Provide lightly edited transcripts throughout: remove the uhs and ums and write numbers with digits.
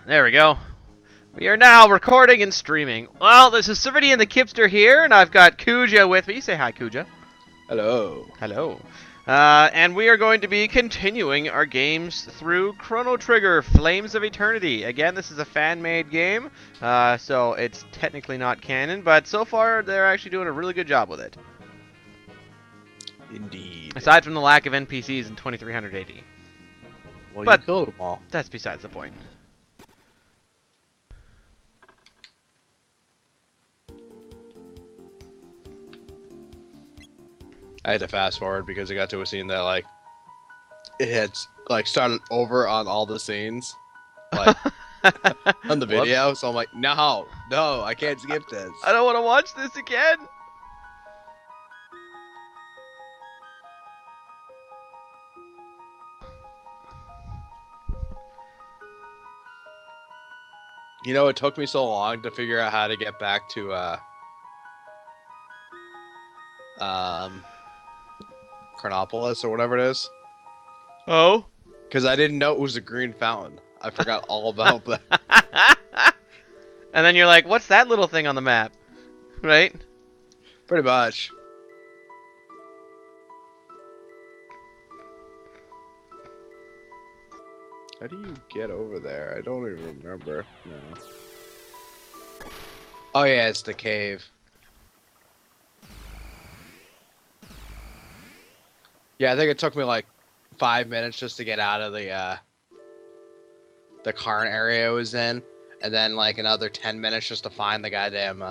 There we go. We are now recording and streaming. Well, this is Servidion the Kipster here, and I've got Kuja with me. Say hi, Kuja. Hello. Hello. And we are going to be continuing our games through Chrono Trigger Flames of Eternity. Again, this is a fan-made game, so it's technically not canon, but so far they're actually doing a really good job with it. Indeed. Aside from the lack of NPCs in 2300 AD. Well, But you killed them all. That's besides the point. I had to fast forward because I got to a scene that it had started over on all the scenes, on the video. So I'm like, no, I can't skip this. I don't want to watch this again. You know, it took me so long to figure out how to get back to Chronopolis or whatever it is. Oh? Because I didn't know it was a green fountain. I forgot all about that. And then you're like, what's that little thing on the map? Right? Pretty much. How do you get over there? I don't even remember. No. Oh yeah, it's the cave. Yeah, I think it took me like 5 minutes just to get out of the current area I was in, and then like another 10 minutes just to find the goddamn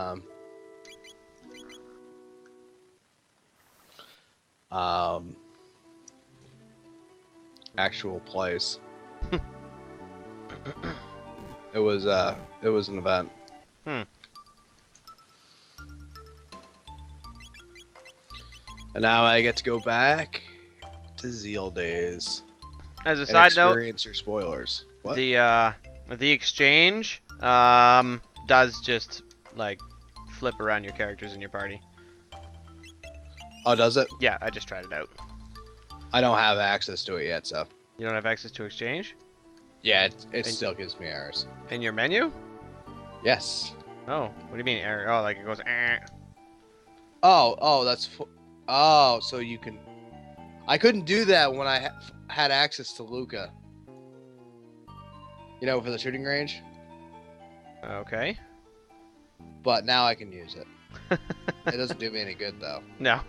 actual place. It was an event. And now I get to go back to Zeal days. As a side note, experience your spoilers. What? the exchange does just like flip around your characters in your party. Oh, does it? Yeah, I just tried it out. I don't have access to it yet, so. You don't have access to exchange? Yeah, it still gives me errors. In your menu? Yes. Oh, what do you mean error? Oh, like it goes. Oh, that's. Oh, so you can. I couldn't do that when I had access to Luca. You know, for the shooting range. Okay. But now I can use it. It doesn't do me any good though. No.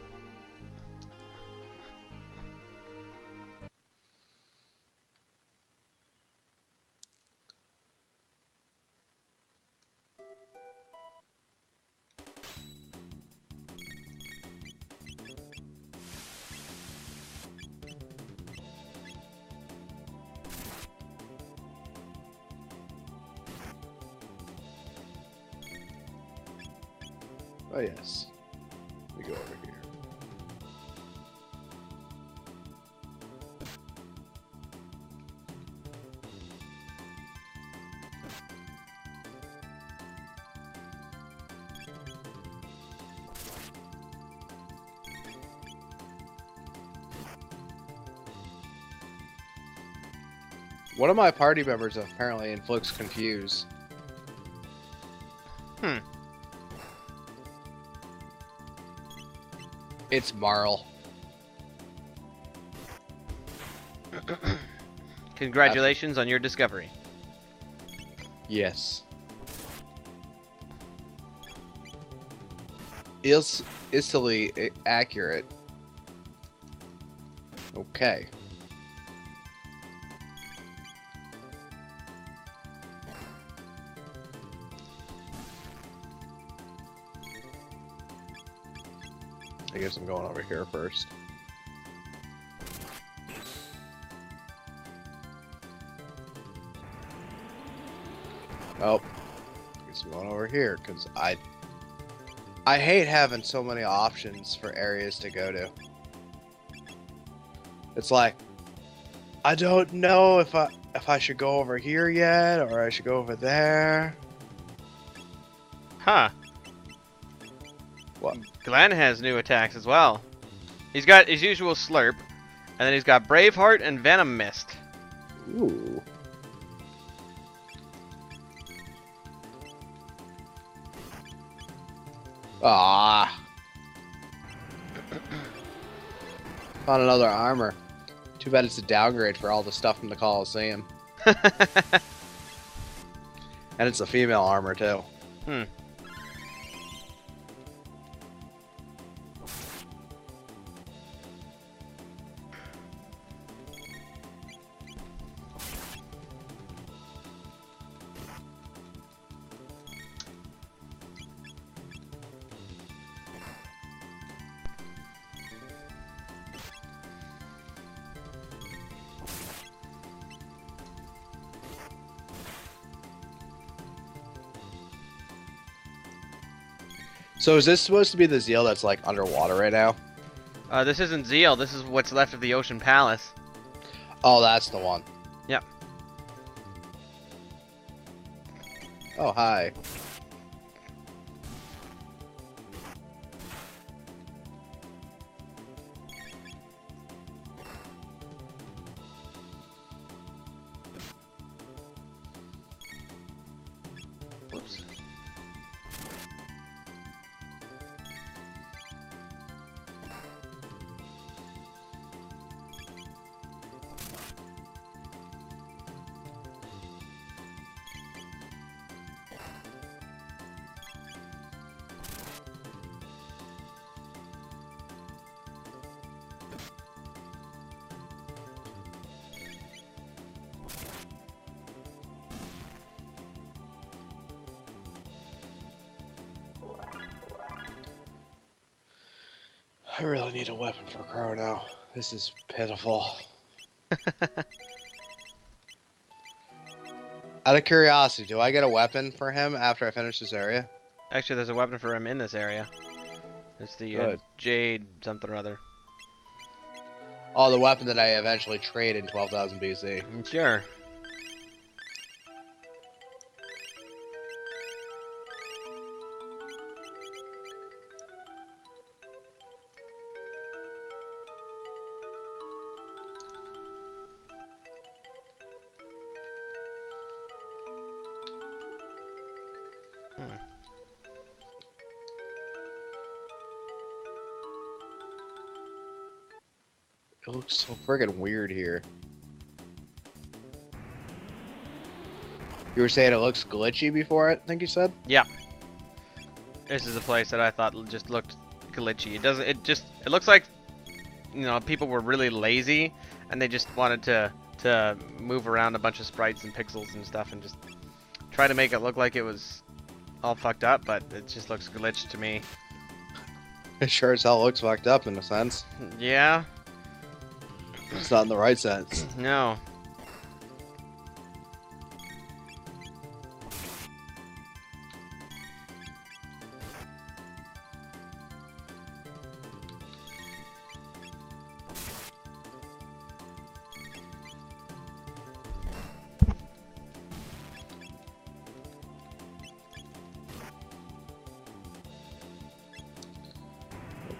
Oh yes. We go over here. One of my party members apparently inflicts confuse. It's Marl. Congratulations on your discovery. Yes. Instantly accurate. Okay. I guess I'm going over here first. Oh, I guess I'm going over here because I hate having so many options for areas to go to. It's like I don't know if I should go over here yet or I should go over there. Huh. What? Glenn has new attacks as well. He's got his usual Slurp, and then he's got Braveheart and Venom Mist. Ooh. Ah, found another armor. Too bad it's a downgrade for all the stuff from the Coliseum. And it's a female armor, too. Hmm. So is this supposed to be the Zeal that's, like, underwater right now? This isn't Zeal. This is what's left of the Ocean Palace. Oh, that's the one. Yep. Oh, hi. Whoops. I really need a weapon for Chrono. This is pitiful. Out of curiosity, do I get a weapon for him after I finish this area? Actually, there's a weapon for him in this area. It's the Good. Jade something or other. Oh, the weapon that I eventually trade in 12,000 BC. Sure. It looks so friggin' weird here. You were saying it looks glitchy before it, I think you said? Yeah. This is a place that I thought just looked glitchy. It doesn't. It looks like, you know, people were really lazy and they just wanted to move around a bunch of sprites and pixels and stuff and just try to make it look like it was all fucked up, but it just looks glitched to me. It sure as hell looks fucked up in a sense. Yeah. It's not in the right sense. No.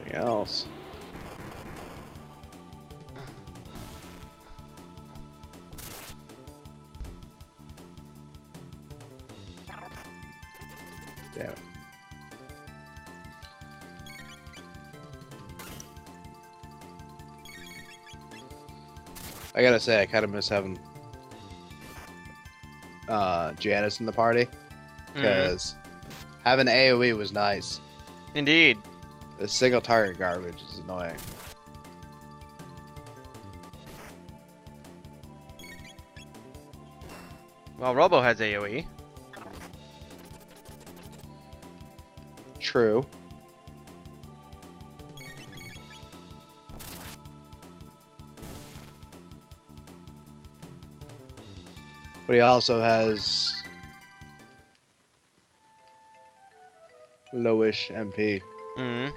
Anything else? Damn it. I gotta say, I kind of miss having Janice in the party, because having AoE was nice. Indeed. The single target garbage is annoying. Well, Robo has AoE. True. But he also has lowish MP. Mm-hmm.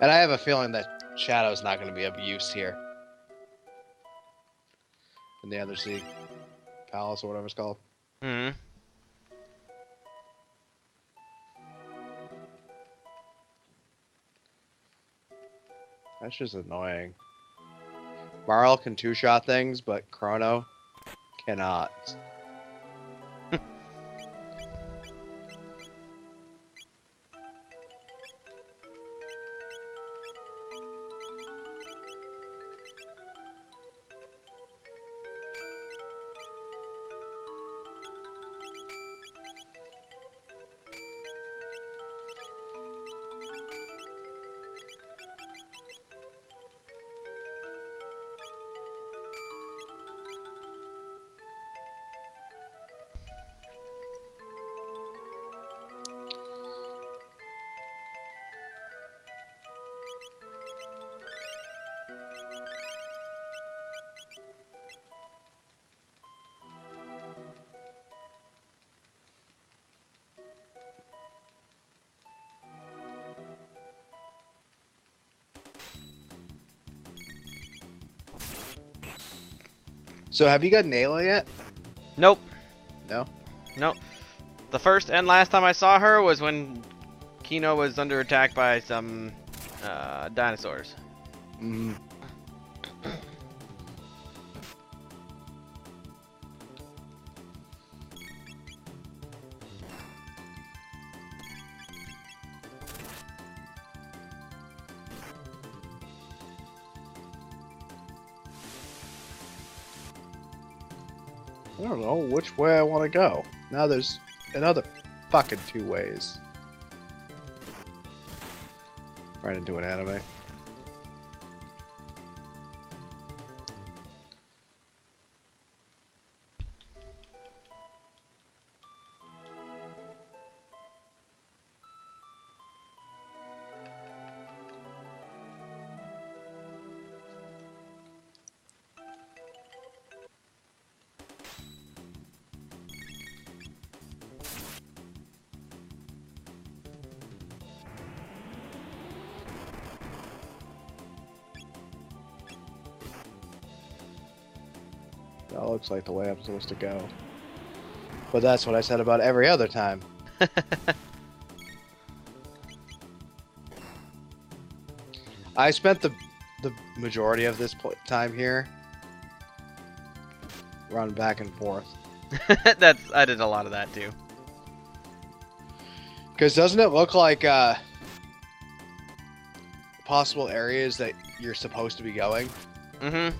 And I have a feeling that Shadow's not going to be of use here. In the Undersea Palace or whatever it's called. Mm-hmm. That's just annoying. Marl can two-shot things, but Chrono cannot. So have you got Nayla yet? Nope. No. Nope. The first and last time I saw her was when Kino was under attack by some dinosaurs. Mm. I don't know which way I want to go. Now there's another fucking 2 ways. Right into an anime. That looks like the way I'm supposed to go. But that's what I said about every other time. I spent the majority of this time here running back and forth. I did a lot of that too. Because doesn't it look like possible areas that you're supposed to be going? Mm-hmm.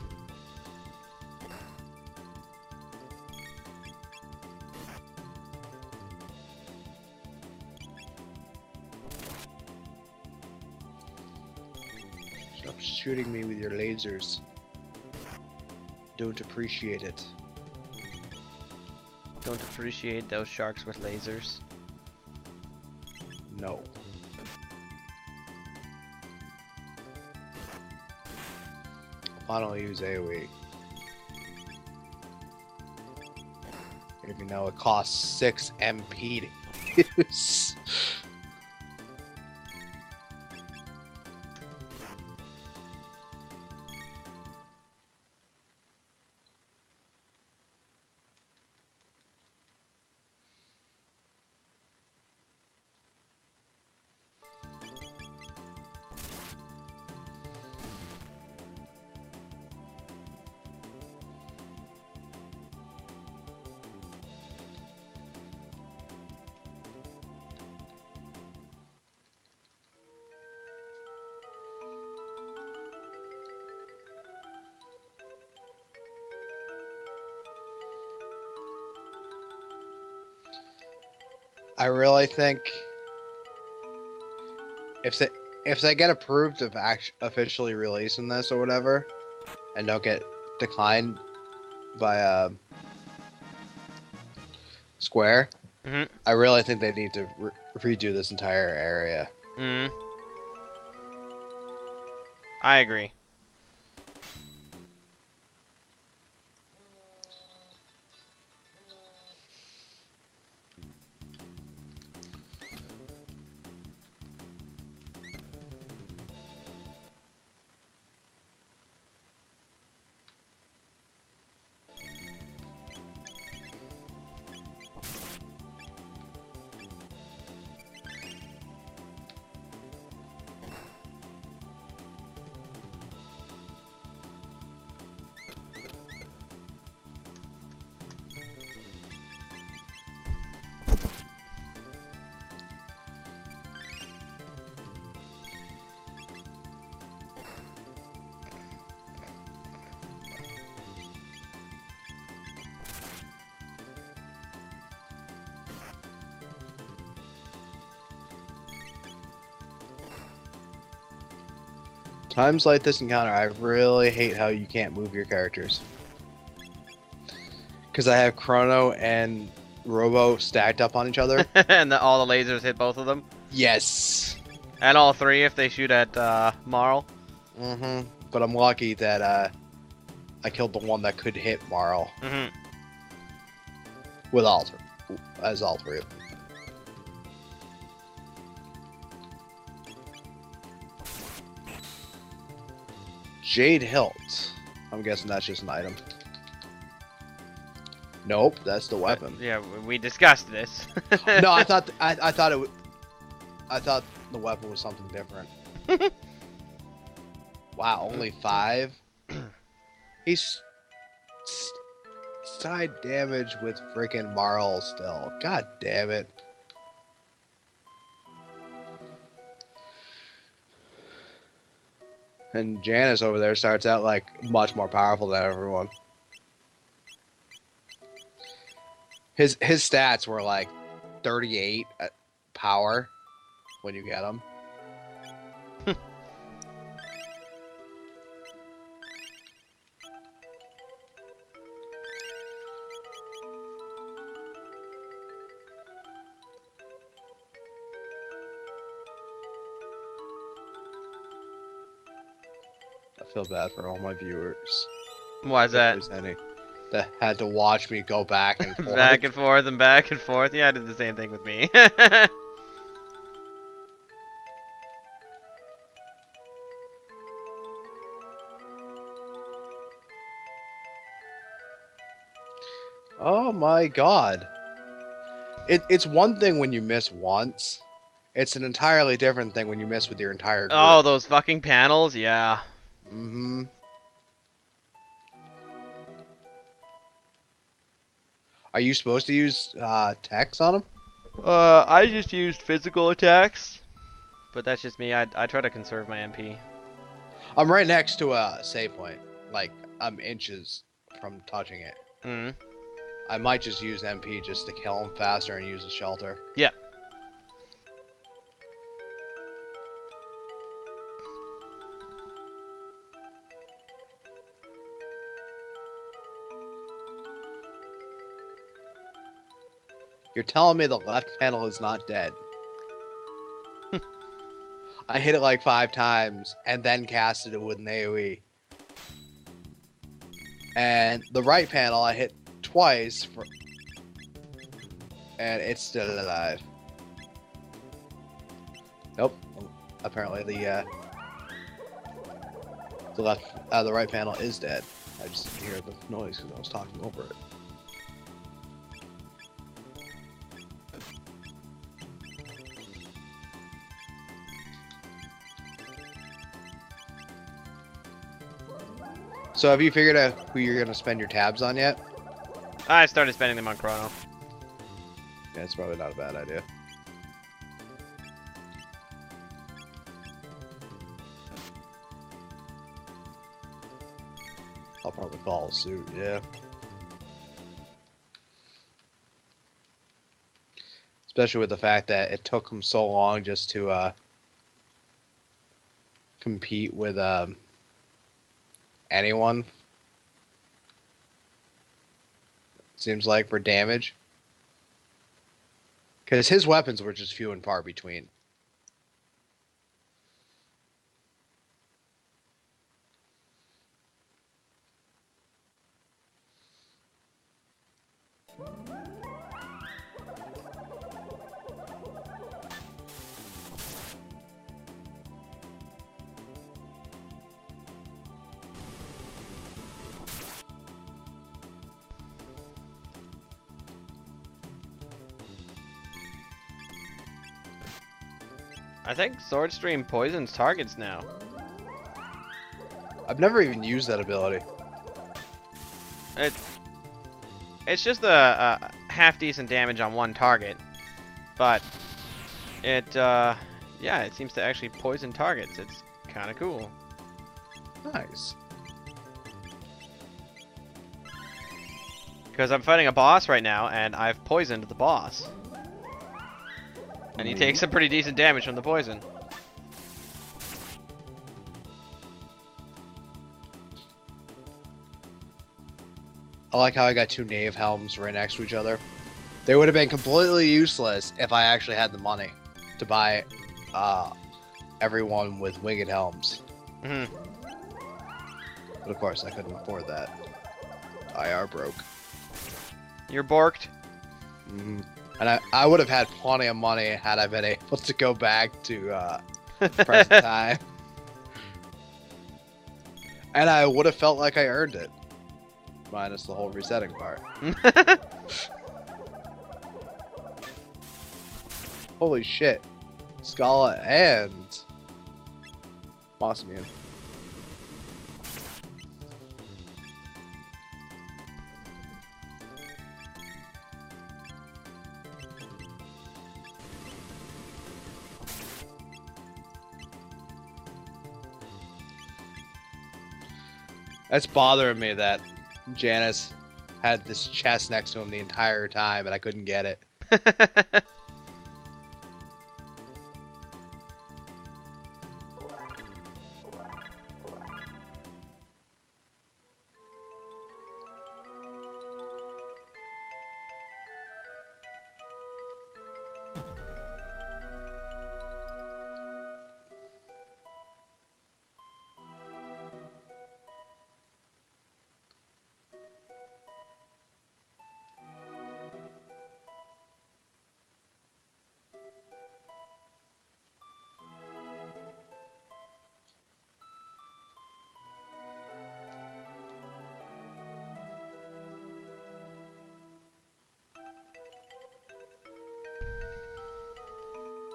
Stop shooting me with your lasers. Don't appreciate it. Don't appreciate those sharks with lasers. No. Finally use AoE. Even though it costs 6 MP to use. I really think if they get approved of officially releasing this or whatever, and don't get declined by Square, Mm-hmm. I really think they need to redo this entire area. Mm-hmm. I agree. Times like this encounter, I really hate how you can't move your characters. Because I have Chrono and Robo stacked up on each other. And all the lasers hit both of them. Yes. And all three if they shoot at Marl. Mm-hmm. But I'm lucky that I killed the one that could hit Marl. Mm-hmm. With all three of them. Jade Hilt. I'm guessing that's just an item. Nope, that's the weapon. Yeah, we discussed this. No, I thought the weapon was something different. Wow, only 5. He's side damage with freaking Marl still. God damn it. And Janice over there starts out like much more powerful than everyone. His stats were like 38 at power when you get him. I feel bad for all my viewers. Why is that? If there's any that had to watch me go back and forth. Back and forth and back and forth. Yeah, I did the same thing with me. Oh my god. It's one thing when you miss once. It's an entirely different thing when you miss with your entire group. Oh, those fucking panels? Yeah. Mm-hmm. Are you supposed to use text on them? I just used physical attacks. But that's just me. I try to conserve my MP. I'm right next to a save point. Like, I'm inches from touching it. Mm. I might just use MP just to kill him faster and use the shelter. Yeah. You're telling me the left panel is not dead. I hit it like 5 times and then casted it with an AoE. And the right panel I hit twice and it's still alive. Nope. Apparently the right panel is dead. I just didn't hear the noise because I was talking over it. So have you figured out who you're gonna spend your tabs on yet? I started spending them on Chrono. Yeah, it's probably not a bad idea. I'll probably follow suit, yeah. Especially with the fact that it took them so long just to compete with anyone. Seems like for damage. Because his weapons were just few and far between. I think Sword Stream poisons targets now. I've never even used that ability. It's just a half decent damage on one target, but yeah, it seems to actually poison targets. It's kind of cool. Nice. Because I'm fighting a boss right now, and I've poisoned the boss. And he takes some pretty decent damage from the poison. I like how I got 2 Knave Helms right next to each other. They would have been completely useless if I actually had the money to buy everyone with Winged Helms. Mm-hmm. But of course, I couldn't afford that. IR broke. You're borked. Mm-hmm. And I would have had plenty of money had I been able to go back to present time. And I would have felt like I earned it. minus the whole resetting part. Holy shit. Scala and Moss Immune. That's bothering me that Janice had this chest next to him the entire time and I couldn't get it.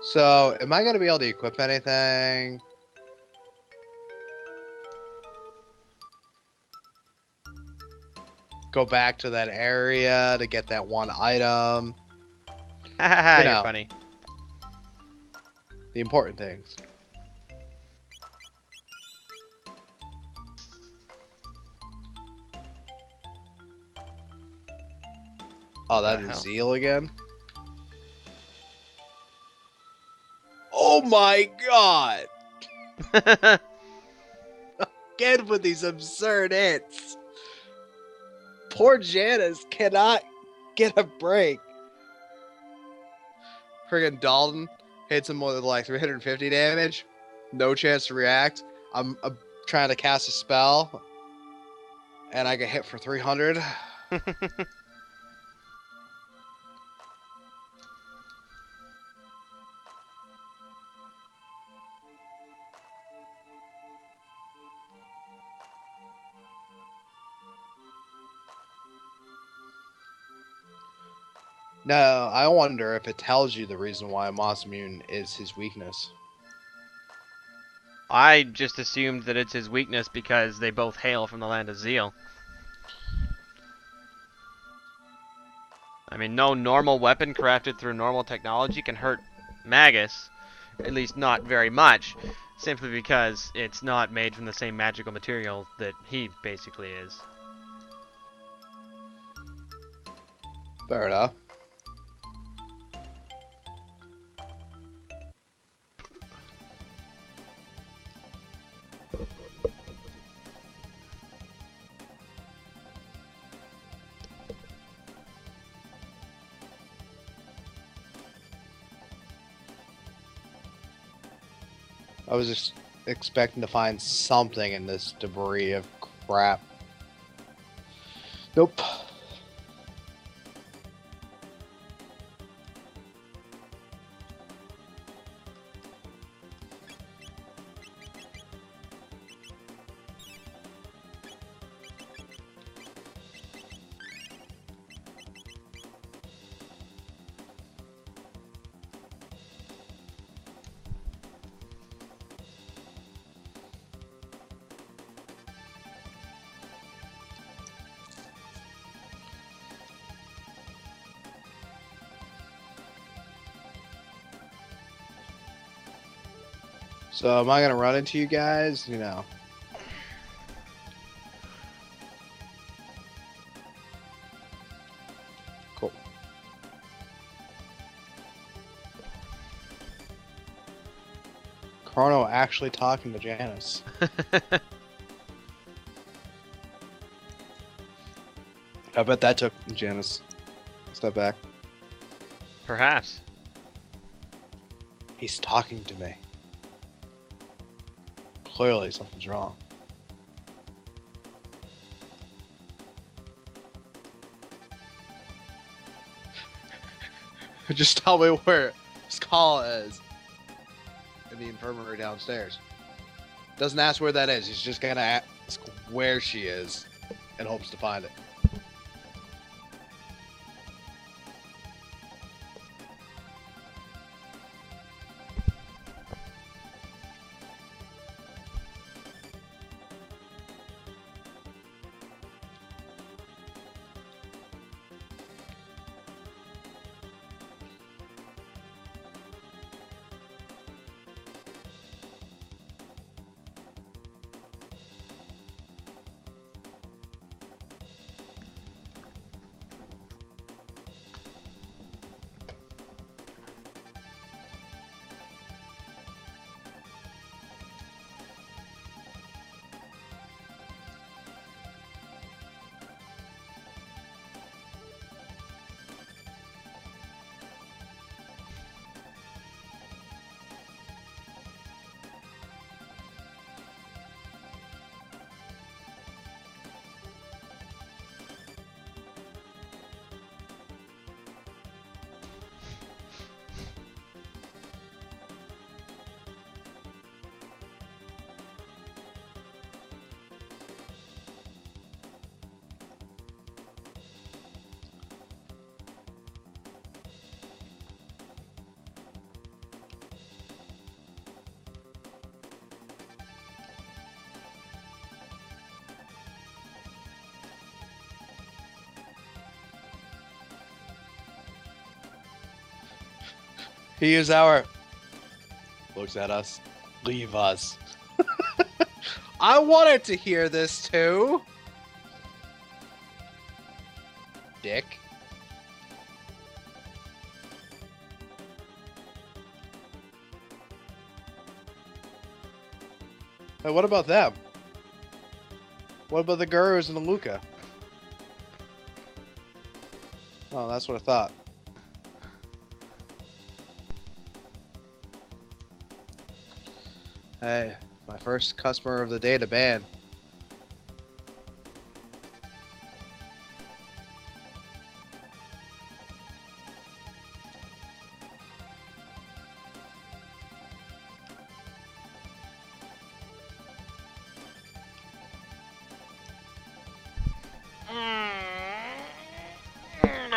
So, am I going to be able to equip anything? Go back to that area to get that one item. Haha, you're funny. The important things. Oh, that is Zeal again? Oh my god! Again with these absurd hits. Poor Janice cannot get a break. Friggin' Dalton hits him with like 350 damage. No chance to react. I'm trying to cast a spell. And I get hit for 300. No, I wonder if it tells you the reason why Moss Immune is his weakness. I just assumed that it's his weakness because they both hail from the land of Zeal. I mean, no normal weapon crafted through normal technology can hurt Magus, at least not very much, simply because it's not made from the same magical material that he basically is. Fair enough. I was just expecting to find something in this debris of crap. Nope. So am I gonna run into you guys? You know. Cool. Chrono actually talking to Janice. I bet that took Janice a step back. Perhaps. He's talking to me. Clearly something's wrong. Just tell me where Scala is in the infirmary downstairs. Doesn't ask where that is. He's just gonna ask where she is and hopes to find it. He is our... Looks at us. Leave us. I wanted to hear this too. Dick. Hey, what about them? What about the Gurus and the Luca? Oh, that's what I thought. Hey, my first customer of the day to ban.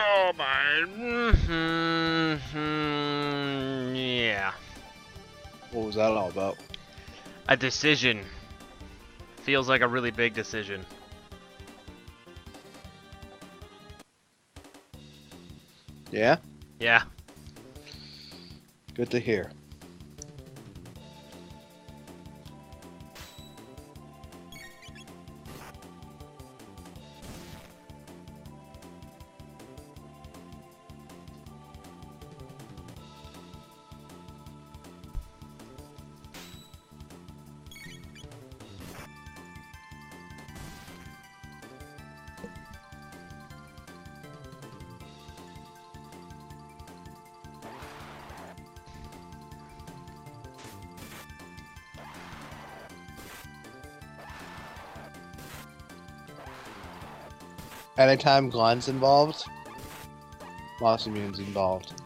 Oh my. Yeah. What was that all about? A decision. Feels like a really big decision. Yeah? Yeah. Good to hear. Anytime Glenn's involved, Lost Immune's involved.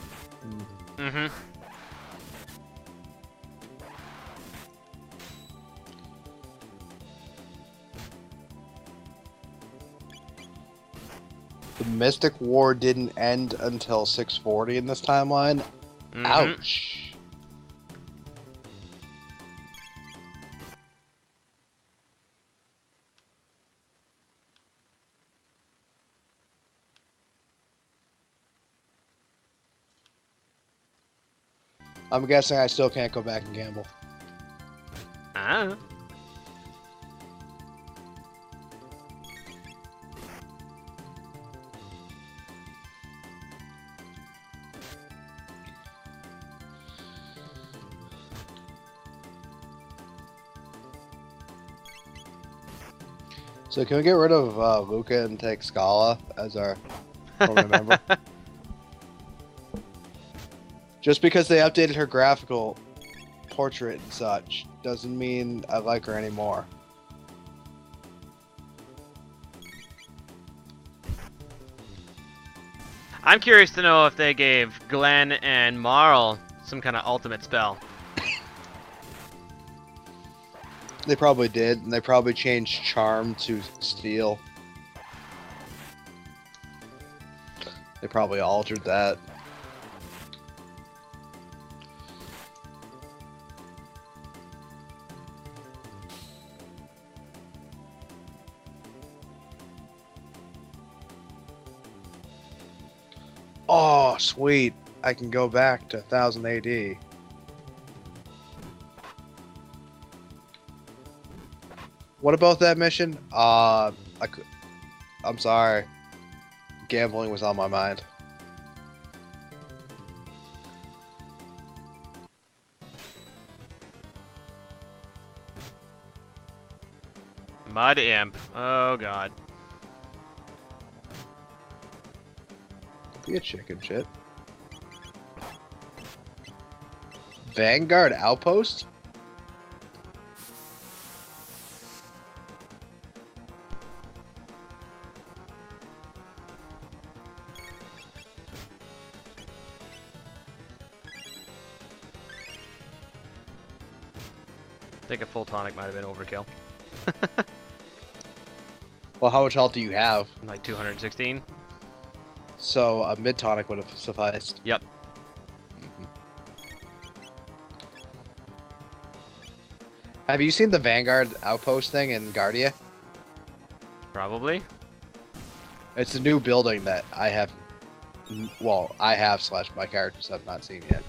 Mm-hmm. The Mystic War didn't end until 640 in this timeline. Mm-hmm. Ouch. I'm guessing I still can't go back and gamble. Ah. So can we get rid of Luca and take Scala as our permanent member? Just because they updated her graphical portrait and such doesn't mean I like her anymore. I'm curious to know if they gave Glenn and Marl some kind of ultimate spell. They probably did, and they probably changed Charm to Steel. They probably altered that. Oh, sweet. I can go back to 1000 AD. What about that mission? I'm sorry. Gambling was on my mind. Mud Imp. Oh god. Be a chicken shit. Vanguard Outpost? I think a full tonic might have been overkill. Well, how much health do you have? Like 216? So a mid tonic would have sufficed. Yep. Have you seen the Vanguard Outpost thing in Guardia? Probably. It's a new building that I have, well, I have / my characters have not seen yet.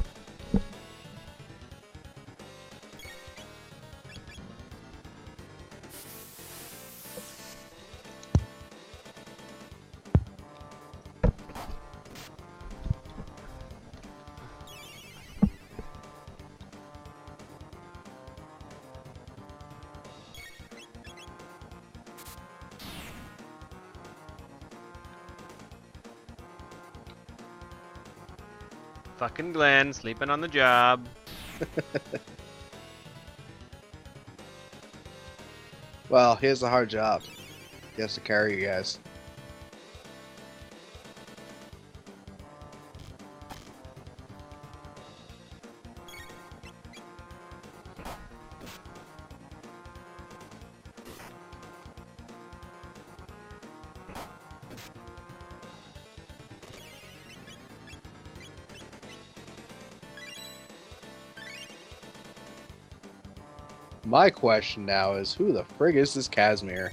Fucking Glenn, sleeping on the job. Well, he has a hard job. He has to carry you guys. My question now is, who the frig is this Casimir?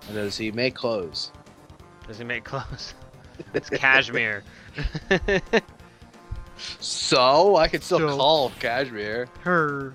And does he make clothes? Does he make clothes? It's Cashmere. So, I could still call Casimir. Her.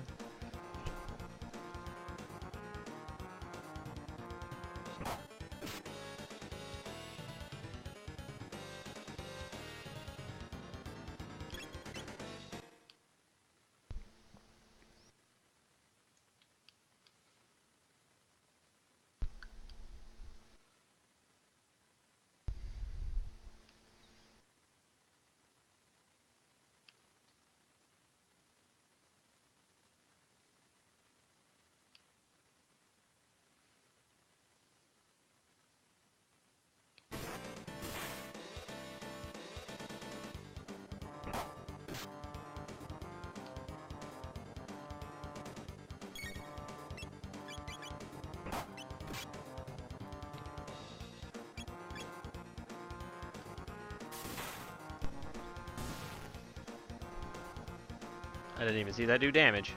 I didn't even see that do damage.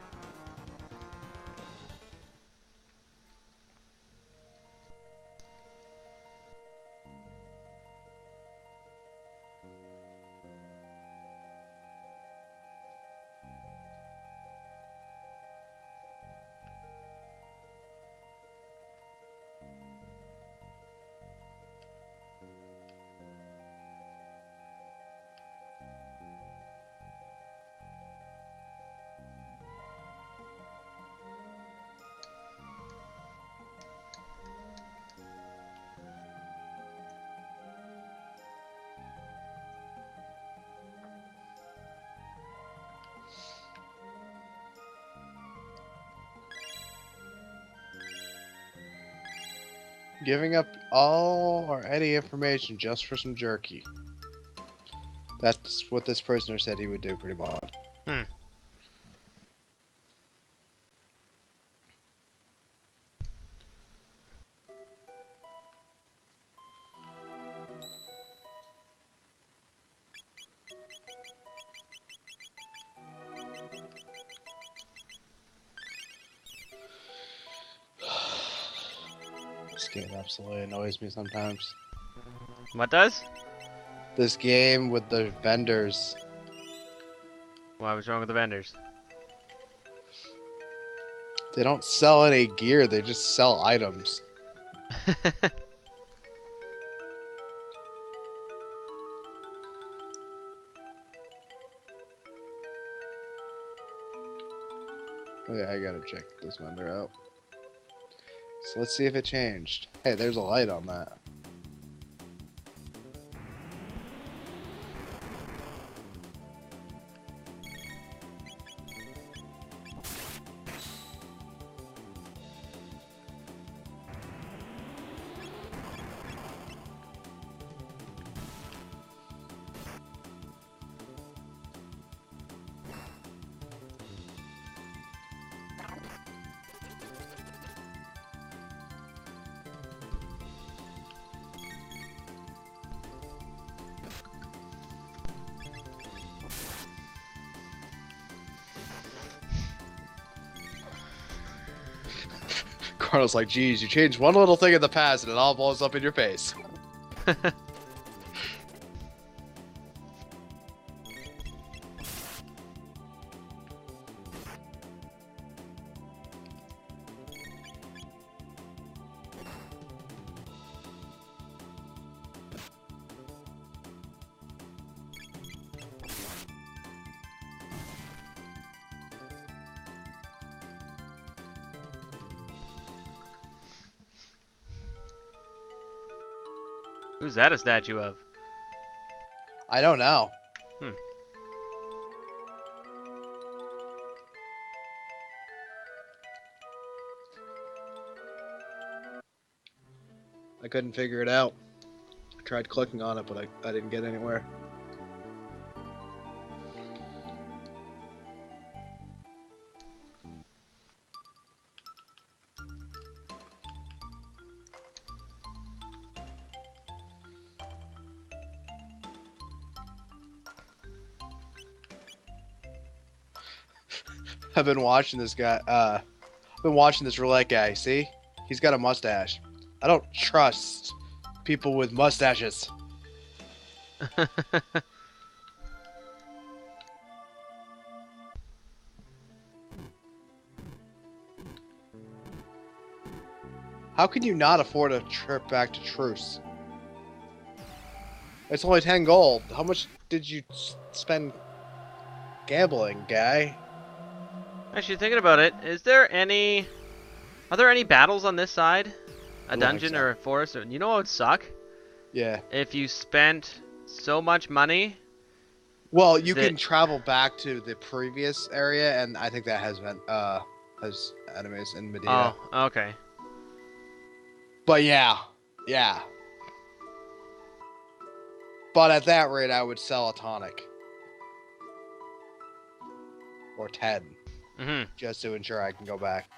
Giving up all or any information just for some jerky. That's what this prisoner said he would do, pretty much. This game absolutely annoys me sometimes. What does? This game with the vendors. Why was wrong with the vendors? They don't sell any gear, they just sell items. Okay, I gotta check this vendor out. So let's see if it changed. Hey, there's a light on that. Chrono's like, geez, you changed one little thing in the past and it all blows up in your face. Who's that a statue of? I don't know. Hmm. I couldn't figure it out. I tried clicking on it, but I didn't get anywhere. I've been watching this guy. I've been watching this roulette guy. See, he's got a mustache. I don't trust people with mustaches. How can you not afford a trip back to Truce? It's only 10 gold. How much did you spend gambling, guy? Actually, thinking about it, are there any battles on this side? A I don't think dungeon so. or a forest? You know what would suck? Yeah. If you spent so much money. Well, you that- can travel back to the previous area, and I think that has enemies in Medina. Oh, okay. But yeah. But at that rate, I would sell a tonic. Or 10. Mm-hmm. Just to ensure I can go back.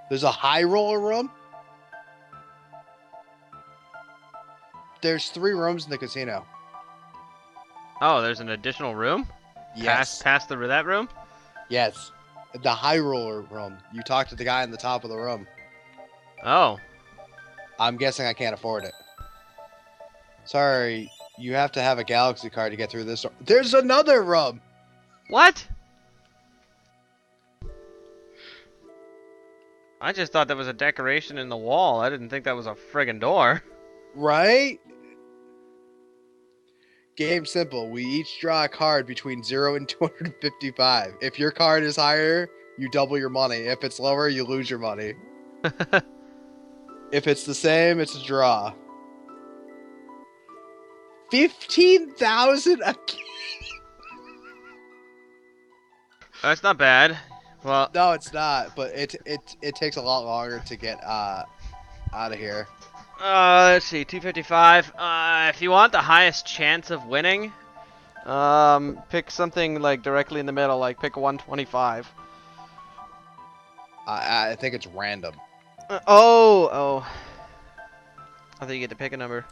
There's a high roller room? There's 3 rooms in the casino. Oh, there's an additional room? Yes. Past the roulette room? Yes. The high roller room. You talk to the guy in the top of the room. Oh. I'm guessing I can't afford it. Sorry, you have to have a galaxy card to get through this. There's another room! What? I just thought that was a decoration in the wall. I didn't think that was a friggin' door. Right? Game simple. We each draw a card between 0 and 255. If your card is higher, you double your money. If it's lower, you lose your money. If it's the same, it's a draw. 15,000 a game? That's not bad. Well, No, it's not, but it takes a lot longer to get out of here. let's see, 255. If you want the highest chance of winning, pick something like directly in the middle, like pick 125. I think it's random. Oh. I thought you get to pick a number.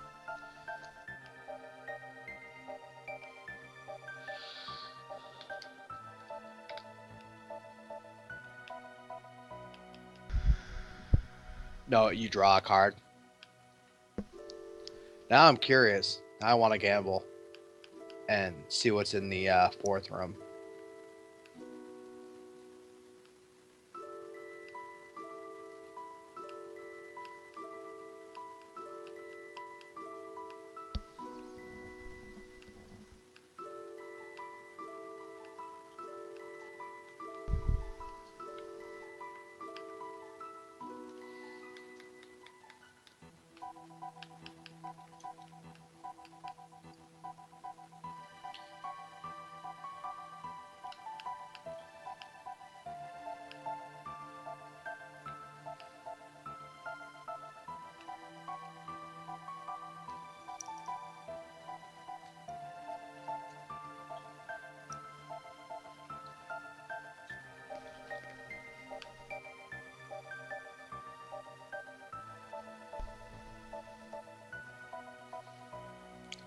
No, you draw a card. Now I'm curious. I want to gamble and see what's in the 4th room.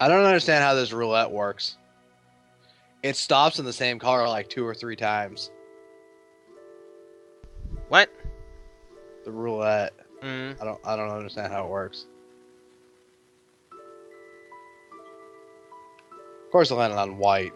I don't understand how this roulette works. It stops in the same color like 2 or 3 times. What? The roulette. Mm. I don't understand how it works. Of course, I landed on white.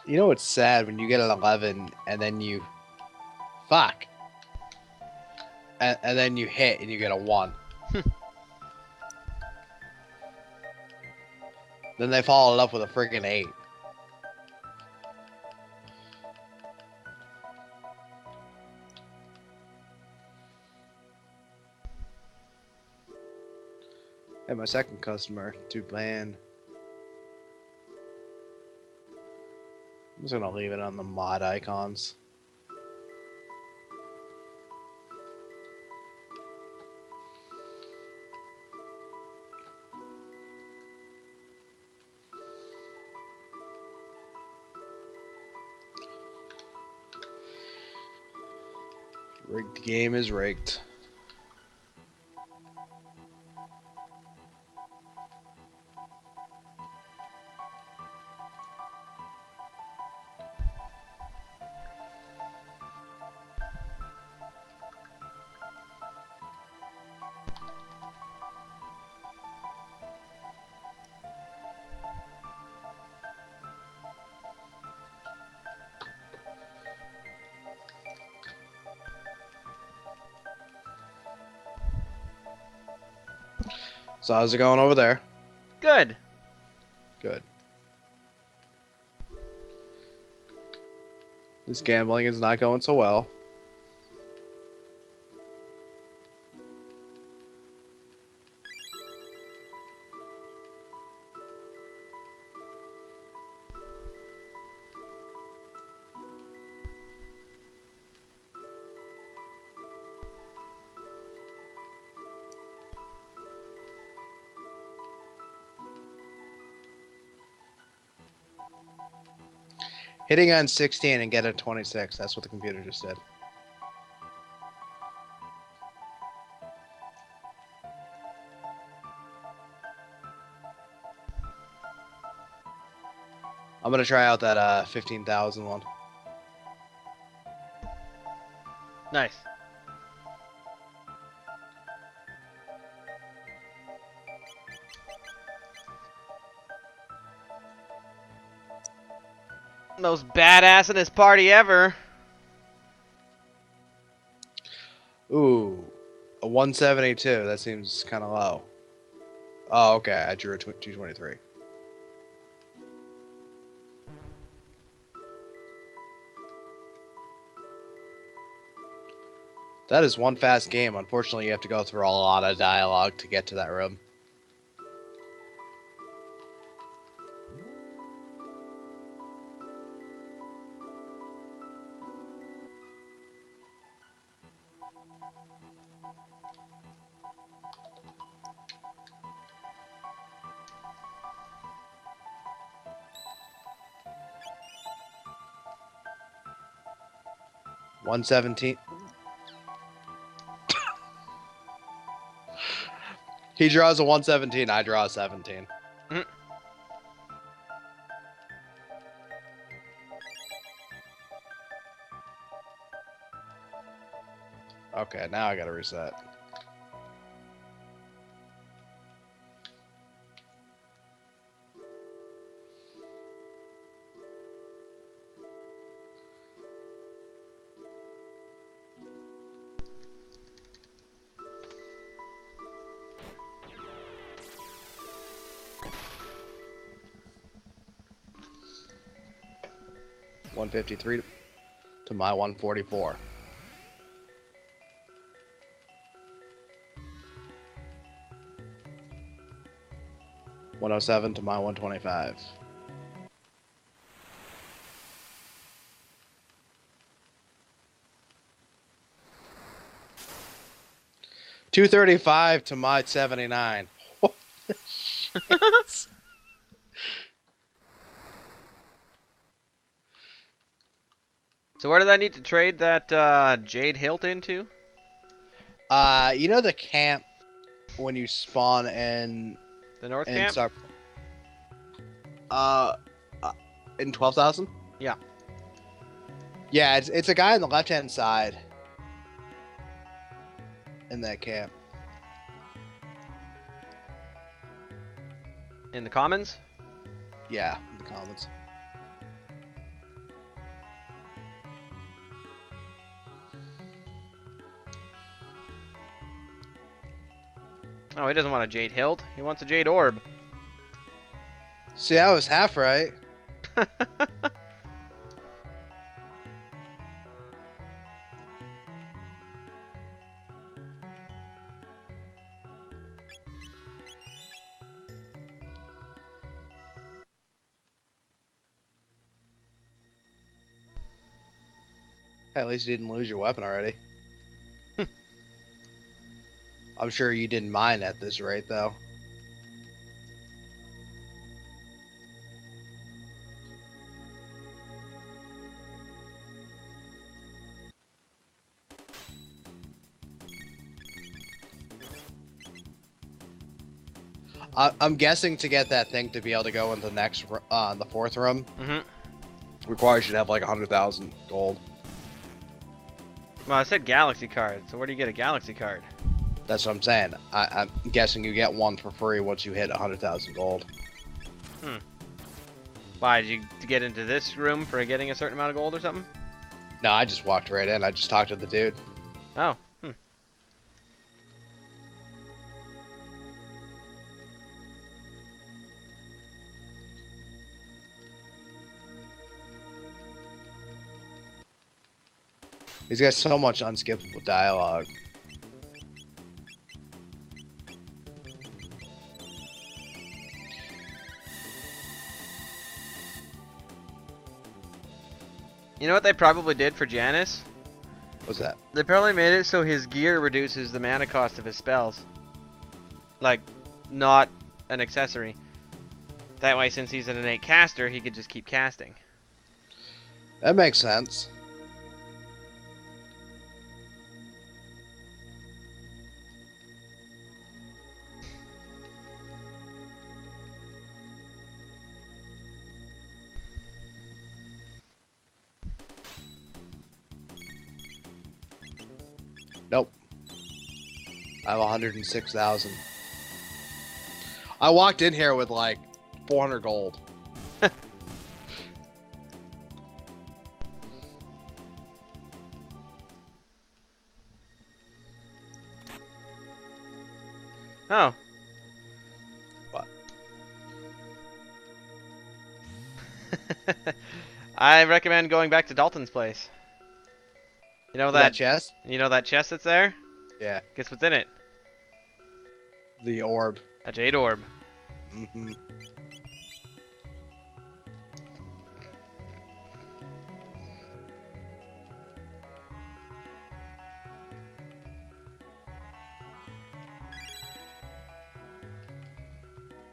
You know what's sad when you get an 11 and then you fuck, and then you hit and you get a 1. Then they follow it up with a freaking 8. Hey, my second customer to ban. I'm just gonna leave it on the mod icons. Rigged game is rigged. So how's it going over there? Good. Good. This gambling is not going so well. Hitting on 16 and get a 26. That's what the computer just did. I'm gonna try out that 15,000 one. Nice. Most badassest party ever. Ooh, a 172. That seems kind of low. Oh, okay. I drew a 223. That is one fast game. Unfortunately, you have to go through a lot of dialogue to get to that room. $117. He draws a 117. I draw a 17. Mm. Okay, now I gotta reset. $153 to my 144. $107 to my 125. $235 to my 79. So where did I need to trade that Jade Hilt into? You know the camp when you spawn in The North and Camp? start in 12,000? Yeah. Yeah, it's a guy on the left-hand side in that camp. In the Commons? Yeah, in the comments. Oh, he doesn't want a jade hilt. He wants a jade orb. See, I was half right. Hey, at least you didn't lose your weapon already. I'm sure you didn't mind at this rate, though. I'm guessing to get that thing to be able to go in the next, the fourth room, requires you to have like 100,000 gold. Well, I said galaxy card, so where do you get a galaxy card? That's what I'm saying. I'm guessing you get one for free once you hit 100,000 gold. Why, did you to get into this room for getting a certain amount of gold or something? No, I just walked right in. I just talked to the dude. Oh. He's got so much unskippable dialogue. You know what they probably did for Janice? What's that? They probably made it so his gear reduces the mana cost of his spells. Like, not an accessory. That way, since he's an innate caster, he could just keep casting. That makes sense. Nope. I have 106,000. I walked in here with like 400 gold. Oh. What? I recommend going back to Dalton's place. You know that chest? You know that chest that's there? Yeah. Guess what's in it? The orb. A jade orb. Mm-hmm.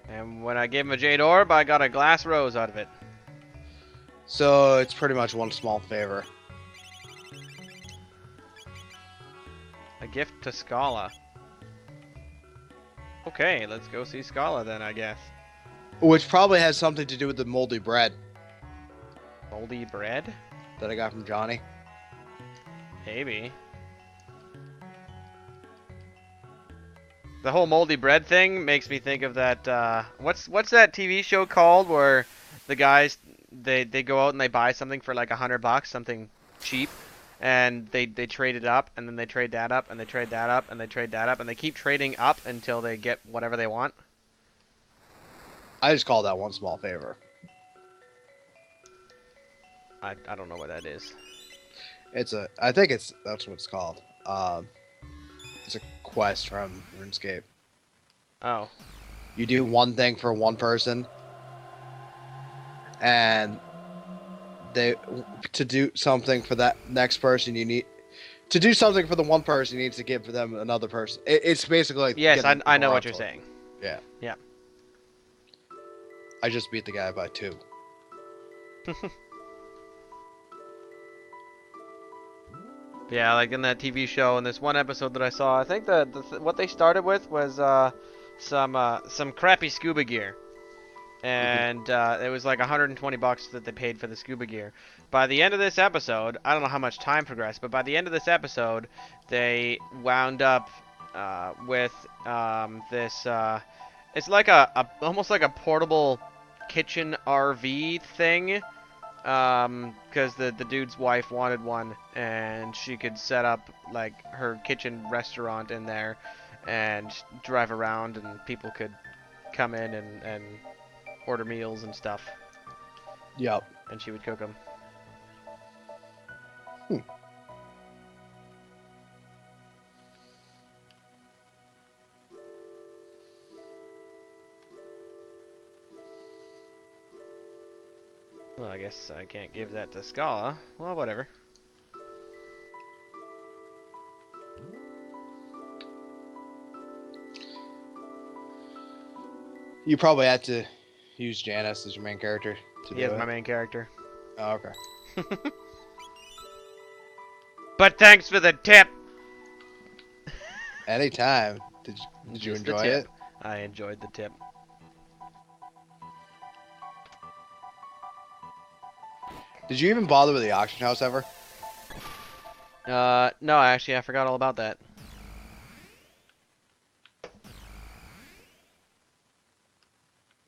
And when I gave him a jade orb, I got a glass rose out of it. So it's pretty much one small favor. A gift to Scala. Okay, let's go see Scala then, I guess. Which probably has something to do with the moldy bread Moldy bread? that I got from Johnny. Maybe. The whole moldy bread thing makes me think of that, what's that TV show called where the guys, they go out and they buy something for like $100, something cheap, and they trade it up, and then they trade that up, and they trade that up, and they trade that up, and they keep trading up until they get whatever they want. I just call that one small favor. I don't know what that is. I think that's what it's called. It's a quest from RuneScape. Oh. You do one thing for one person, and to do something for that next person, you need to do something for the one person. You need to give them another person. It's basically like Yes, I know what you're saying. Yeah. Yeah. I just beat the guy by 2. Yeah, like in that TV show, in this one episode that I saw, I think what they started with was some crappy scuba gear, and it was like $120 that they paid for the scuba gear. By the end of this episode, I don't know how much time progressed, but by the end of this episode, they wound up with this. It's like almost like a portable kitchen RV thing. Because the dude's wife wanted one, and she could set up like her kitchen restaurant in there, and drive around, and people could come in and order meals and stuff, Yep. and she would cook them. Well, I guess I can't give that to Scala. Well, whatever. You probably had to use Janice as your main character to He do is it. my main character. Oh, okay. But thanks for the tip! Anytime. Did you Just the enjoy tip. it? I enjoyed the tip. Did you even bother with the auction house ever? No, actually, I forgot all about that.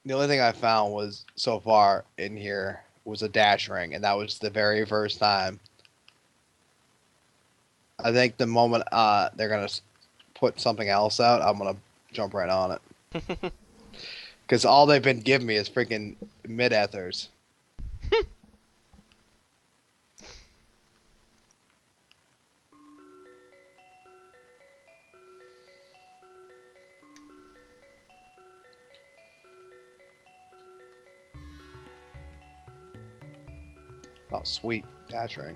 The only thing I found was so far in here was a dash ring, and that was the very first time. I think the moment they're gonna put something else out, I'm gonna jump right on it. Because all they've been giving me is freaking mid-ethers. Oh, sweet. Dash ring.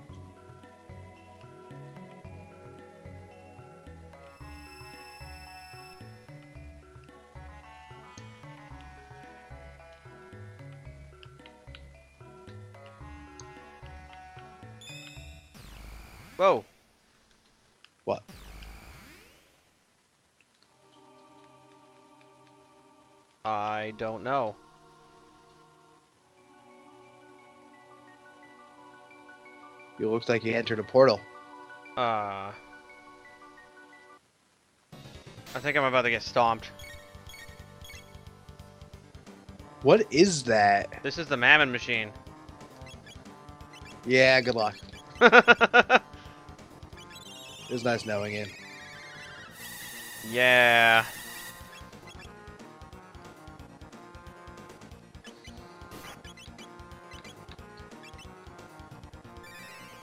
Whoa. What? I don't know. You looked like you entered a portal. I think I'm about to get stomped. What is that? This is the Mammon machine. Yeah, good luck. It was nice knowing you. Yeah.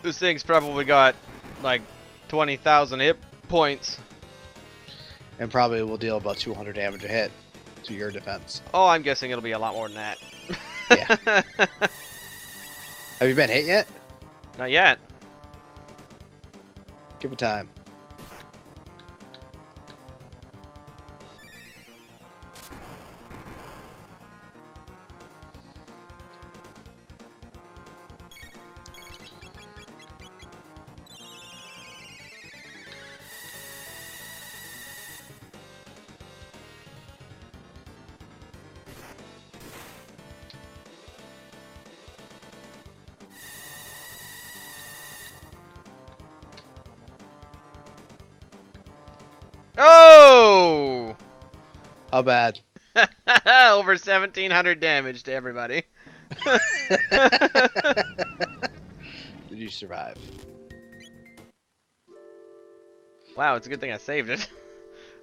This thing's probably got like 20,000 hit points. And probably will deal about 200 damage a hit to your defense. Oh, I'm guessing it'll be a lot more than that. Yeah. Have you been hit yet? Not yet. Give it time. Oh! How bad? Over 1,700 damage to everybody. Did you survive? Wow, it's a good thing I saved it.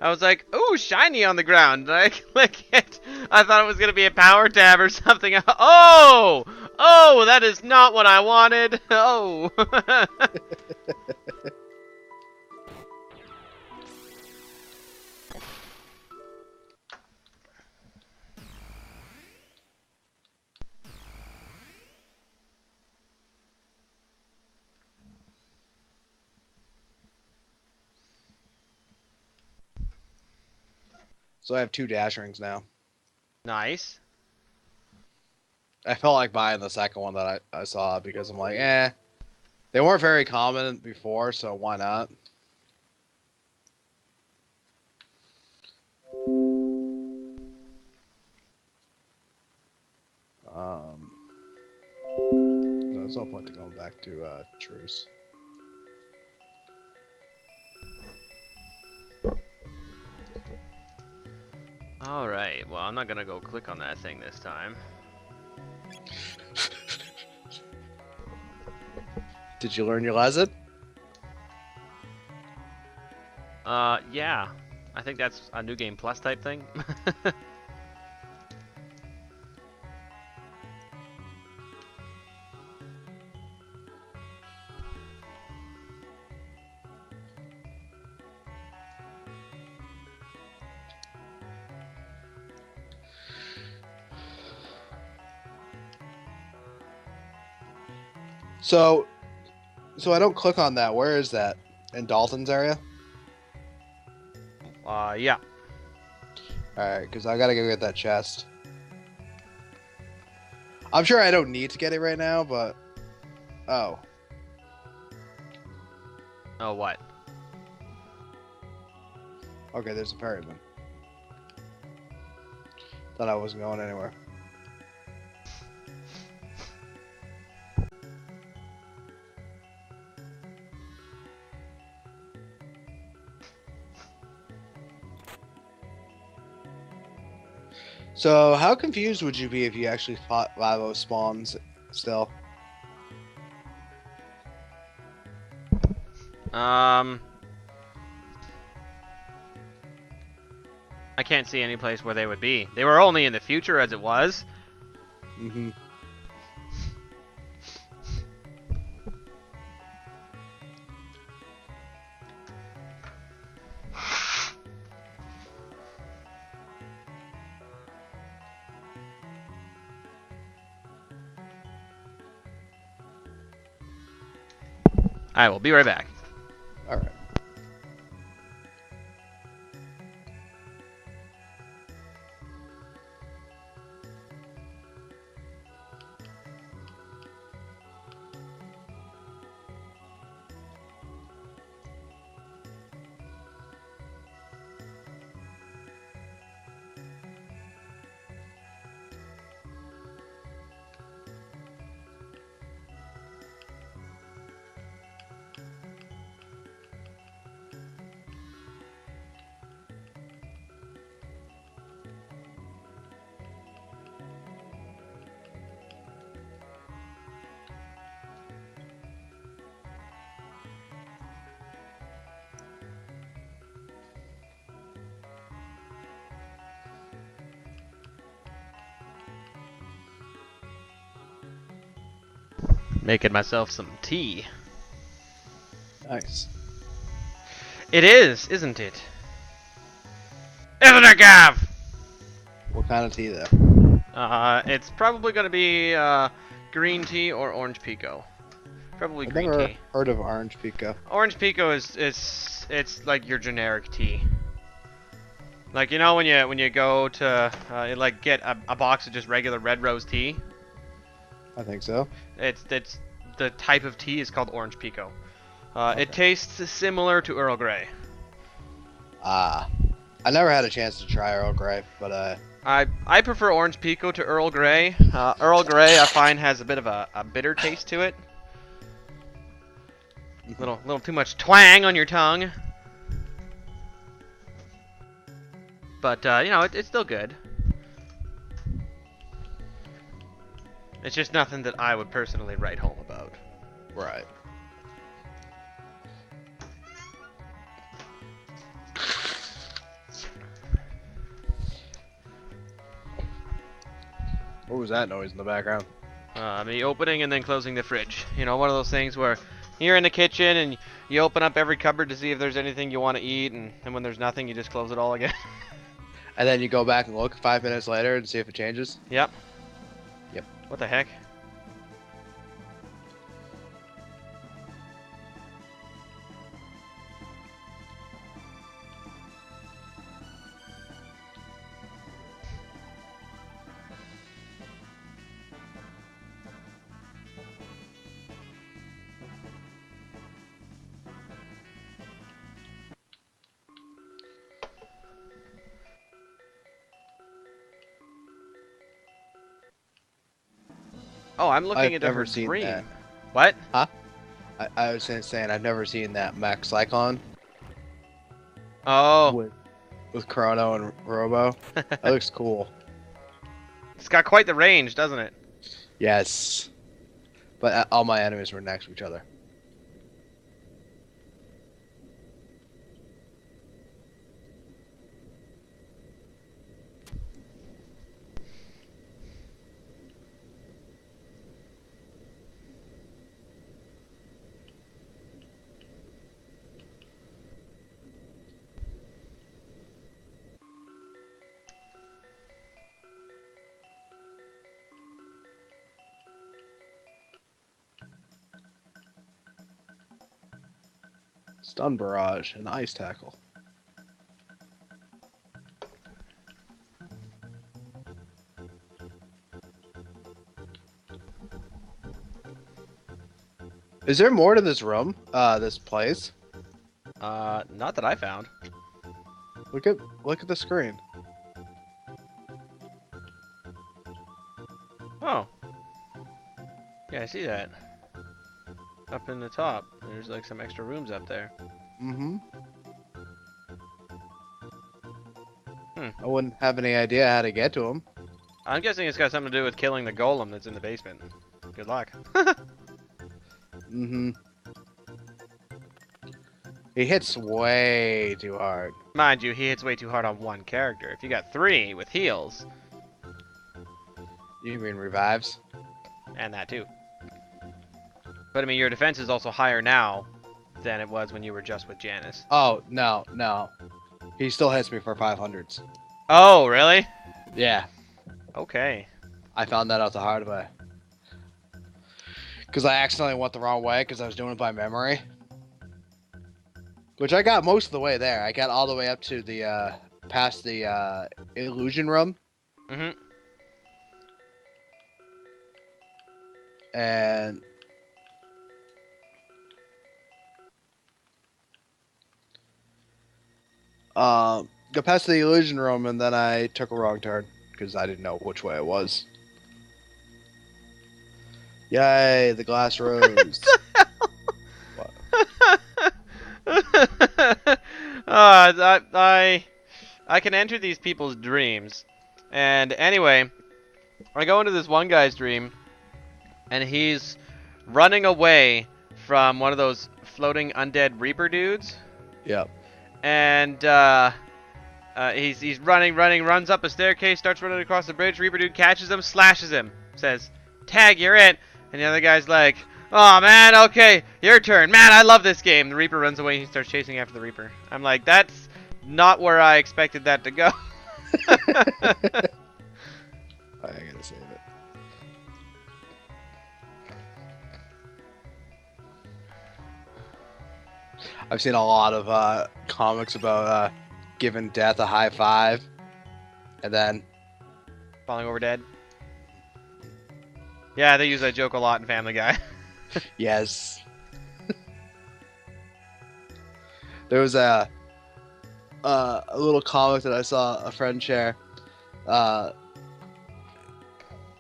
I was like, ooh, shiny on the ground. And I click it. I thought it was going to be a power tab or something. Oh! Oh, that is not what I wanted. Oh. So I have 2 dash rings now. Nice. I felt like buying the second one that I saw because I'm like, eh. They weren't very common before, so why not? There's no point to going back to Truce. Alright, well, I'm not going to go click on that thing this time. Did you learn your lesson? Yeah. I think that's a New Game Plus type thing. So I don't click on that. Where is that? In Dalton's area? Yeah. Alright, because I gotta go get that chest. I'm sure I don't need to get it right now, but... Oh. Oh, what? Okay, there's a ferryman. Thought I wasn't going anywhere. So, how confused would you be if you actually fought Lavo spawns still? I can't see any place where they would be. They were only in the future as it was. Mm-hmm. I will be right back. Alright. Making myself some tea. Nice. It is, isn't it? Isn't it, Gav? What kind of tea, though? It's probably gonna be green tea or orange pico. Probably I've green never tea. heard of orange pico. Orange pico is it's like your generic tea. Like, you know, when you go to like get a box of just regular red rose tea. I think so. It's the type of tea is called orange pico. Okay. It tastes similar to Earl Grey. Ah. I never had a chance to try Earl Grey, but I prefer orange pico to Earl Grey. Earl Grey I find has a bit of a bitter taste to it. Little too much twang on your tongue. But you know, it's still good. It's just nothing that I would personally write home about. right. What was that noise in the background? Me opening and then closing the fridge. You know, one of those things where you're in the kitchen and you open up every cupboard to see if there's anything you want to eat, and when there's nothing, you just close it all again. And then you go back and look 5 minutes later and see if it changes? Yep. Yep. What the heck? Oh, I'm looking I've at never a seen dream. that. What? I was saying I've never seen that Max Lycon Oh, with Chrono and Robo. That looks cool. it's got quite the range, doesn't it? Yes. But all my enemies were next to each other. Stun barrage and ice tackle. Is there more to this room? This place? Not that I found. Look at the screen. Oh. Yeah, I see that. Up in the top. There's like some extra rooms up there. Mm-hmm. Hmm. I wouldn't have any idea how to get to them. I'm guessing it's got something to do with killing the golem that's in the basement. Good luck. Mm-hmm. He hits way too hard. Mind you, he hits way too hard on one character. If you got 3 with heals, You mean revives? and that too. But I mean, your defense is also higher now than it was when you were just with Janice. Oh, no. He still hits me for 500s. Oh, really? Yeah. Okay. I found that out the hard way. Because I accidentally went the wrong way because I was doing it by memory. Which I got most of the way there. I got all the way up to the, past the, illusion room. Mm-hmm. And... got past the illusion room and then I took a wrong turn. Because I didn't know which way it was. Yay, the glass rose. I can enter these people's dreams. And anyway, I go into this one guy's dream, and he's running away from one of those floating undead Reaper dudes. Yep. And he's running, runs up a staircase, starts running across the bridge. Reaper dude catches him, slashes him, says, "Tag, you're it." And the other guy's like, "Oh man, okay, your turn. Man, I love this game." The Reaper runs away and he starts chasing after the Reaper. I'm like, that's not where I expected that to go. I gotta save it. I've seen a lot of comics about giving death a high five, and then Falling over dead. Yeah, they use that joke a lot in Family Guy. yes. There was a little comic that I saw a friend share.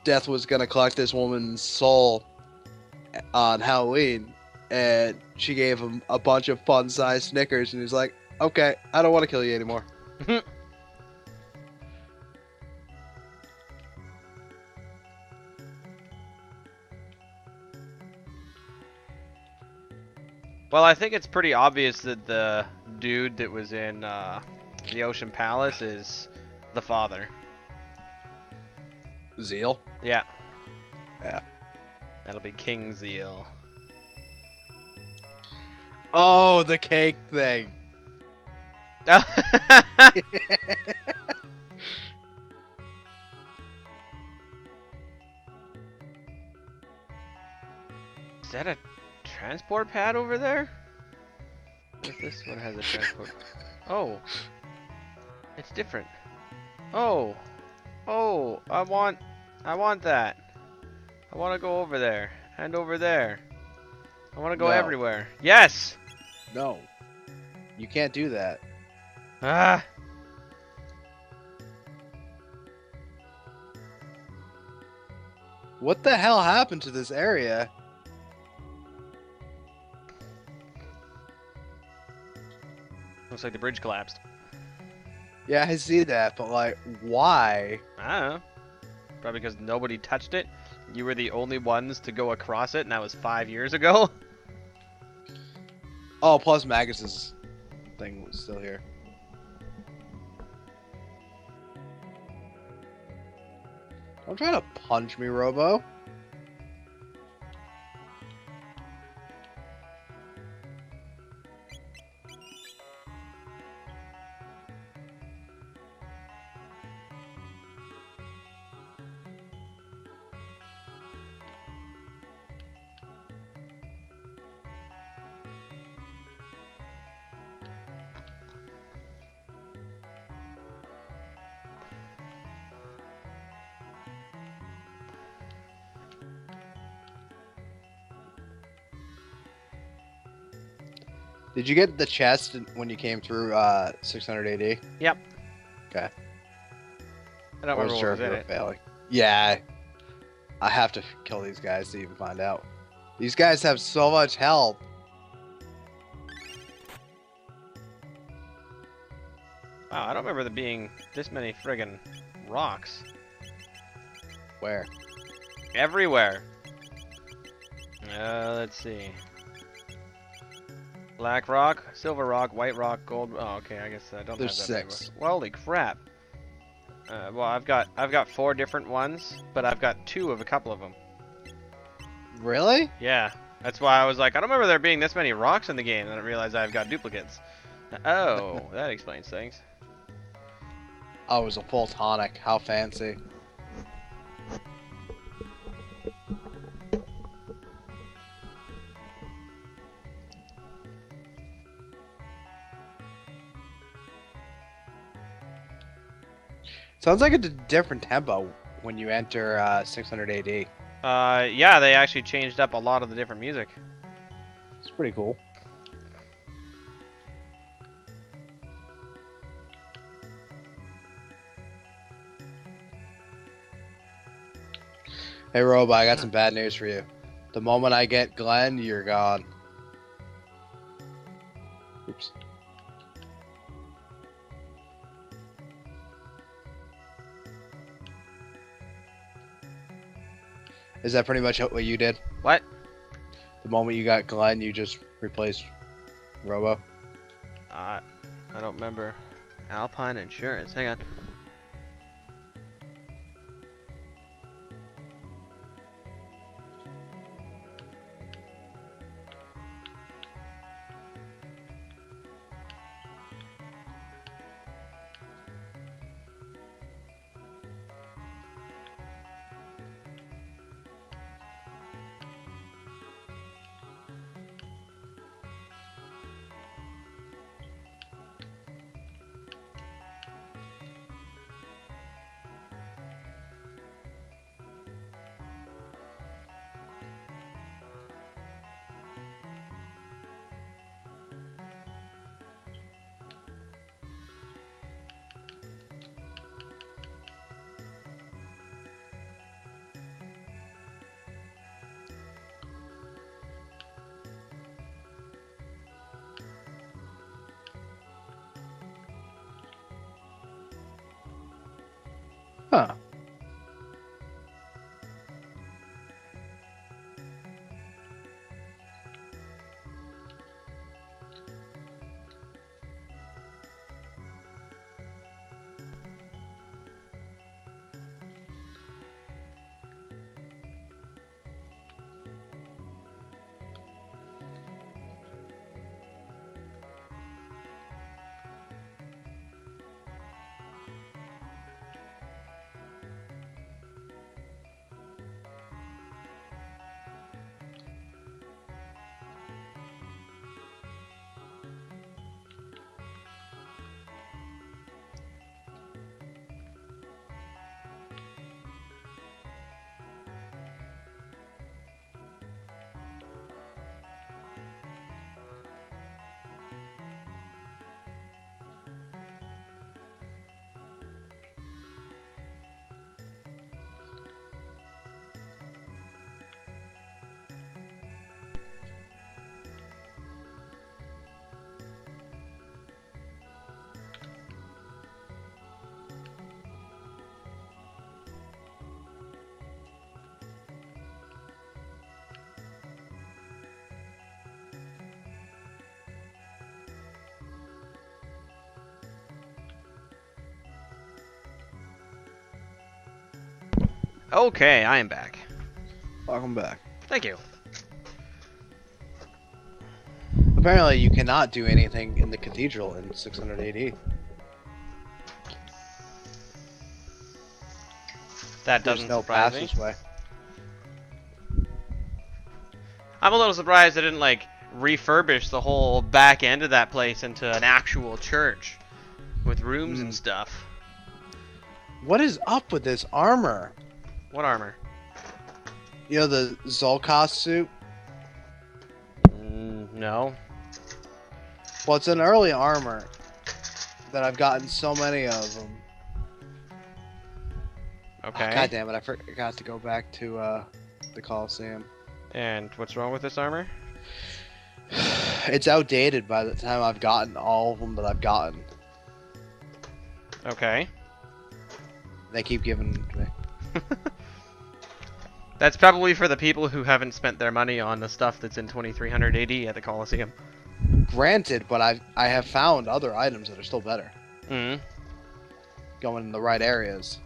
Death was gonna collect this woman's soul on Halloween, and she gave him a bunch of fun-sized Snickers, and he's like, "Okay, I don't want to kill you anymore." Well, I think it's pretty obvious that the dude that was in the Ocean Palace is the father. Zeal. Yeah. Yeah. That'll be King Zeal. Oh, the cake thing. Is that a transport pad over there? What if this one has a transport? Oh. It's different. Oh. Oh, I want that. I want to go over there and over there. I want to go No. everywhere. Yes. No, you can't do that. Ah. What the hell happened to this area? Looks like the bridge collapsed. Yeah, I see that, but like, why? I don't know. Probably because nobody touched it. You were the only ones to go across it, and that was 5 years ago. Oh, plus Magus's thing was still here. Don't try to punch me, Robo. Did you get the chest when you came through 600 AD? Yep. Okay. I don't remember what was in it. Failing. Yeah. I have to kill these guys to even find out. These guys have so much health. Wow, I don't remember there being this many friggin' rocks. Where? Everywhere. Let's see. Black rock, silver rock, white rock, gold. Oh, okay. I guess I don't There's have that. 6. Well, holy crap. Well, I've got 4 different ones, but I've got 2 of a couple of them. Really? Yeah, that's why I was like, I don't remember there being this many rocks in the game, and I realized I've got duplicates. Oh, that explains things. Oh, it was a full tonic. How fancy. Sounds like it's a different tempo when you enter 600 AD. Yeah, they actually changed up a lot of the different music. It's pretty cool. Hey, Robo, I got some bad news for you. The moment I get Glenn, you're gone. Oops. Is that pretty much what you did? What? The moment you got Glenn, you just replaced Robo? I don't remember. Alpine Insurance. Hang on. Huh. Okay, I am back. Welcome back. Thank you. Apparently, you cannot do anything in the cathedral in 600 AD. That There's doesn't no surprise me. passageway. I'm a little surprised they didn't like refurbish the whole back end of that place into an actual church with rooms and stuff. What is up with this armor? What armor? You know, the Zolkos suit? No. Well, it's an early armor that I've gotten so many of them. Okay. Oh, God damn it! I forgot to go back to the Coliseum. And what's wrong with this armor? It's outdated by the time I've gotten all of them that I've gotten. Okay. They keep giving them to me. That's probably for the people who haven't spent their money on the stuff that's in 2300 AD at the Coliseum. Granted, but I have found other items that are still better. Mm. Going in the right areas.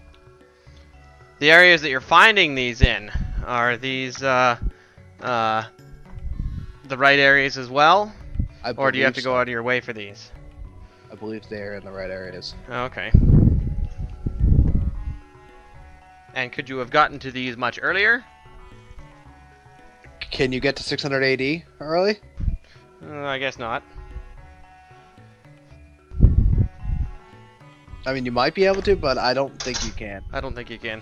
The areas that you're finding these in, are these the right areas as well? Or do you have to go out of your way for these? I believe they're in the right areas. Okay. And could you have gotten to these much earlier? Can you get to 600 AD early? I guess not. I mean, you might be able to, but I don't think you can. I don't think you can.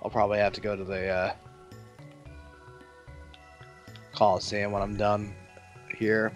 I'll probably have to go to the Coliseum when I'm done here.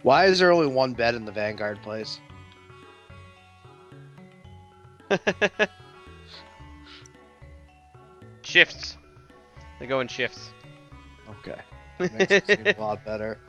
Why is there only one bed in the Vanguard place? Shifts. They go in shifts. Okay. Makes it seem a lot better.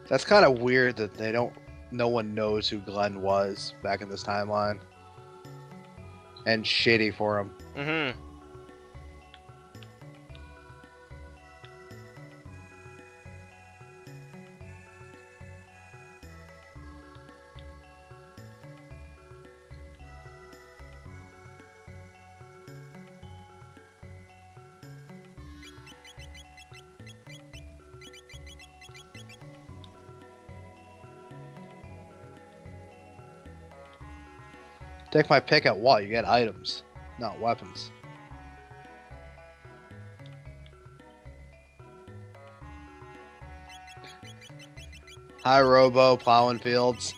That's kind of weird that no one knows who Glenn was back in this timeline. And shitty for him. Mm-hmm. Take my pick at what? You get items, not weapons. Hi, Robo, plowing fields.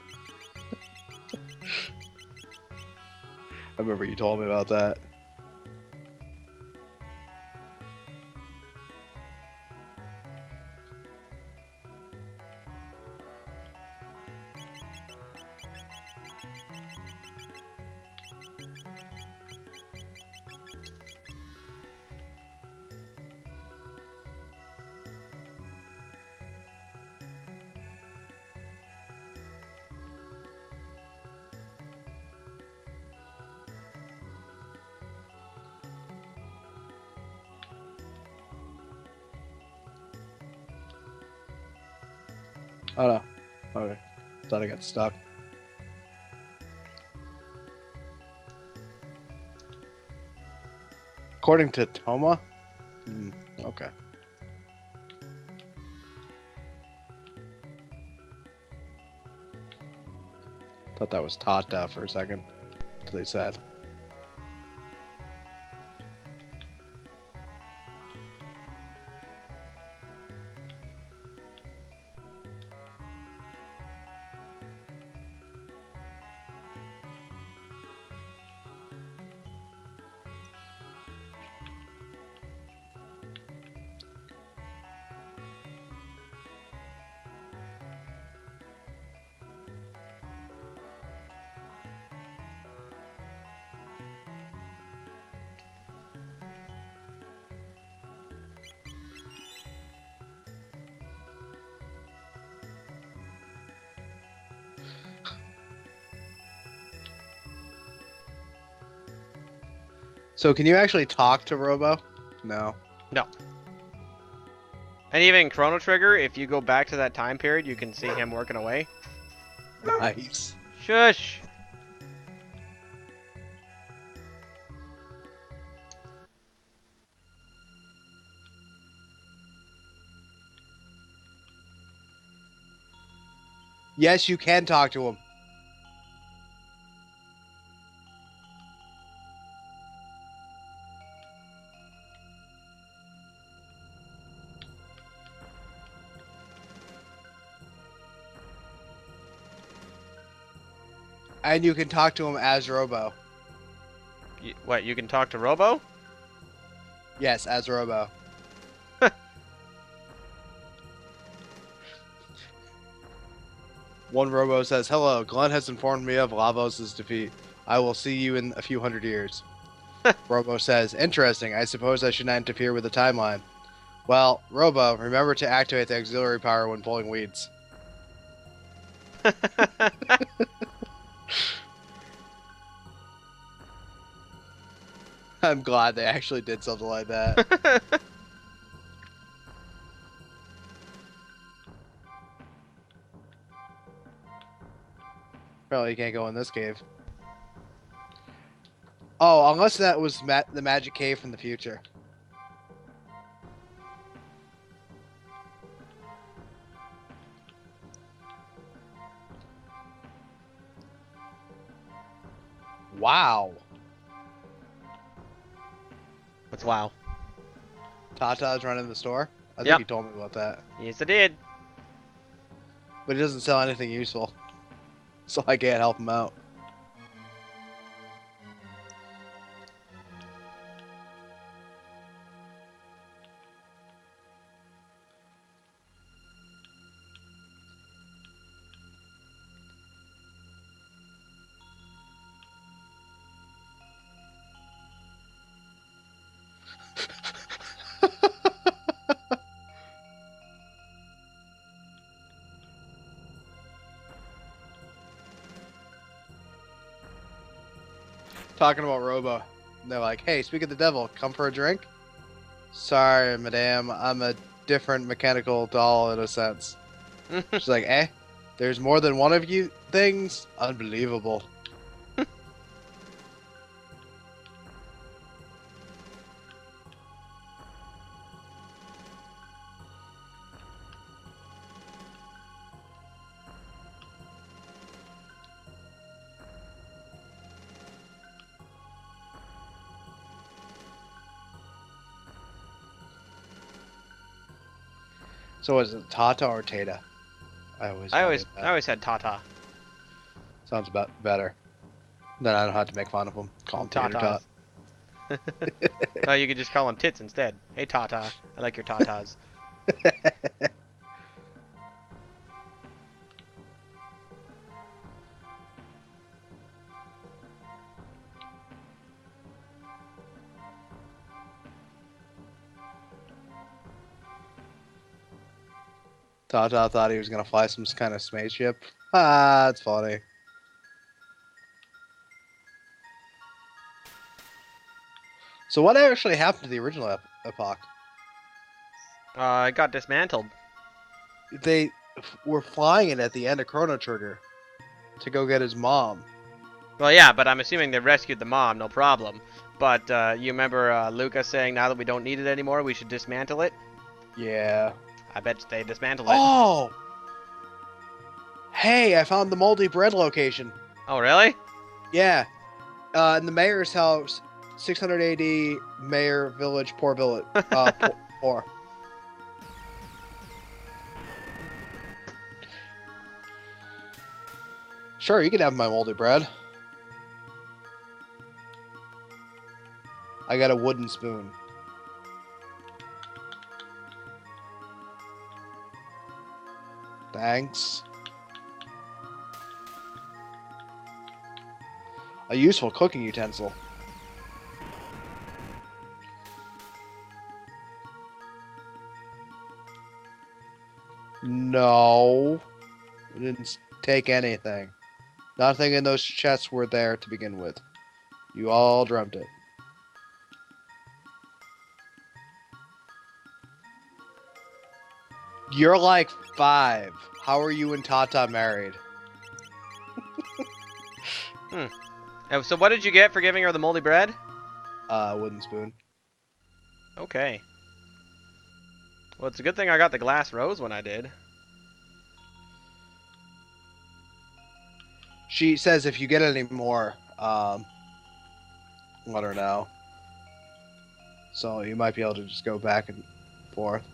I remember you told me about that. Oh no. Okay. Thought I got stuck. According to Toma? Okay. Thought that was Tata for a second. Until they said. So can you actually talk to Robo? No. No. And even Chrono Trigger, if you go back to that time period, you can see him working away. Nice. Shush! Yes, you can talk to him. And you can talk to him as Robo. What, you can talk to Robo? Yes, as Robo. One Robo says, "Hello, Glenn has informed me of Lavos' defeat. I will see you in a few hundred years." Robo says, "Interesting. I suppose I should not interfere with the timeline." Well, Robo, remember to activate the auxiliary power when pulling weeds. I'm glad they actually did something like that. Apparently you can't go in this cave. Oh, unless that was the magic cave from the future. Wow. What's wow? Tata's running the store? I think Yep. he told me about that. Yes, I did. But he doesn't sell anything useful. So I can't help him out. Talking about Robo. And they're like, "Hey, speak of the devil, come for a drink?" "Sorry, madame, I'm a different mechanical doll in a sense." She's like, "Eh? There's more than one of you things? Unbelievable." So is it Tata or Tata? I always had Tata. Sounds about better. Then I don't have to make fun of him. Call him Tater Tot. Oh, you could just call him Tits instead. Hey, Tata. I like your Tatas. Tata thought he was gonna fly some kind of spaceship. Ah, it's funny. So what actually happened to the original epoch? It got dismantled. They were flying it at the end of Chrono Trigger to go get his mom. Well, yeah, but I'm assuming they rescued the mom, no problem. But you remember Lucas saying now that we don't need it anymore, we should dismantle it? Yeah. I bet they dismantled it. Oh! Hey, I found the moldy bread location. Oh, really? Yeah. In the mayor's house, 600 AD, mayor, village, poor village. Poor. Sure, you can have my moldy bread. I got a wooden spoon. Thanks. A useful cooking utensil. No. We didn't take anything. Nothing in those chests were there to begin with. You all dreamt it. You're like 5. How are you and Tata married? So what did you get for giving her the moldy bread? Wooden spoon. Okay. Well, it's a good thing I got the glass rose when I did. She says if you get any more, let her know. So you might be able to just go back and forth.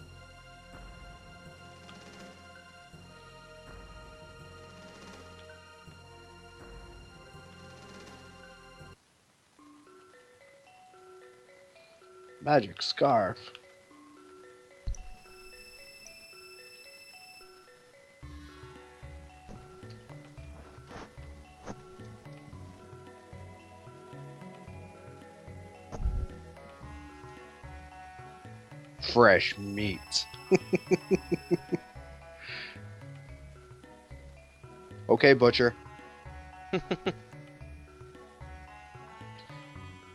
Magic scarf. Fresh meat. Okay, butcher.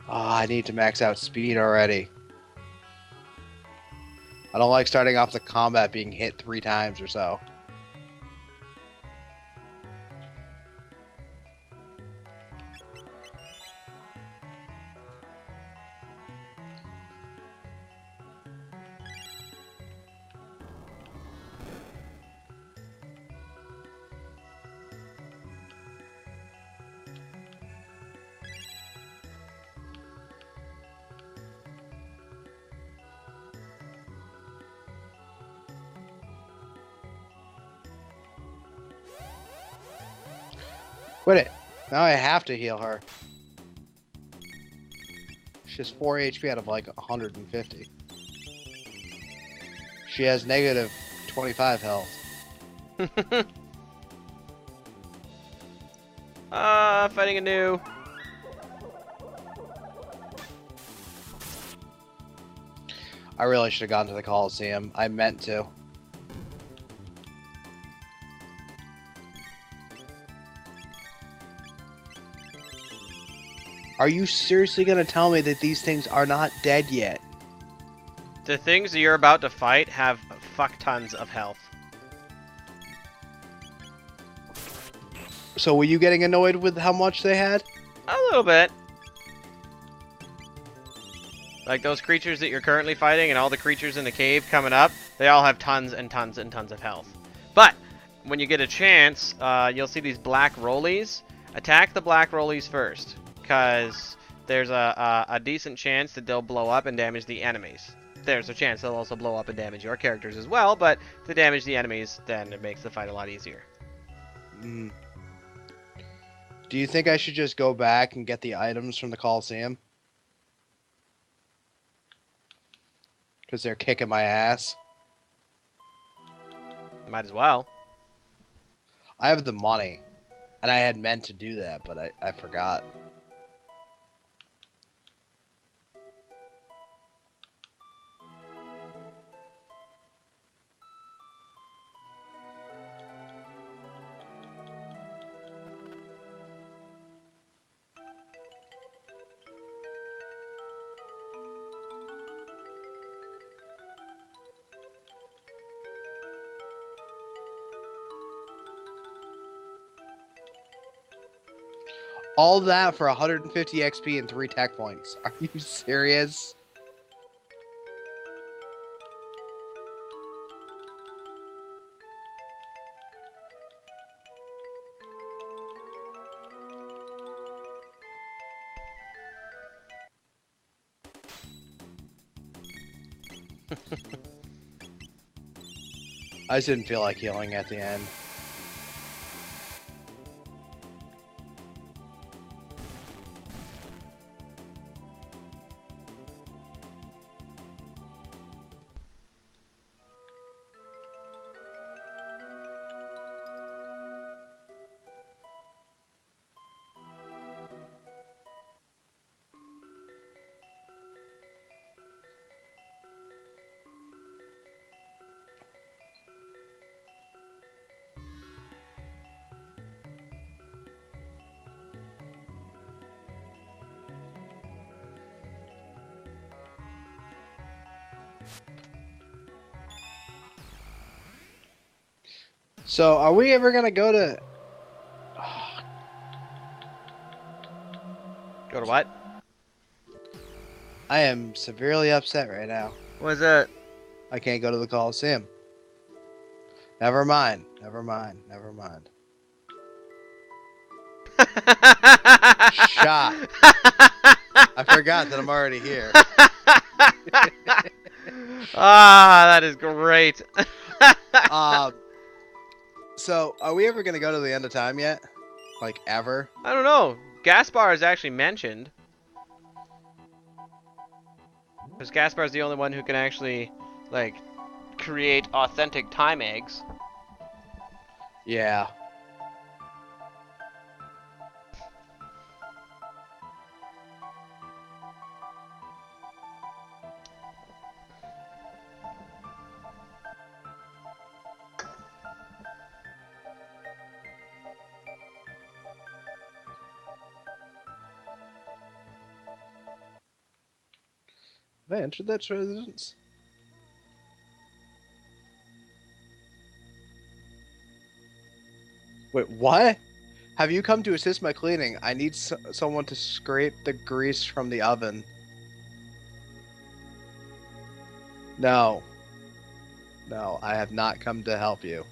I need to max out speed already. I don't like starting off the combat being hit 3 times or so. Quit it. Now I have to heal her. She has 4 HP out of like 150. She has negative 25 health. Fighting anew. I really should have gone to the Coliseum. I meant to. Are you seriously going to tell me that these things are not dead yet? The things that you're about to fight have fuck tons of health. So were you getting annoyed with how much they had? A little bit. Like those creatures that you're currently fighting and all the creatures in the cave coming up, they all have tons and tons and tons of health. But when you get a chance, you'll see these black rollies. Attack the black rollies first, because there's a decent chance that they'll blow up and damage the enemies. There's a chance they'll also blow up and damage your characters as well, but to damage the enemies, then it makes the fight a lot easier. Mm. Do you think I should just go back and get the items from the Coliseum? Because they're kicking my ass. Might as well. I have the money. And I had meant to do that, but I forgot. All that for 150 XP and 3 tech points. Are you serious? I just didn't feel like healing at the end. So, are we ever gonna go to? Go to what? I am severely upset right now. What is that? I can't go to the Coliseum. Never mind. Never mind. Never mind. Shot. I forgot that I'm already here. Ah, that is great. So, are we ever gonna go to the end of time yet? Like, ever? I don't know. Gaspar is actually mentioned. Because Gaspar is the only one who can actually, like, create authentic time eggs. Yeah. Have I entered that residence? Wait, what? Have you come to assist my cleaning? I need someone to scrape the grease from the oven. No. No, I have not come to help you.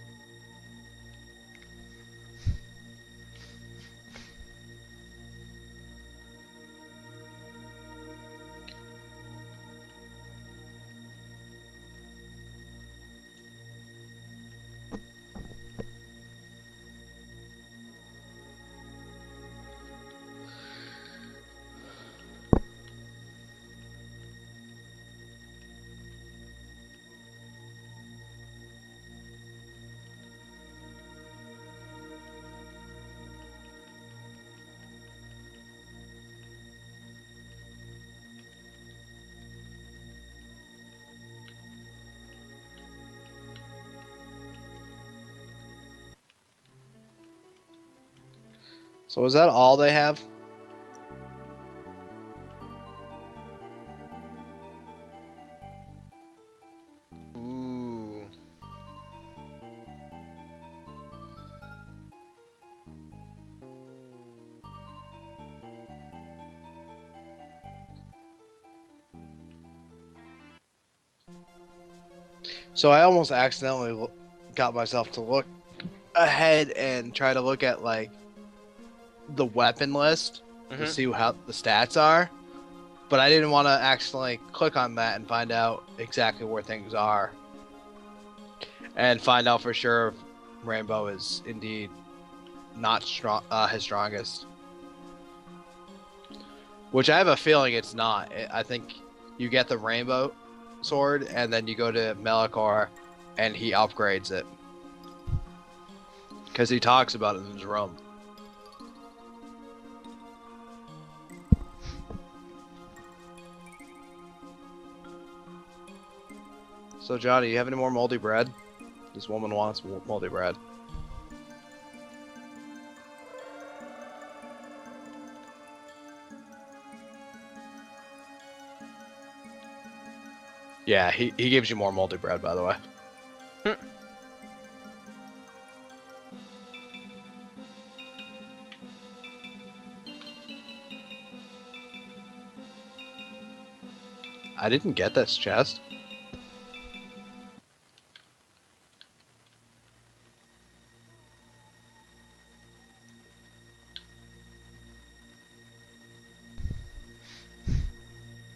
So is that all they have? Ooh. So I almost accidentally got myself to look ahead and try to look at like the weapon list to see how the stats are, but I didn't want to accidentally click on that and find out exactly where things are, and find out for sure if Rainbow is indeed not strong, his strongest. Which I have a feeling it's not. I think you get the Rainbow sword and then you go to Melikor and he upgrades it. Because he talks about it in his room. So Johnny, you have any more moldy bread? This woman wants moldy bread. Yeah, he gives you more moldy bread, by the way. I didn't get this chest.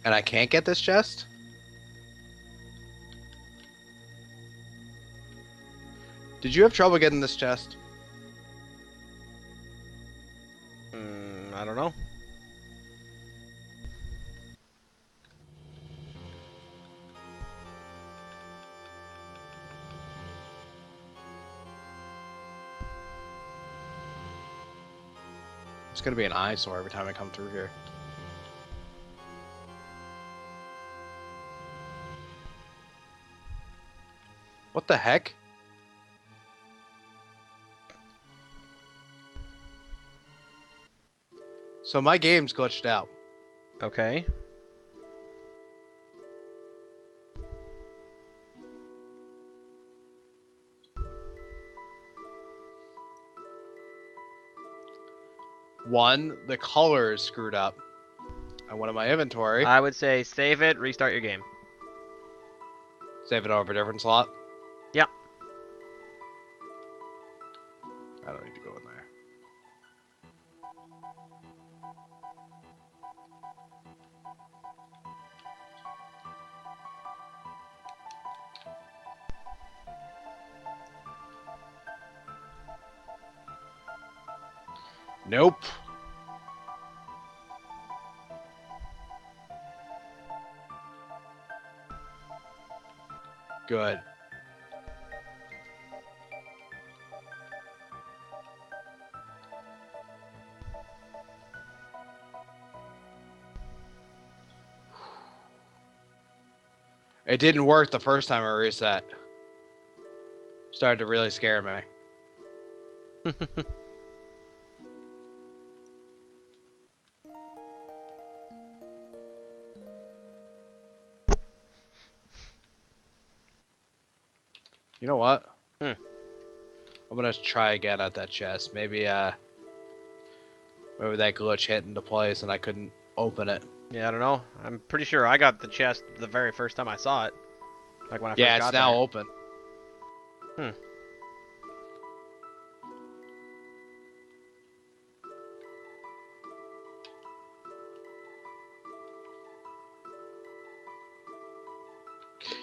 And I can't get this chest? Did you have trouble getting this chest? I don't know. It's gonna be an eyesore every time I come through here. What the heck? So my game's glitched out. Okay. One, the color is screwed up. I went in my inventory. I would say save it, restart your game. Save it over a different slot. Yeah. I don't need to go in there. Nope. Good. It didn't work the first time I reset. Started to really scare me. You know what? Hmm. I'm gonna try again at that chest. Maybe maybe that glitch hit into place and I couldn't open it. Yeah, I don't know. I'm pretty sure I got the chest the very first time I saw it. Like when I Yeah, first got it's now there. open. Hmm.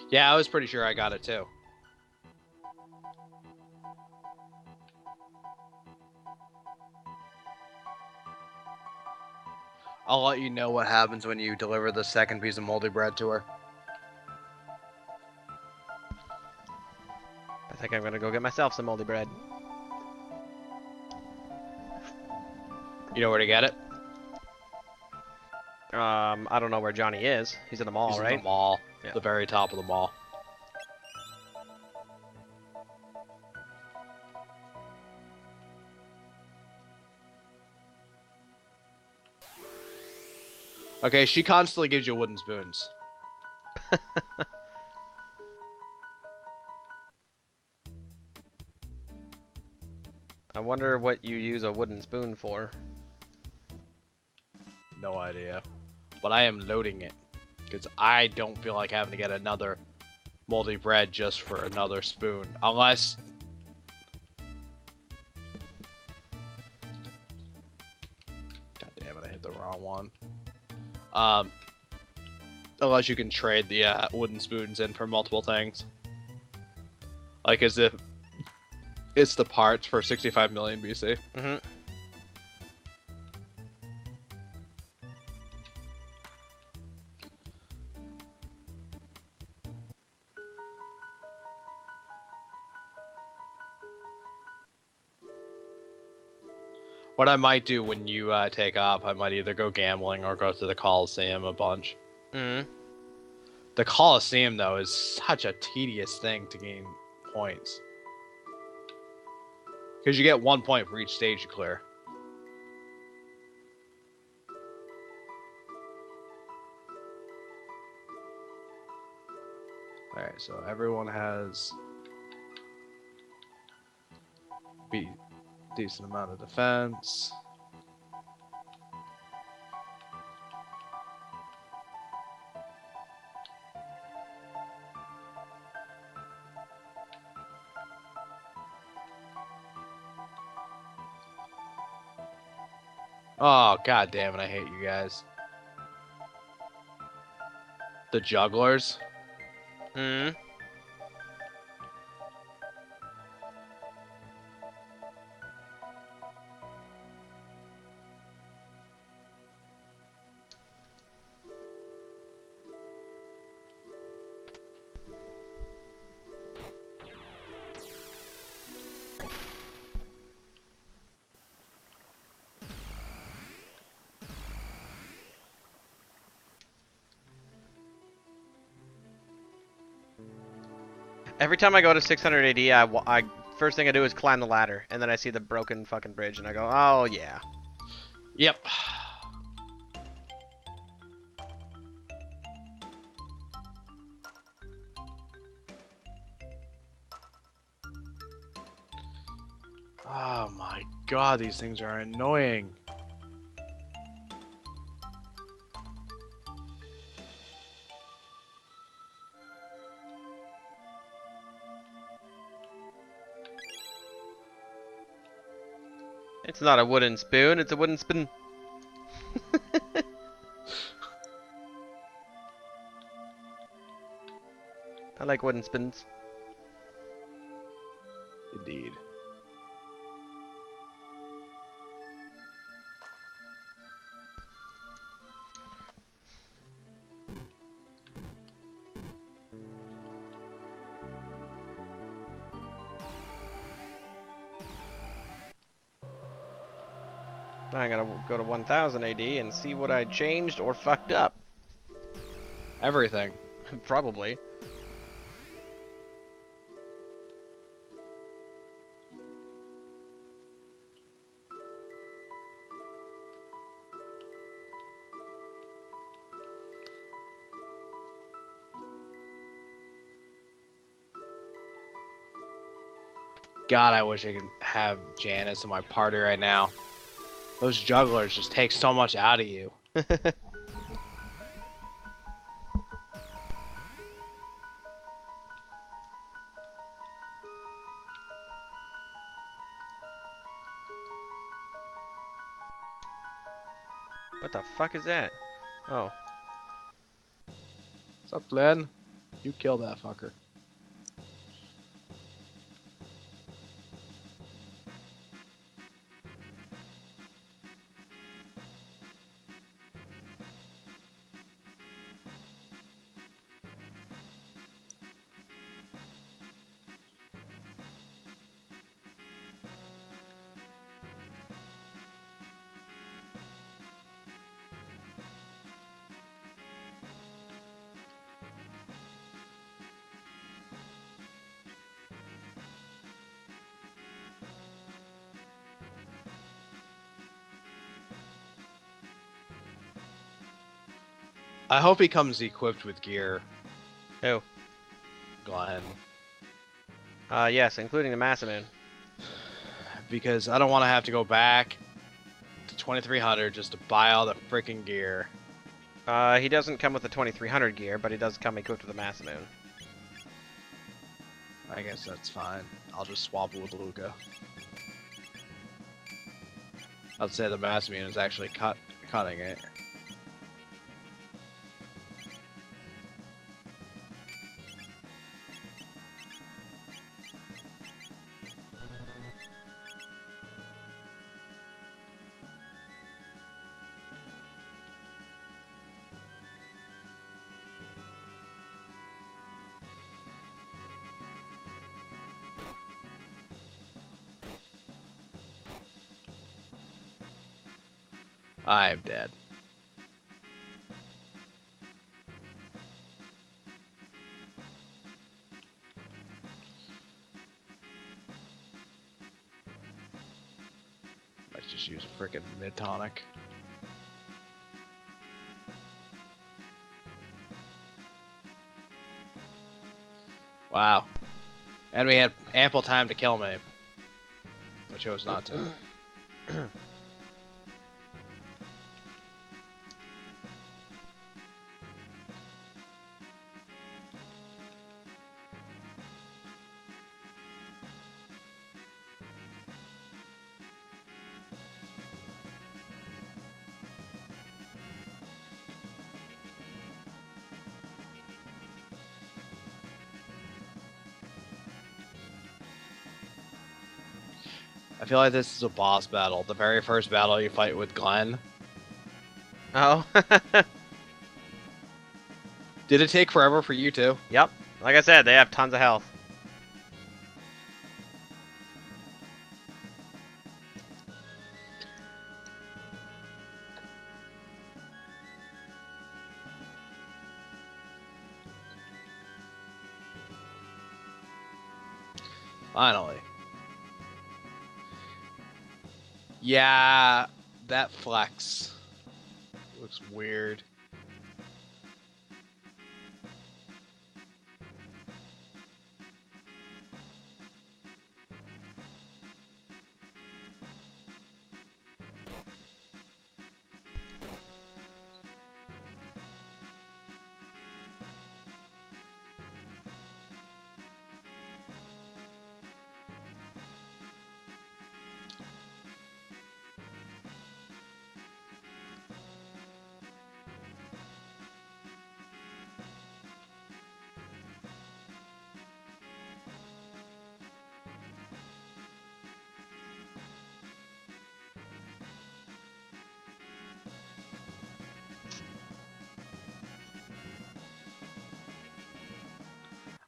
Yeah, I was pretty sure I got it too. I'll let you know what happens when you deliver the second piece of moldy bread to her. I think I'm gonna go get myself some moldy bread. You know where to get it? I don't know where Johnny is. He's in the mall, He's right? in the mall. Yeah. The very top of the mall. Okay, she constantly gives you wooden spoons. I wonder what you use a wooden spoon for. No idea. But I am loading it. Because I don't feel like having to get another moldy bread just for another spoon. Unless... God damn it, I hit the wrong one. Unless you can trade the wooden spoons in for multiple things. Like as if it's the parts for 65 million BC. Mm-hmm. What I might do when you take off, I might either go gambling or go to the Coliseum a bunch. Mm-hmm. The Coliseum, though, is such a tedious thing to gain points. Because you get 1 point for each stage you clear. Alright, so everyone has decent amount of defense. Oh, god damn it, I hate you guys. The jugglers. Mm-hmm. Every time I go to 600 AD, I first thing I do is climb the ladder, and then I see the broken fucking bridge, and I go, oh yeah. Yep. Oh my god, these things are annoying. It's not a wooden spoon, it's a wooden spoon. I like wooden spoons. Indeed. Now I'm gonna go to 1000 AD and see what I changed or fucked up. Everything. Probably. God, I wish I could have Janice in my party right now. Those jugglers just take so much out of you. What the fuck is that? Oh. What's up, Glenn? You killed that fucker. I hope he comes equipped with gear, Who? Glenn. Yes, including the Massimin. Because I don't want to have to go back to 2300 just to buy all the freaking gear. He doesn't come with the 2300 gear, but he does come equipped with a Massimin. I guess that's fine. I'll just swap it with Luca. I'd say the Massimian is actually cutting it. I am dead. Let's just use a frickin' mid-tonic. Wow. And we had ample time to kill me. I chose not to. I feel like this is a boss battle. The very first battle you fight with Glenn. Oh. Did it take forever for you too? Yep. Like I said, they have tons of health. Finally. Yeah, that flex looks weird.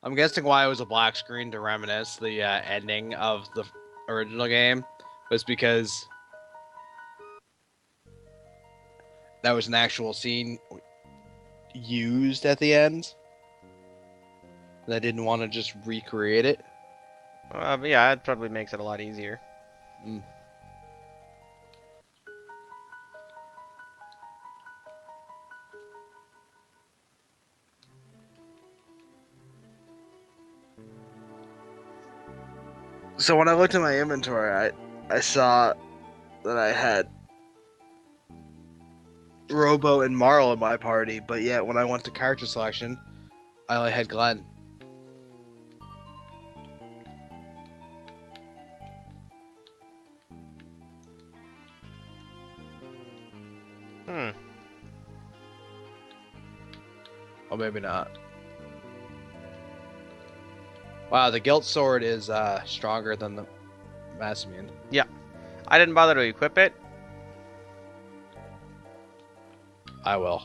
I'm guessing why it was a black screen to reminisce the ending of the original game was because that was an actual scene used at the end. And I didn't want to just recreate it. But yeah, it probably makes it a lot easier. Mm. So when I looked at my inventory, I saw that I had Robo and Marl in my party, but yet when I went to character selection, I only had Glenn. Hmm. Or maybe not. Wow, the Guilt Sword is stronger than the Massimian. Yeah. I didn't bother to equip it. I will.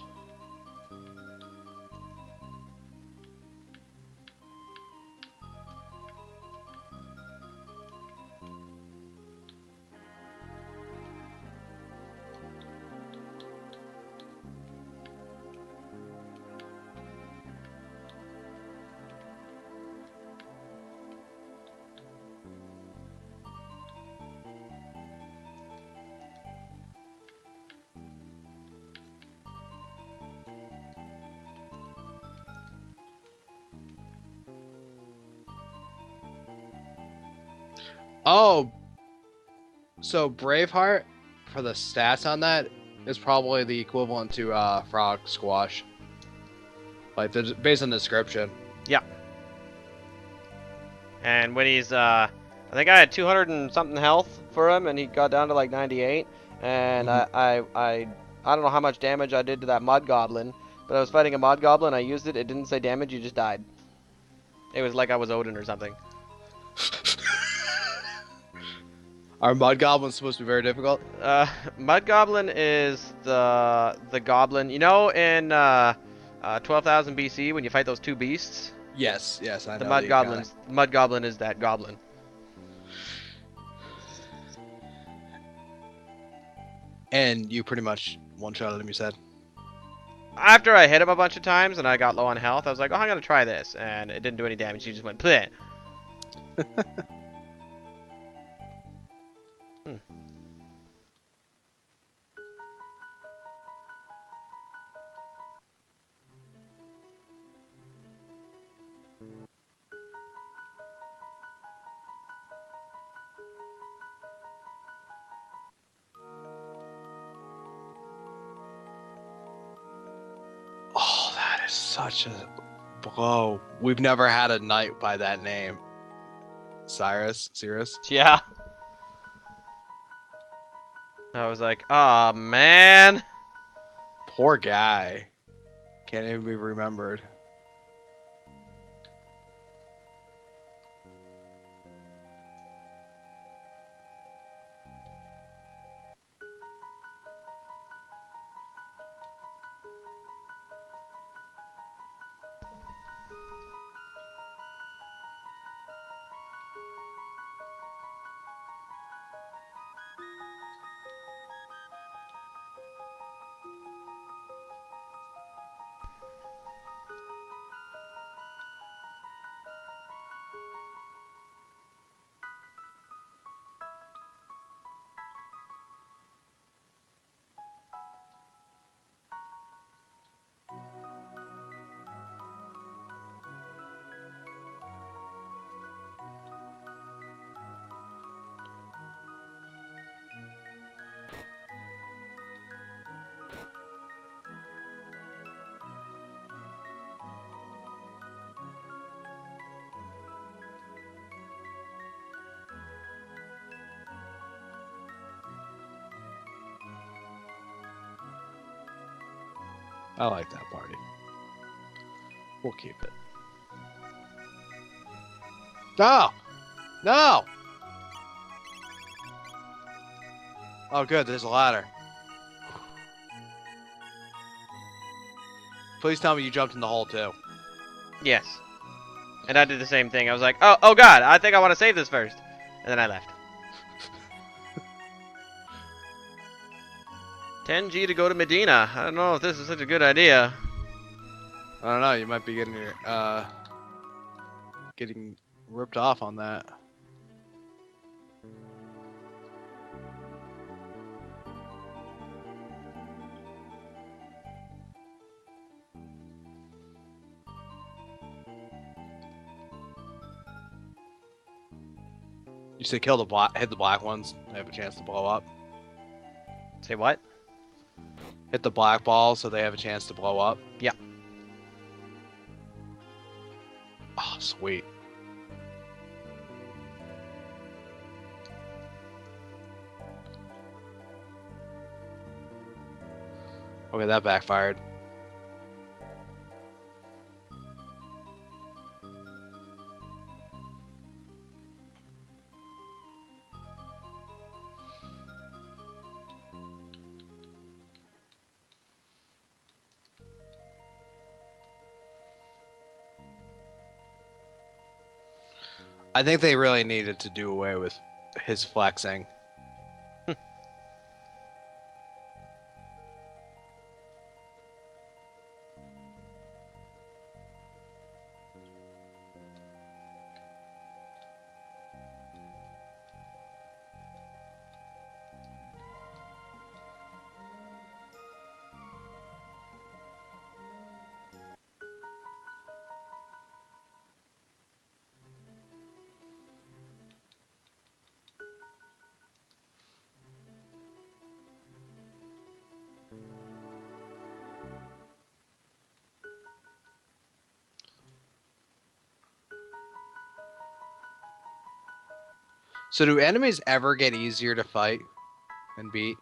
Oh, so Braveheart, for the stats on that, is probably the equivalent to Frog Squash. Like, based on the description. Yeah. And when he's, I think I had 200 and something health for him, and he got down to like 98. And I don't know how much damage I did to that Mud Goblin, but I was fighting a Mud Goblin, I used it, it didn't say damage, you just died. It was like I was Odin or something. Are Mud Goblins supposed to be very difficult? Mud Goblin is the goblin. You know in 12,000 BC when you fight those two beasts? Yes, yes, I know. The Mud Goblins. Mud Goblin is that goblin. And you pretty much one-shotted him, you said? After I hit him a bunch of times and I got low on health, I was like, oh, I'm going to try this. And it didn't do any damage. He just went, bleh. Oh, that is such a blow. We've never had a knight by that name. Cirrus? Yeah. I was like, oh, man. Poor guy. Can't even be remembered. I like that party. We'll keep it. No! No! Oh, good. There's a ladder. Please tell me you jumped in the hole, too. Yes. And I did the same thing. I was like, oh god, I think I want to save this first. And then I left. 10G to go to Medina. I don't know if this is such a good idea. I don't know. You might be getting your getting ripped off on that. You say kill the black, hit the black ones. They have a chance to blow up. Say what? Hit the black balls so they have a chance to blow up. Yeah. Oh, sweet. Okay, that backfired. I think they really needed to do away with his flexing. So do enemies ever get easier to fight and beat?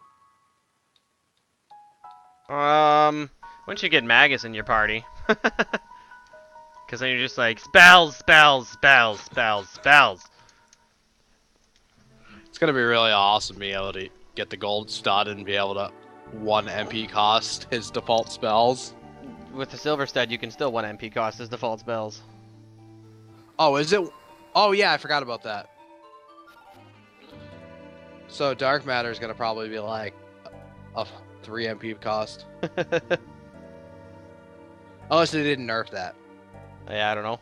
Once you get Magus in your party. Because then you're just like, spells, spells, spells, spells, spells. It's gonna be really awesome being able to get the gold stud and be able to 1 MP cost his default spells. With the silver stud, you can still 1 MP cost his default spells. Oh, is it? Oh yeah, I forgot about that. So dark matter is gonna probably be like a 3 MP cost. Unless they didn't nerf that. Yeah, I don't know.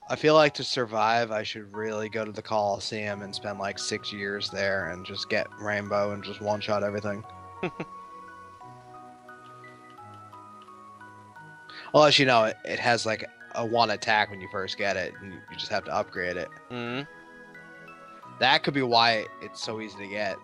I feel like to survive, I should really go to the Coliseum and spend like 6 years there and just get Rainbow and just one-shot everything. Unless, you know, it has like a 1 attack when you first get it, and you just have to upgrade it. Mm-hmm. That could be why it's so easy to get.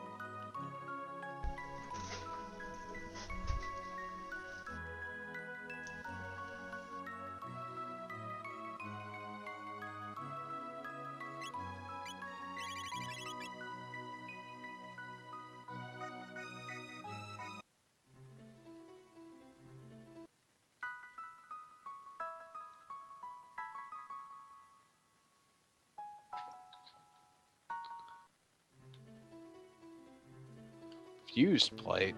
Fused plate?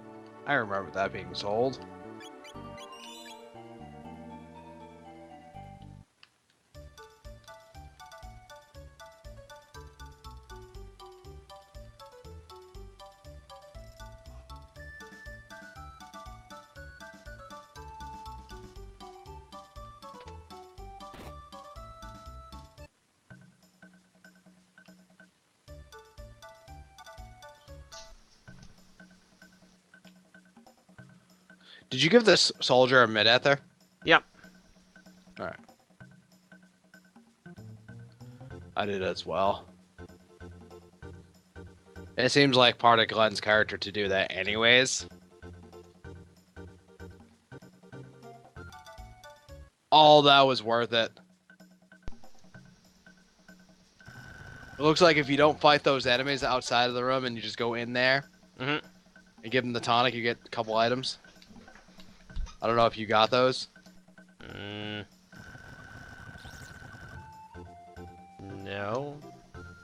I remember that being sold. Did you give this soldier a mid-ether? Yep. Alright. I did as well. It seems like part of Glenn's character to do that anyways. Oh, that was worth it. It looks like if you don't fight those enemies outside of the room and you just go in there Mm-hmm. and give them the tonic, you get a couple items. I don't know if you got those. No.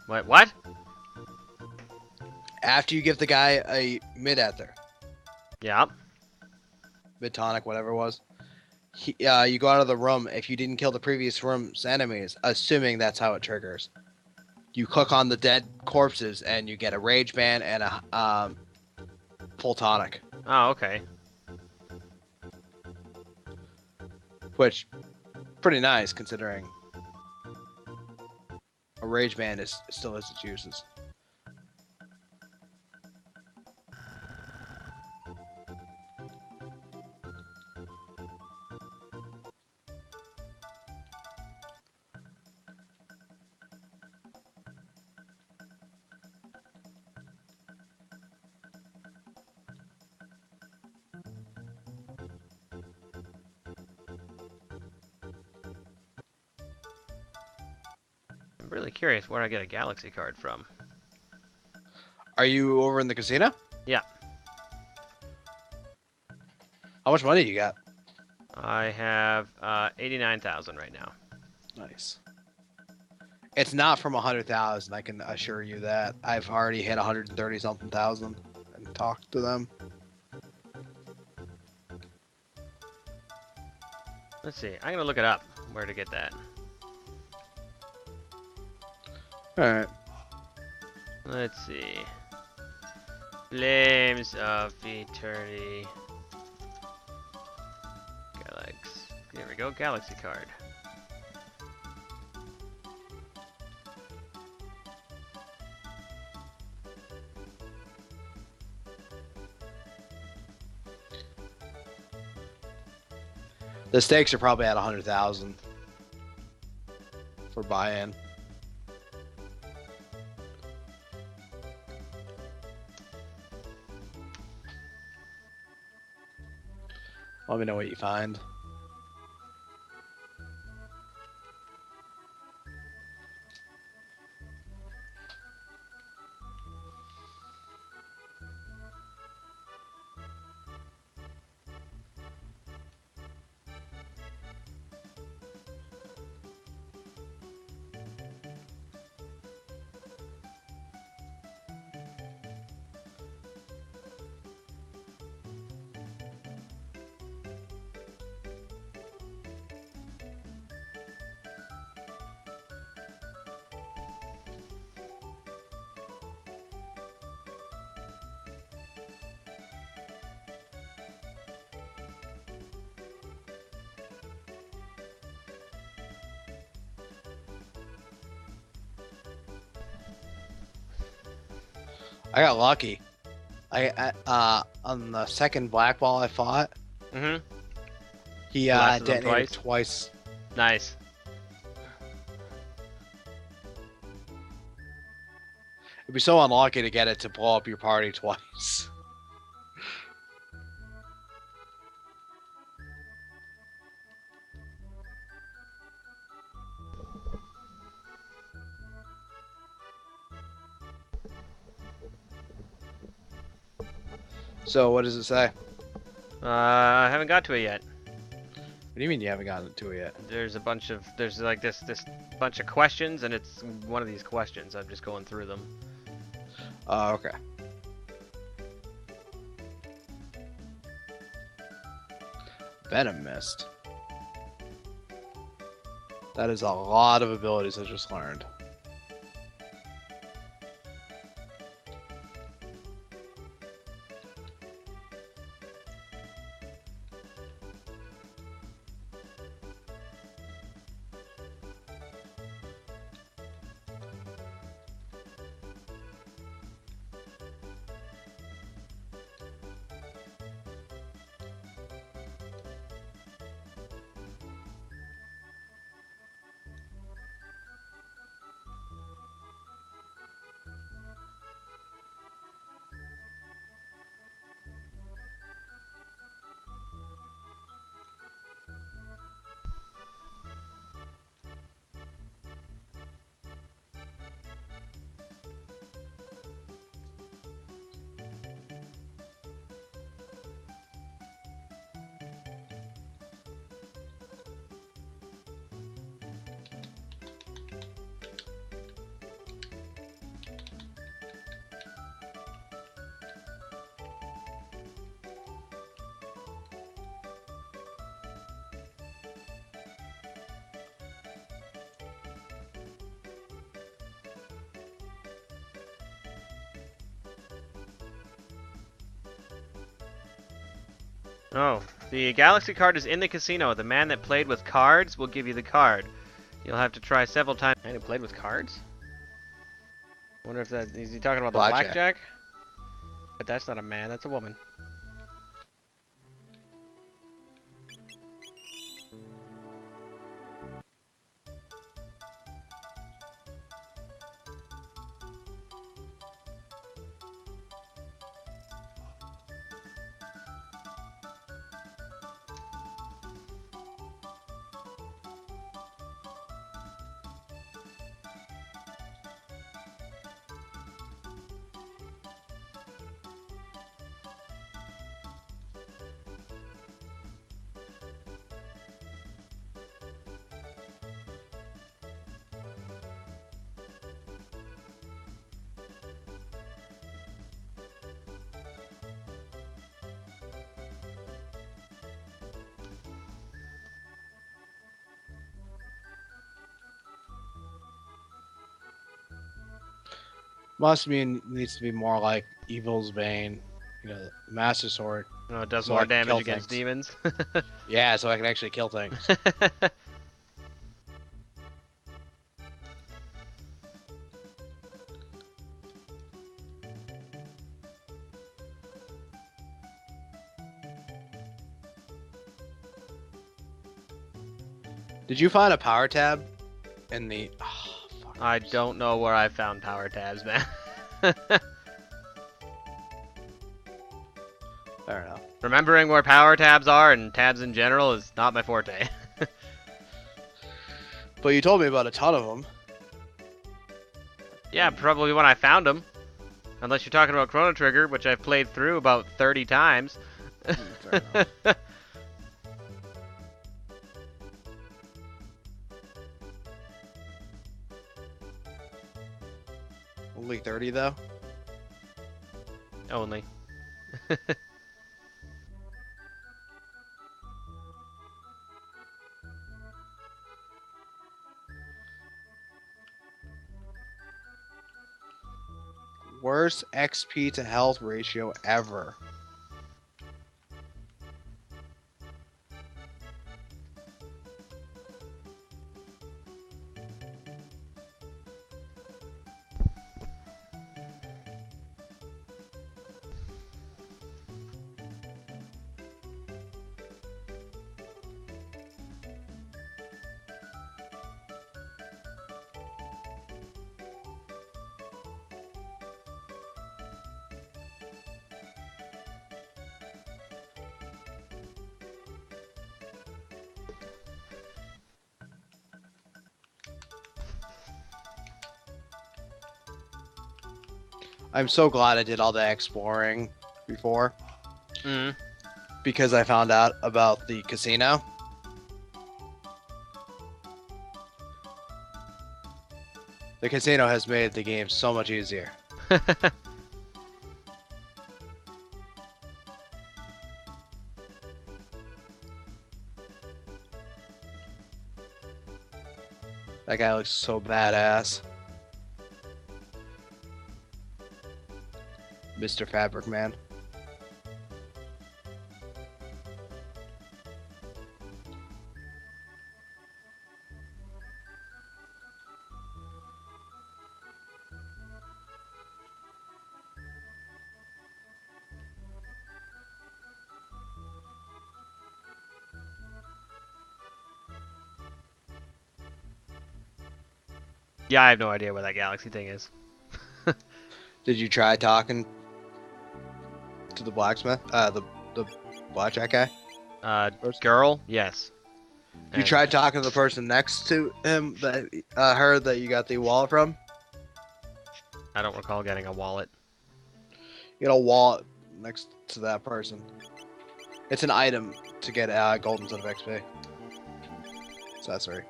Wait, what? After you give the guy a mid-ether, Yeah. mid-tonic, whatever it was, you go out of the room. If you didn't kill the previous room's enemies, assuming that's how it triggers, you click on the dead corpses and you get a rage band and a full tonic, Oh, okay. which pretty nice considering a rage band still has its uses. I'm really curious where I get a galaxy card from. Are you over in the casino? Yeah. How much money you got? I have 89,000 right now. Nice. It's not from 100,000. I can assure you that. I've already hit 130 something thousand and talked to them. Let's see. I'm gonna look it up where to get that. All right. Let's see. Flames of Eternity. There we go. Galaxy card. The stakes are probably at 100,000 for buy-in. Let me know what you find. I got lucky. I on the second black ball I fought, Mm-hmm. he Blasted them detonated twice? twice. Nice. It'd be so unlucky to get it to blow up your party twice. So what does it say? I haven't got to it yet. What do you mean you haven't gotten to it yet? There's like this bunch of questions, and it's one of these questions. I'm just going through them. Oh, okay. Venom Mist. That is a lot of abilities I just learned. Oh, the galaxy card is in the casino. The man that played with cards will give you the card. You'll have to try several times. Man who played with cards? Wonder if that is he talking about the blackjack? But that's not a man, that's a woman. Must mean needs to be more like Evil's Bane, you know, Master Sword. No, it does So more I can damage kill against things. demons. Yeah, so I can actually kill things. Did you find a power tab in the? Oh, fuck. I don't know where I found power tabs, man. Fair enough. Remembering where power tabs are and tabs in general is not my forte. But you told me about a ton of them. Yeah, probably when I found them. Unless you're talking about Chrono Trigger, which I've played through about 30 times. Fair enough. Only 30 though. Only. Worst XP to health ratio ever. I'm so glad I did all the exploring before Mm. because I found out about the casino. The casino has made the game so much easier. That guy looks so badass. Mr. Fabric Man. Yeah, I have no idea where that galaxy thing is. Did you try talking to the blacksmith? The blackjack guy? Girl? Yes. You tried talking to the person next to him that heard that you got the wallet from? I don't recall getting a wallet. You get a wallet next to that person. It's an item to get gold instead of XP. So that's right.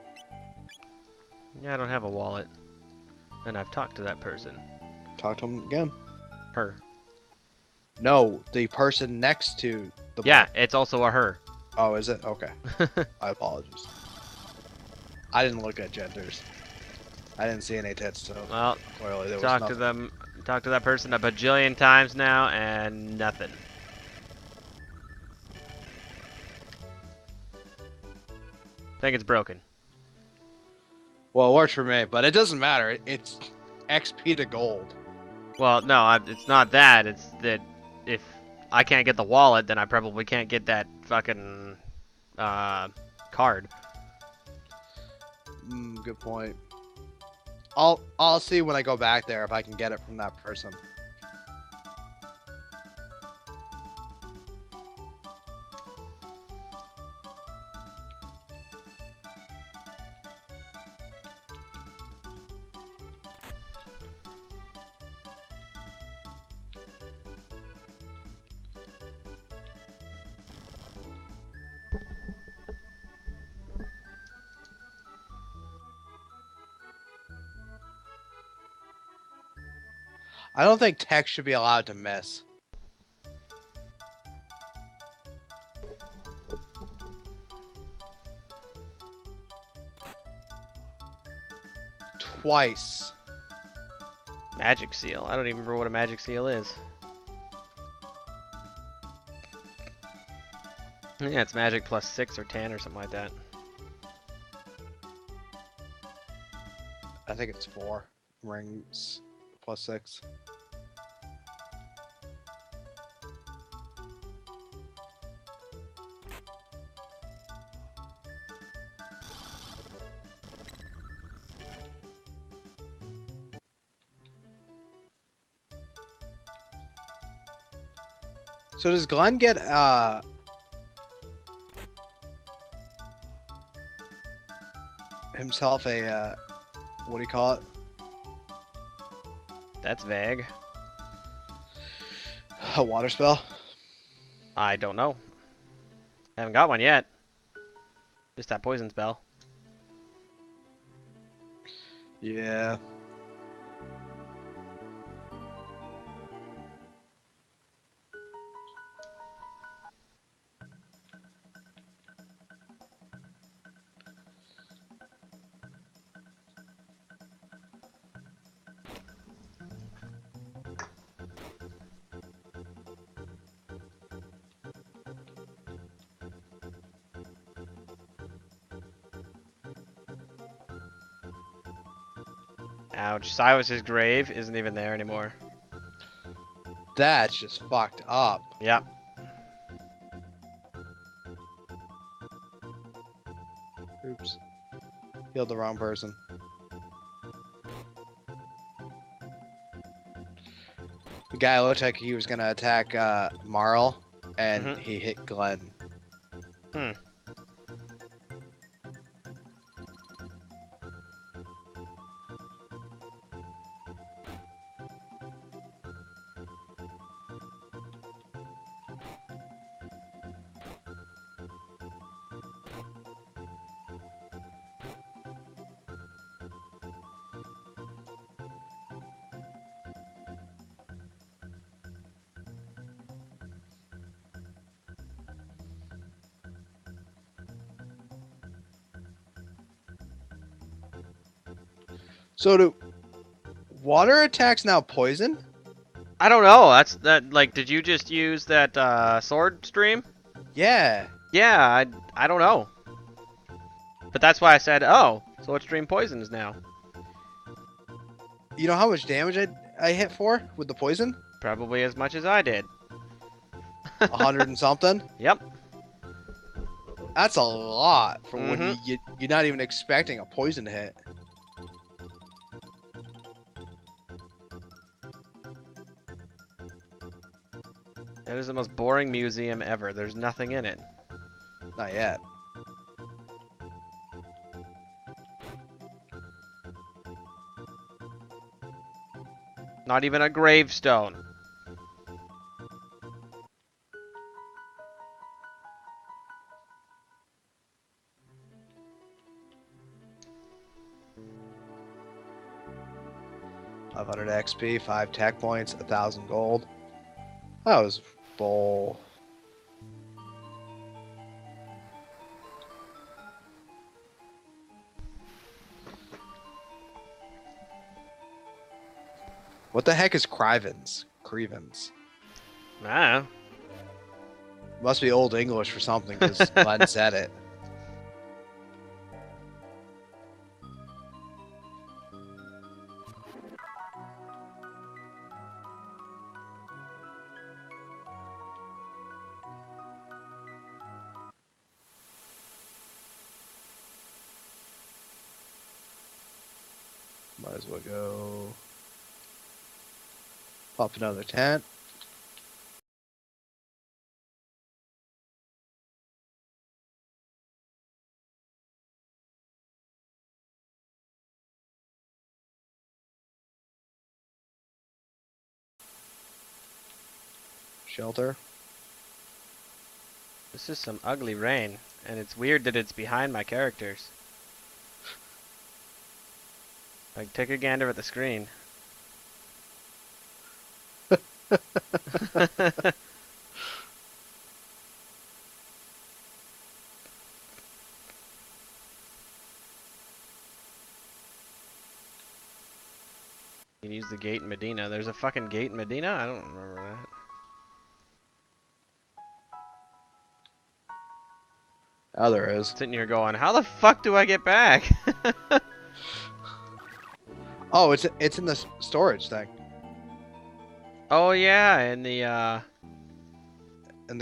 Yeah, I don't have a wallet. And I've talked to that person. Talk to him again. Her. No, the person next to the. Yeah, it's also a her. Oh, is it? Okay. I apologize. I didn't look at genders. I didn't see any tits, so Well, clearly there was talked to nothing. them, talked to that person a bajillion times now, and nothing. I think it's broken. Well, it works for me, but it doesn't matter. It's XP to gold. Well, no, it's not that. It's that if I can't get the wallet, then I probably can't get that fucking card. Good point. I'll see when I go back there if I can get it from that person. I don't think tech should be allowed to miss. Twice. Magic seal. I don't even remember what a magic seal is. Yeah, it's magic plus 6 or 10 or something like that. I think it's 4 rings plus 6. So does Glenn get himself a what do you call it? That's vague. A water spell? I don't know. I haven't got one yet. Just that poison spell. Yeah. Ouch. Silas's grave isn't even there anymore. That's just fucked up. Yep. Oops. Healed the wrong person. The guy looked like he was gonna attack Marl, and he hit Glenn. Hmm. So do water attacks now poison? I don't know. Like, did you just use that sword stream? Yeah. Yeah, I don't know. But that's why I said, oh, sword stream poisons now. You know how much damage I hit for with the poison? Probably as much as I did. 100 and something? Yep. That's a lot for when you're not even expecting a poison hit. That is the most boring museum ever. There's nothing in it. Not yet. Not even a gravestone. $500 XP, 5 tech points, 1,000 gold. That was bull. What the heck is Crivens? Crevens. Ah. Must be Old English for something, because Glenn said it. Might as well go. Pop another tent. Shelter. This is some ugly rain, and it's weird that it's behind my characters. Like, take a gander at the screen. You can use the gate in Medina. There's a fucking gate in Medina? I don't remember that. Oh, there is. Sitting here going, how the fuck do I get back? Oh, it's in the storage thing. Oh yeah, in the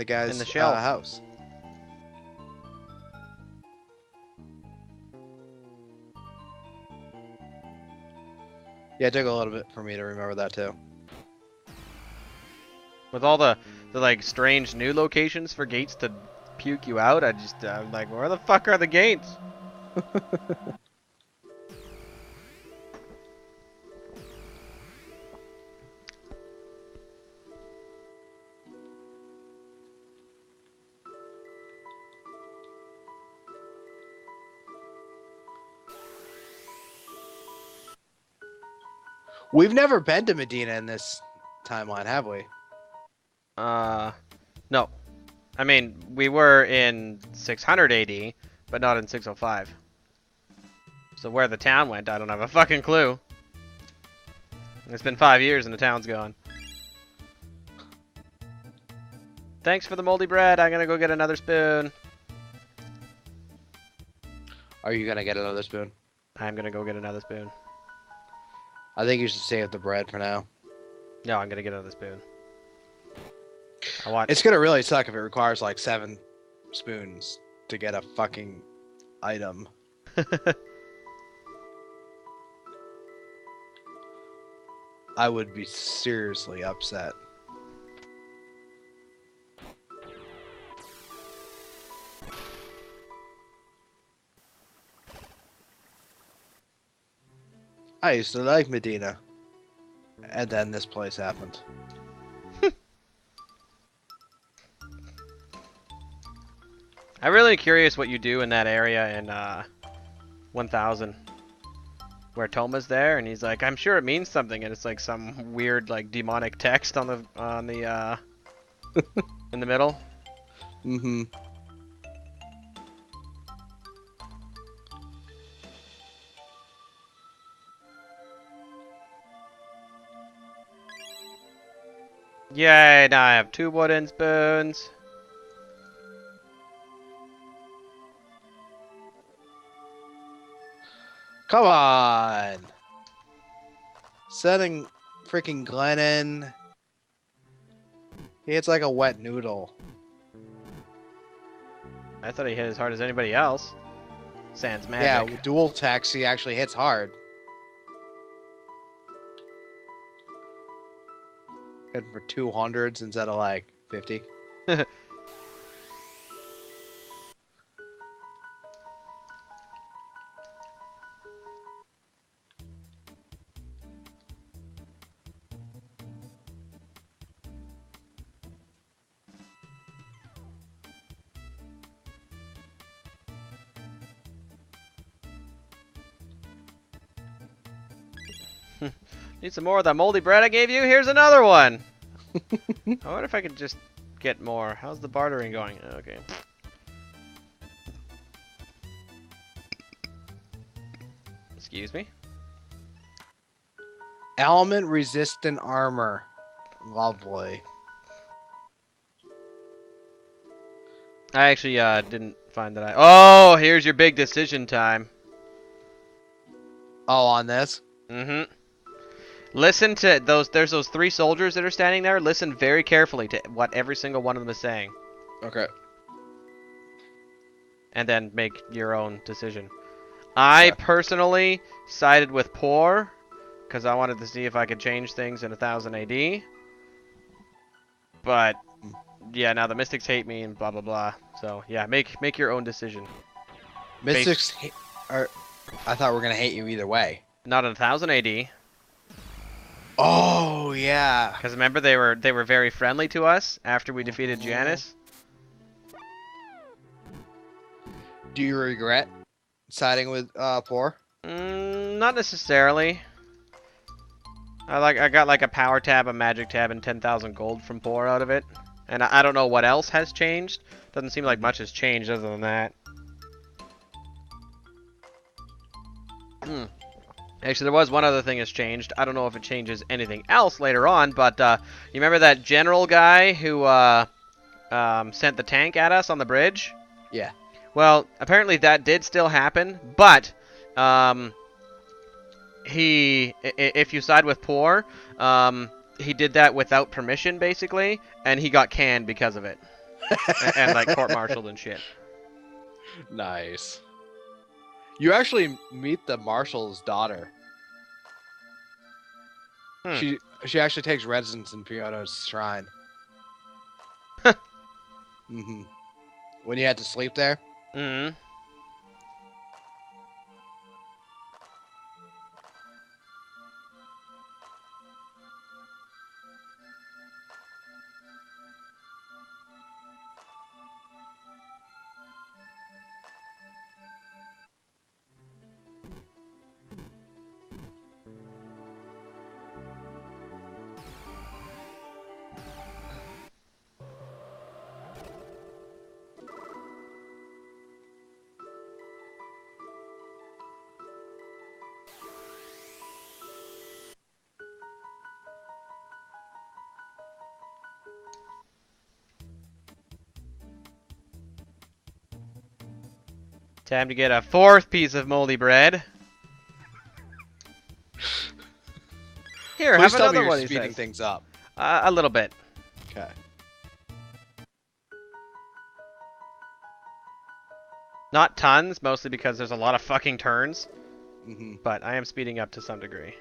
guy's in the shelf. House. Yeah, it took a little bit for me to remember that too. With all the like strange new locations for gates to puke you out, I'm like, where the fuck are the gates? We've never been to Medina in this timeline, have we? No. I mean, we were in 600 AD, but not in 605. So where the town went, I don't have a fucking clue. It's been 5 years and the town's gone. Thanks for the moldy bread. I'm gonna go get another spoon. Are you gonna get another spoon? I'm gonna go get another spoon. I think you should save the bread for now. No, I'm gonna get another spoon. I want. It's gonna really suck if it requires like 7 spoons to get a fucking item. I would be seriously upset. I used to like Medina. And then this place happened. I'm really curious what you do in that area in 1000. Where Toma's there and he's like, I'm sure it means something, and it's like some weird like demonic text on the in the middle. Mm-hmm. Yay, now I have 2 wooden spoons. Come on! Setting freaking Glennon. He hits like a wet noodle. I thought he hit as hard as anybody else. Sans magic. Yeah, dual taxi actually hits hard. Hitting for 200s instead of like 50. Need some more of that moldy bread I gave you? Here's another one! I wonder if I could just get more. How's the bartering going? Okay. Excuse me? Element resistant armor. Lovely. I actually didn't find that Oh, here's your big decision time. Oh, on this? Mm-hmm. Listen to those. There's those 3 soldiers that are standing there. Listen very carefully to what every single one of them is saying. Okay. And then make your own decision. I personally sided with Poor because I wanted to see if I could change things in 1000 AD. But yeah, now the Mystics hate me and blah blah blah. So yeah, make your own decision. Mystics are. I thought we were gonna hate you either way. Not in 1000 AD. Oh yeah. Because remember they were very friendly to us after we defeated Janus. Do you regret siding with Poor? Not necessarily. I got like a power tab, a magic tab, and 10,000 gold from Poor out of it. And I don't know what else has changed. Doesn't seem like much has changed other than that. Actually, there was one other thing that's changed. I don't know if it changes anything else later on, but you remember that general guy who sent the tank at us on the bridge? Yeah. Well, apparently that did still happen, but if you side with Poor, he did that without permission, basically, and he got canned because of it. and like court-martialed and shit. Nice. You actually meet the marshal's daughter. She actually takes residence in Fiona's shrine. When you had to sleep there? Time to get a 4th piece of moldy bread. Here, Please have tell me another you're one, he speeding says. things up. A little bit. Okay. Not tons, mostly because there's a lot of fucking turns. Mm-hmm. But I am speeding up to some degree.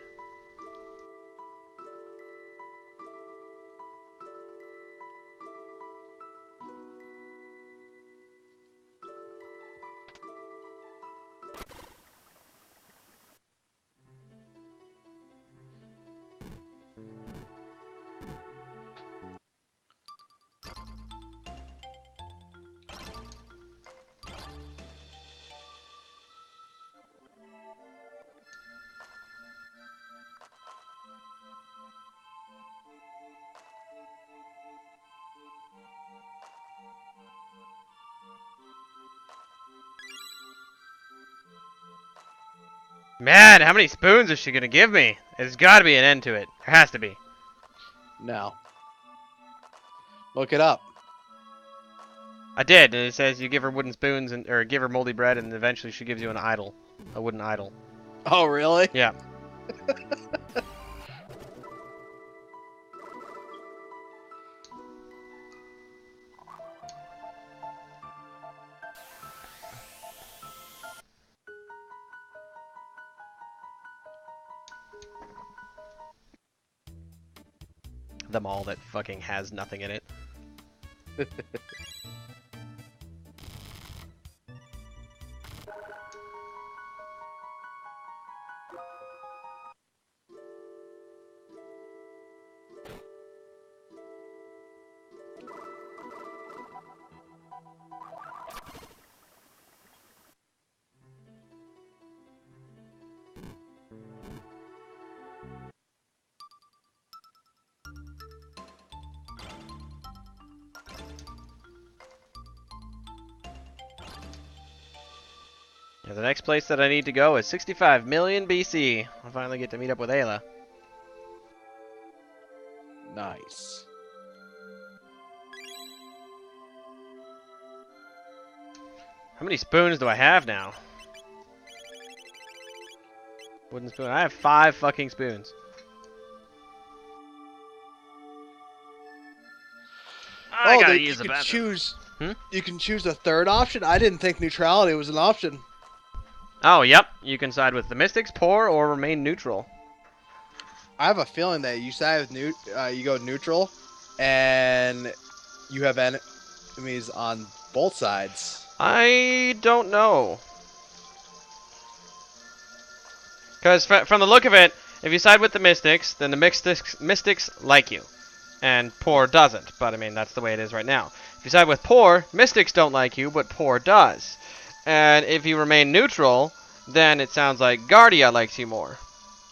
Man, how many spoons is she gonna give me? There's gotta be an end to it. There has to be. No. Look it up. I did, and it says you give her wooden spoons or give her moldy bread, and eventually she gives you an idol, a wooden idol. Oh, really? Yeah. The mall that fucking has nothing in it. Yeah, the next place that I need to go is 65 million BC. I'll finally get to meet up with Ayla. Nice. How many spoons do I have now? Wooden spoon. I have 5 fucking spoons. I gotta use the bathroom. You can choose a third option. I didn't think neutrality was an option. Oh, yep. You can side with the Mystics, Poor, or remain neutral. I have a feeling that you side with you go neutral, and you have enemies on both sides. I don't know. Because from the look of it, if you side with the Mystics, then the Mystics like you. And Poor doesn't. But, I mean, that's the way it is right now. If you side with Poor, Mystics don't like you, but Poor does. And if you remain neutral, then it sounds like Guardia likes you more.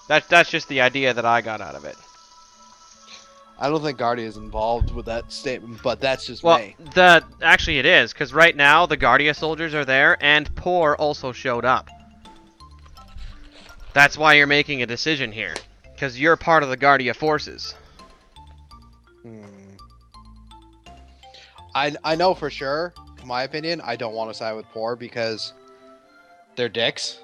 That's just the idea that I got out of it. I don't think Guardia is involved with that statement, but that's just Well, me. actually it is, because right now the Guardia soldiers are there, and Poor also showed up. That's why you're making a decision here, because you're part of the Guardia forces. I know for sure, in my opinion, I don't want to side with Poor because they're dicks.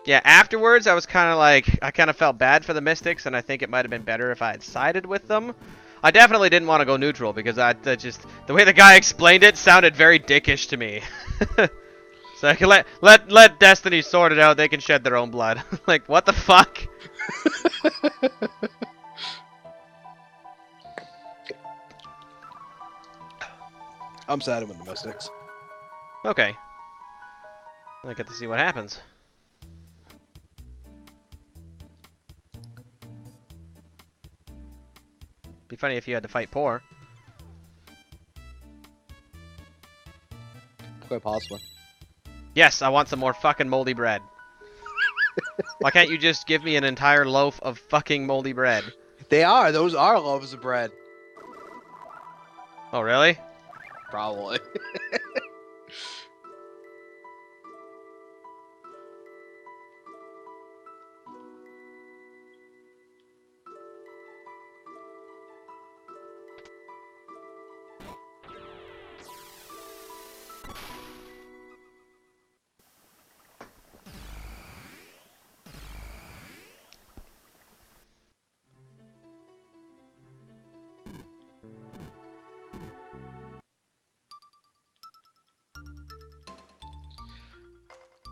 Yeah, afterwards I was kind of like, I kind of felt bad for the Mystics, and I think it might have been better if I had sided with them. I definitely didn't want to go neutral, because that just, the way the guy explained it sounded very dickish to me. So I can let Destiny sort it out, they can shed their own blood. Like, what the fuck? I'm siding with the Mystics. Okay. I get to see what happens. Be funny if you had to fight Poor. Quite possibly. Yes, I want some more fucking moldy bread. Why can't you just give me an entire loaf of fucking moldy bread? Those are loaves of bread. Oh, really? Probably.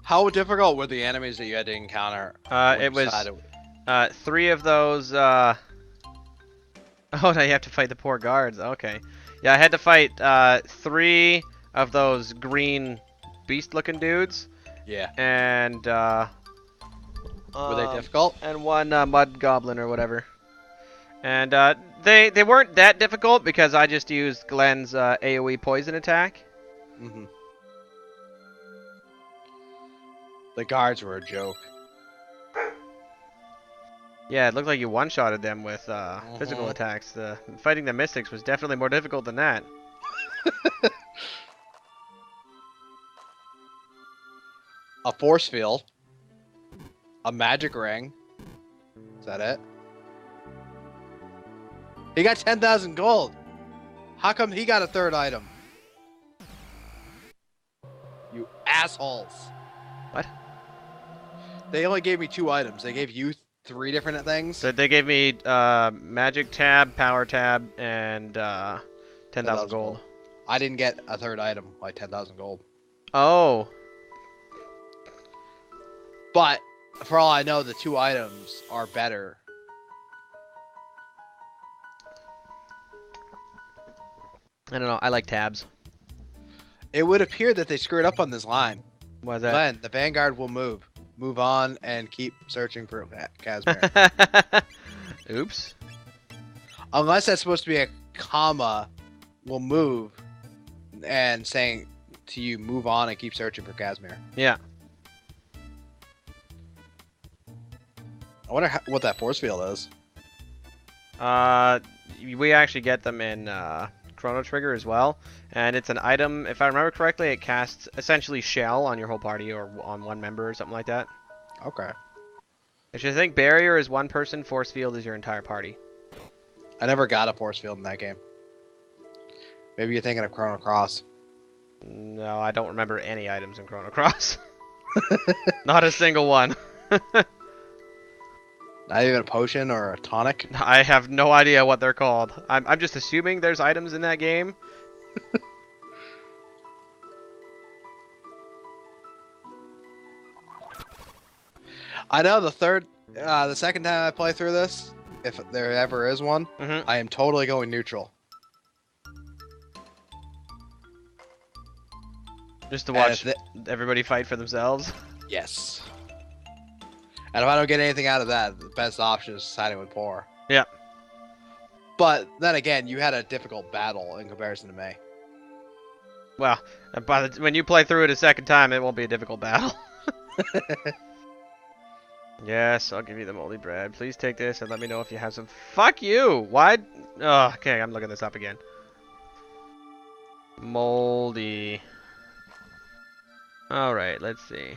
How difficult were the enemies that you had to encounter? It was 3 of those. Oh, now you have to fight the poor guards. Okay. Yeah, I had to fight 3 of those green beast-looking dudes. Yeah. And Were they difficult? And 1 mud goblin or whatever. And they weren't that difficult because I just used Glenn's AoE poison attack. Mm-hmm. The guards were a joke. Yeah, it looked like you one-shotted them with physical attacks. Fighting the Mystics was definitely more difficult than that. A force field. A magic ring. Is that it? He got 10,000 gold. How come he got a 3rd item? You assholes. What? They only gave me 2 items. They gave you 3 different things. So they gave me magic tab, power tab, and 10,000 gold. I didn't get a 3rd item, like 10,000 gold. Oh. But for all I know, the 2 items are better. I don't know. I like tabs. It would appear that they screwed up on this line. What is that? Glenn, the Vanguard will move. Move on and keep searching for Casimir. Oops. Unless that's supposed to be a comma, will move and saying to you, move on and keep searching for Casimir. Yeah. I wonder what that force field is. We actually get them in Chrono Trigger as well, and it's an item. If I remember correctly, it casts essentially shell on your whole party or on 1 member or something like that. Okay. I should think barrier is 1 person, force field is your entire party. I never got a force field in that game. Maybe you're thinking of Chrono Cross. No, I don't remember any items in Chrono Cross. Not a single one. Not even a potion or a tonic? I have no idea what they're called. I'm just assuming there's items in that game. I know the second time I play through this, if there ever is one, Mm-hmm. I am totally going neutral. Just to watch everybody fight for themselves. Yes. And if I don't get anything out of that, the best option is siding with poor. Yeah. But then again, you had a difficult battle in comparison to me. Well, when you play through it a second time, it won't be a difficult battle. Yes, I'll give you the moldy bread. Please take this and let me know if you have some. Fuck you! Why? Oh, okay, I'm looking this up again. Moldy. Alright, let's see.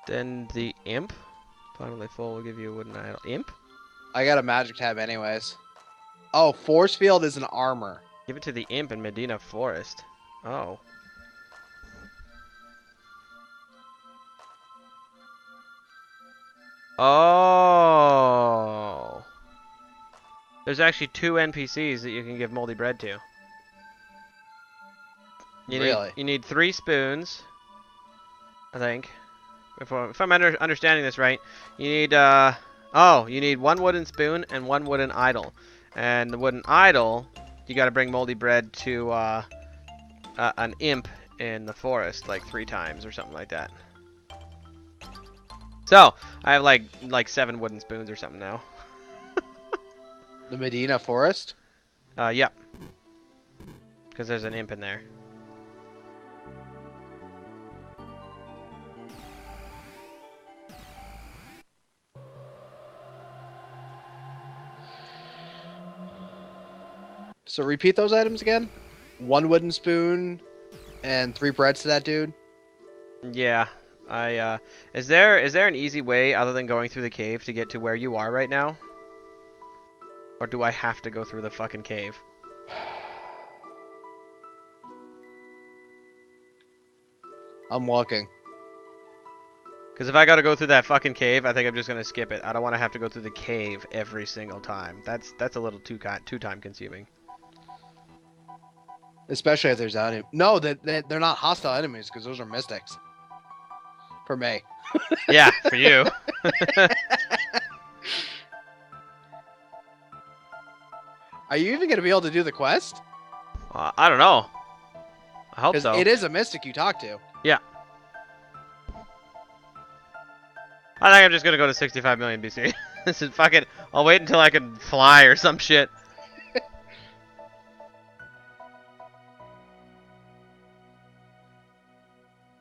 Then the imp. Finally full will give you a wooden idol. Imp? I got a magic tab anyways. Oh, force field is an armor. Give it to the imp in Medina Forest. Oh. Oh. There's actually 2 NPCs that you can give moldy bread to. Really? You need 3 spoons, I think. If I'm understanding this right, you need you need 1 wooden spoon and 1 wooden idol. And the wooden idol, you got to bring moldy bread to an imp in the forest like 3 times or something like that. So I have like 7 wooden spoons or something now. The Medina Forest? Yep. Because there's an imp in there. So repeat those items again? 1 wooden spoon and 3 breads to that dude? Yeah. Is there an easy way other than going through the cave to get to where you are right now? Or do I have to go through the fucking cave? I'm looking. Because if I gotta go through that fucking cave, I think I'm just gonna skip it. I don't want to have to go through the cave every single time. That's a little too time consuming. Especially if there's enemies. No, they're not hostile enemies because those are mystics. For me. Yeah, for you. Are you even going to be able to do the quest? I don't know. I hope so. It is a mystic you talk to. Yeah. I think I'm just gonna go to 65 million BC. This is fucking. I'll wait until I can fly or some shit.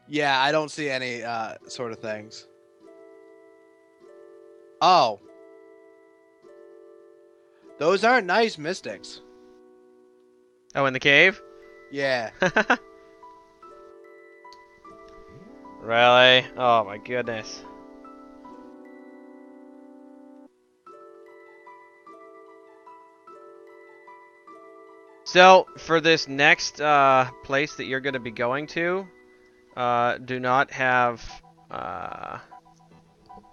Yeah, I don't see any sort of things. Oh. Those aren't nice mystics. Oh, in the cave? Yeah. Really? Oh my goodness. So, for this next place that you're going to be going to, do not have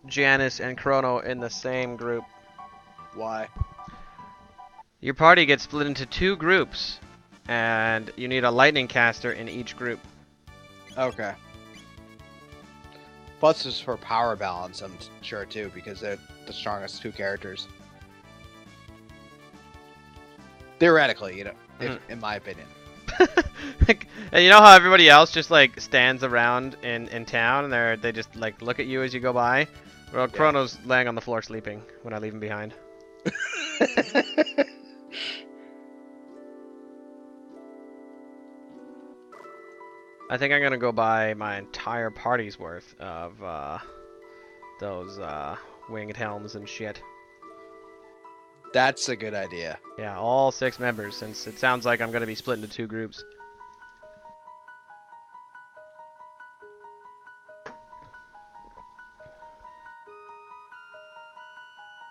Janice and Chrono in the same group. Why? Your party gets split into 2 groups, and you need a lightning caster in each group. Okay. Plus, just for power balance, I'm sure too, because they're the strongest 2 characters. Theoretically, you know, in my opinion. And you know how everybody else just like stands around in town, and they just like look at you as you go by. Well, Chrono's laying on the floor sleeping when I leave him behind. I think I'm gonna go buy my entire party's worth of those winged helms and shit. That's a good idea. Yeah, all 6 members, since it sounds like I'm gonna be split into 2 groups.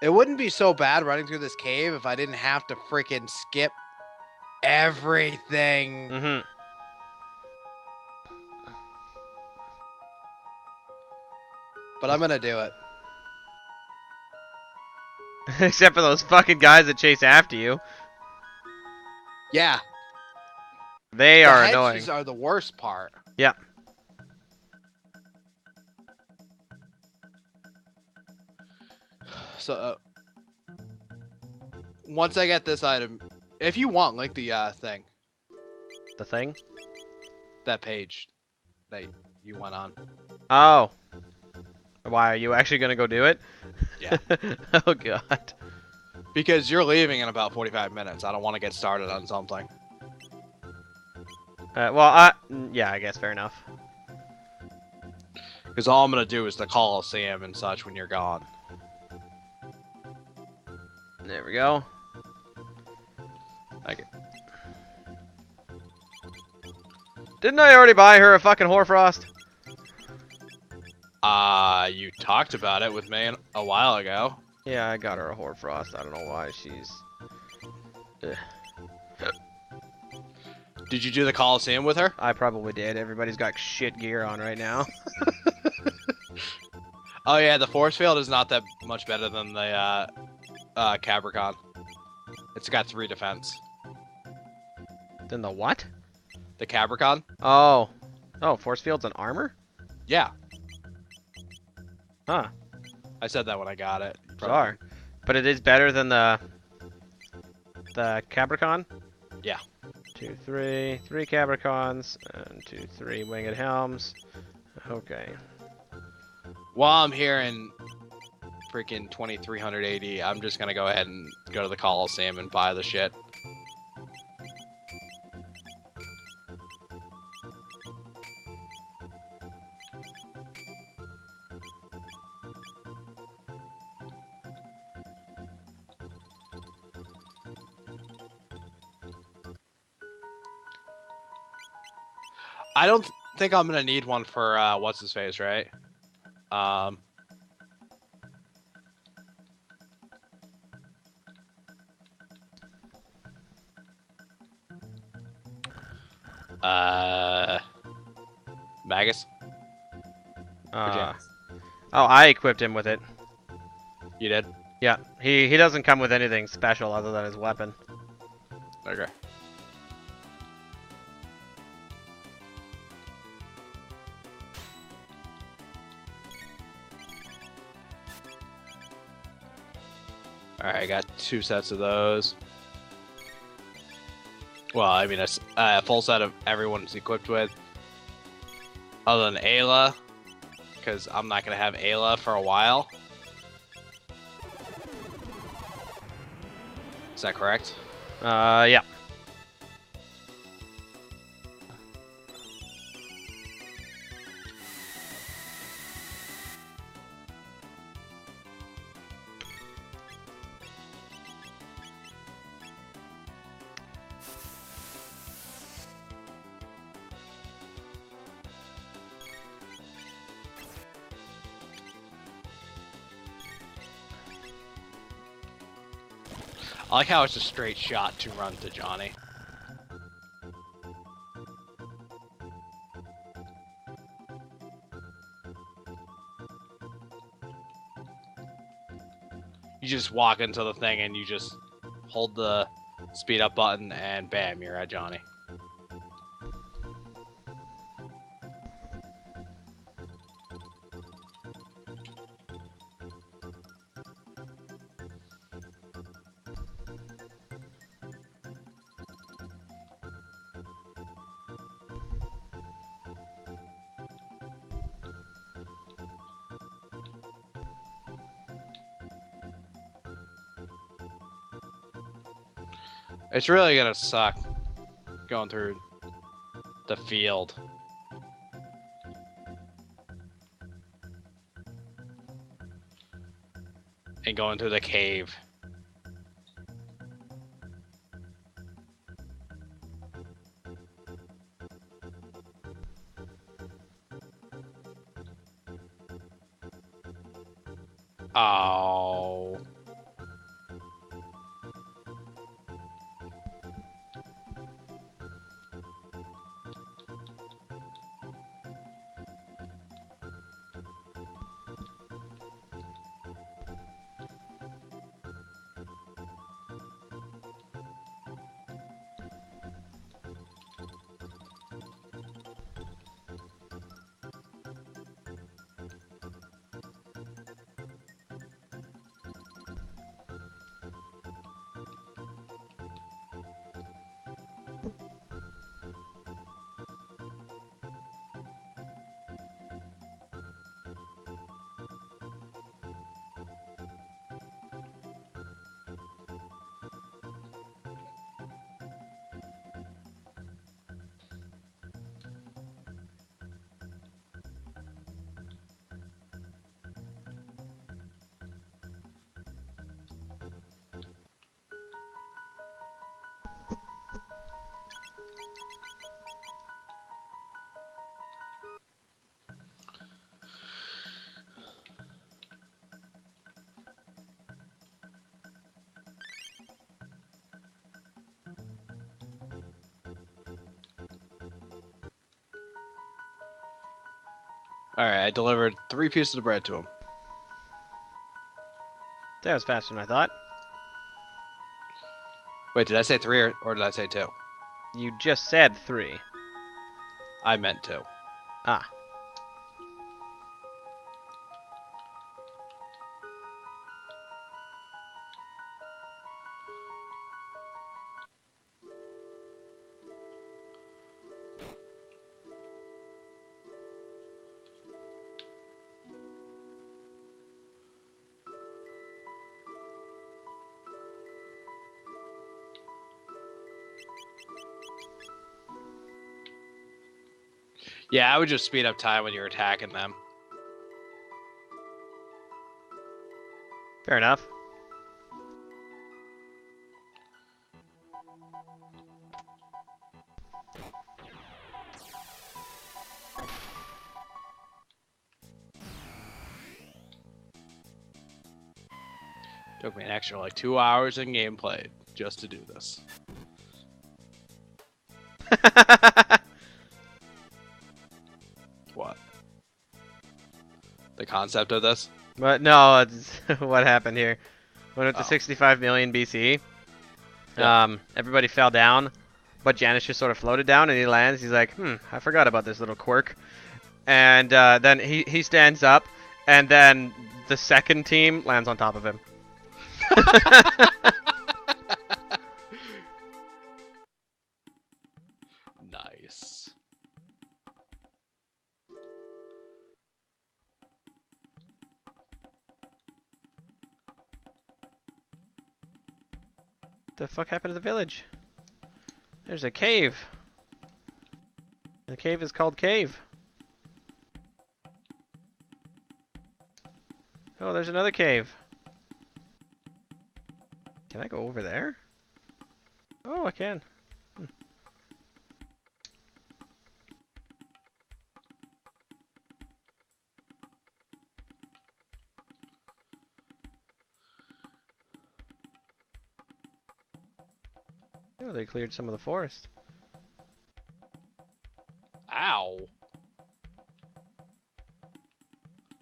It wouldn't be so bad running through this cave if I didn't have to freaking skip everything. Mm-hmm. But I'm gonna do it. Except for those fucking guys that chase after you. Yeah, They the are annoying. hedges are the worst part. Yeah. So once I get this item, if you want, link the thing, The thing? that page that you went on. Oh. Why, are you actually going to go do it? Yeah. Oh, God. Because you're leaving in about 45 minutes. I don't want to get started on something. Well, yeah, I guess fair enough. Because all I'm going to do is the Coliseum and such when you're gone. There we go. Okay. Didn't I already buy her a fucking Hoarfrost? You talked about it with me a while ago. Yeah, I got her a Hoarfrost. I don't know why she's... Ugh. Did you do the Coliseum with her? I probably did. Everybody's got shit gear on right now. Oh yeah, the force field is not that much better than the Capricorn. It's got 3 defense. Then the what? The Capricorn? Oh. Oh, force field's an armor? Yeah, Huh. I said that when I got it. Bizarre. But it is better than the Capricorn? Yeah. 2, 3. 3 Capricorns. And 2, 3 winged helms. Okay. While I'm here in freaking 2380, I'm just gonna go ahead and go to the Coliseum and buy the shit. I don't think I'm gonna need one for what's his face, right? Magus. Oh, I equipped him with it. You did? Yeah, he doesn't come with anything special other than his weapon. Okay. Alright, I got 2 sets of those. Well, I mean, a full set of everyone's equipped with. Other than Ayla, because I'm not going to have Ayla for a while. Is that correct? Yeah. I like how it's a straight shot to run to Johnny. You just walk into the thing and you just hold the speed up button and bam, you're at Johnny. It's really gonna suck going through the field. And going through the cave. Oh. Alright, I delivered 3 pieces of bread to him. That was faster than I thought. Wait, did I say 3 or did I say 2? You just said 3. I meant 2. Ah. Yeah, I would just speed up time when you're attacking them. Fair enough. Took me an extra like 2 hours in gameplay just to do this. What? The concept of this? But no, it's what happened here. Went up to Oh. 65 million BCE. Yeah. Everybody fell down, but Janus just sort of floated down, and he lands. He's like, I forgot about this little quirk. And then he stands up, and then the second team lands on top of him. Nice. The fuck happened to the village? There's a cave. The cave is called Cave. Oh, there's another cave. Can I go over there? Oh, I can. Oh, they cleared some of the forest. Ow.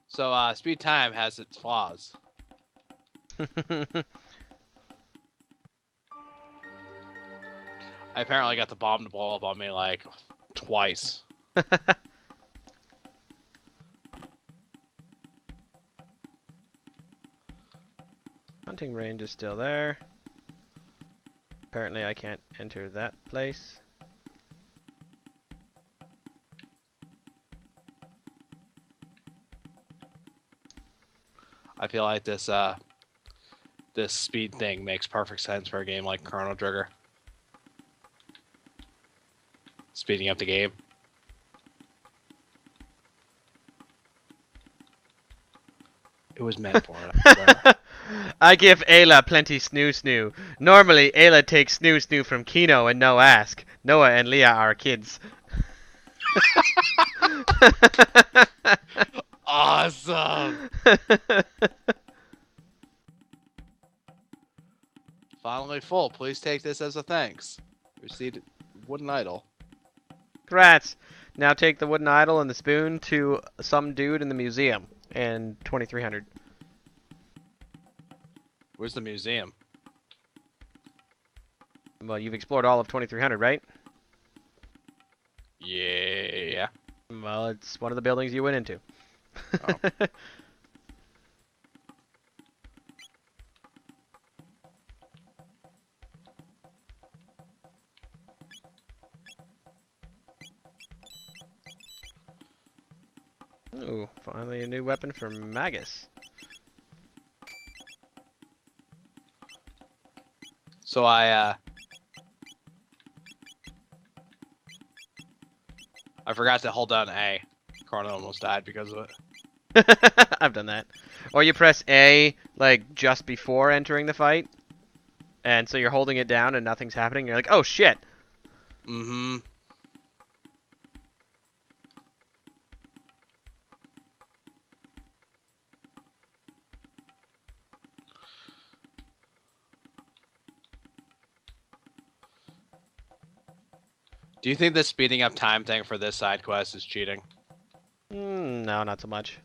So, speed time has its flaws. I apparently got the bomb to blow up on me like twice. Hunting range is still there. Apparently I can't enter that place. I feel like this this speed thing makes perfect sense for a game like Chrono Trigger. Speeding up the game. It was meant for it, I swear. I give Ayla plenty snoo snoo. Normally Ayla takes snoo snoo from Kino and no ask. Noah and Leah are kids. Awesome! Finally full. Please take this as a thanks. Received wooden idol. Congrats. Now take the wooden idol and the spoon to some dude in the museum in 2300. Where's the museum? Well, you've explored all of 2300, right? Yeah. Well, it's one of the buildings you went into. Oh. Ooh, finally a new weapon for Magus. So I forgot to hold down A. Chrono almost died because of it. I've done that. Or you press A, like, just before entering the fight. And so you're holding it down and nothing's happening. You're like, oh, shit. Mm-hmm. Do you think the speeding up time thing for this side quest is cheating? No, not so much.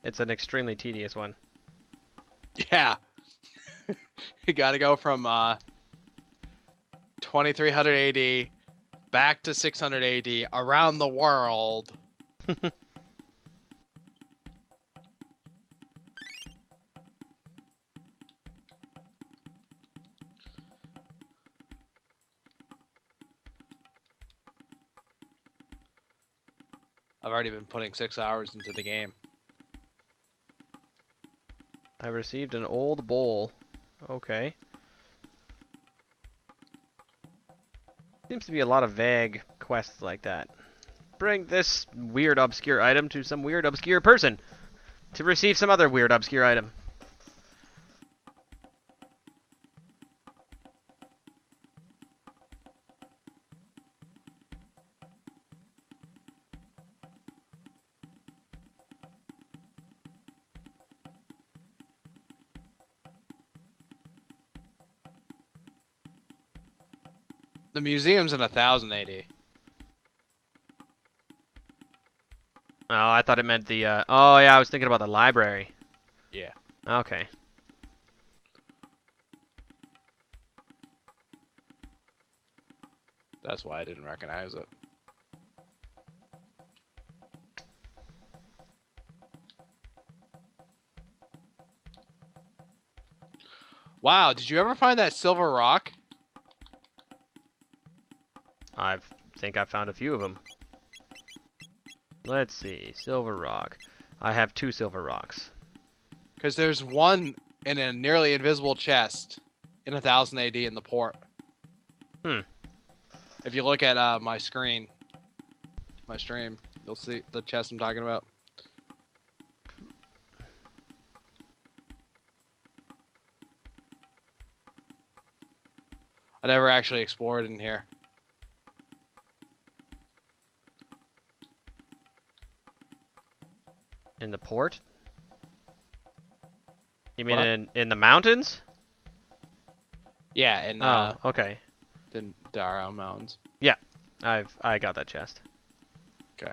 It's an extremely tedious one. Yeah. You gotta go from 2300 AD back to 600 AD around the world. I've already been putting 6 hours into the game. I received an old bowl. Okay. Seems to be a lot of vague quests like that. Bring this weird obscure item to some weird obscure person to receive some other weird obscure item. The museum's in 1000 AD. Oh, I thought it meant the, oh yeah, I was thinking about the library. Yeah. Okay. That's why I didn't recognize it. Wow, did you ever find that silver rock? I think I found a few of them. Let's see. Silver rock. I have 2 silver rocks. Because there's one in a nearly invisible chest in 1000 AD in the port. Hmm. If you look at my screen, my stream, you'll see the chest I'm talking about. I never actually explored in here. In the port? You mean What? in the mountains? Yeah, in Oh, okay. the Darrow Mountains. Yeah. I got that chest. Okay.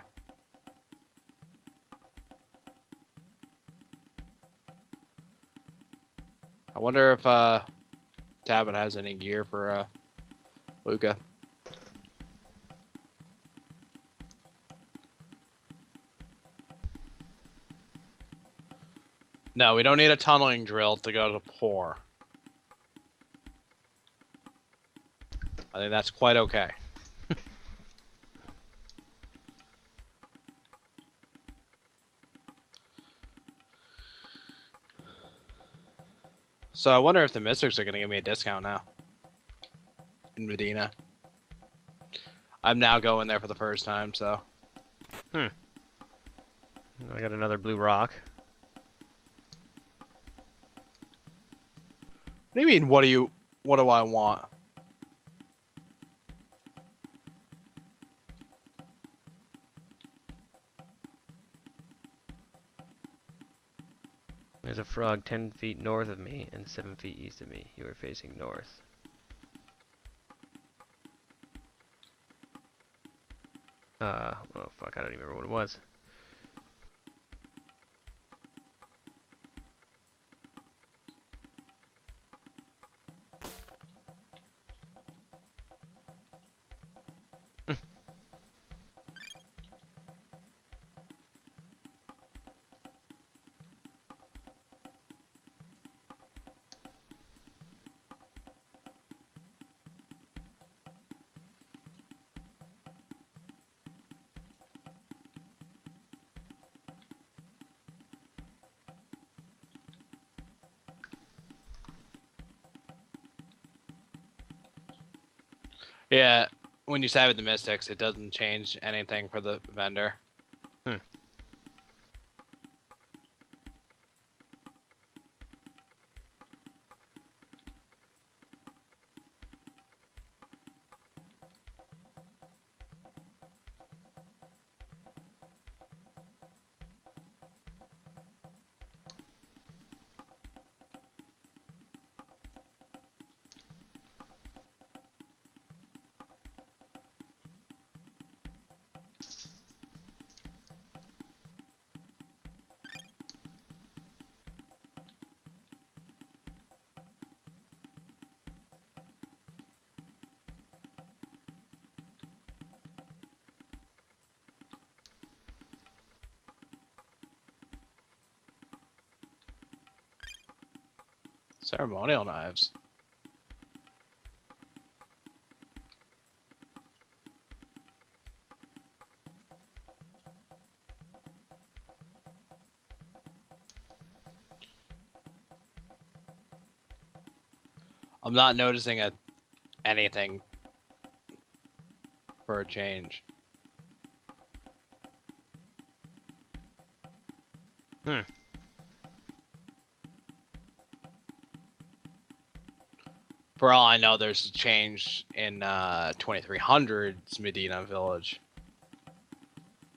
I wonder if Tabit has any gear for Luca. No, we don't need a tunneling drill to go to Pour. I think that's quite okay. So I wonder if the Mystics are going to give me a discount now. In Medina. I'm now going there for the first time, so. I got another blue rock. What do you mean, what do I want? There's a frog 10 feet north of me and 7 feet east of me. You are facing north. Oh fuck, I don't even remember what it was. Yeah, when you side with the Mystics, it doesn't change anything for the vendor. Ceremonial knives. I'm not noticing anything for a change. For all I know, there's a change in 2300's Medina Village.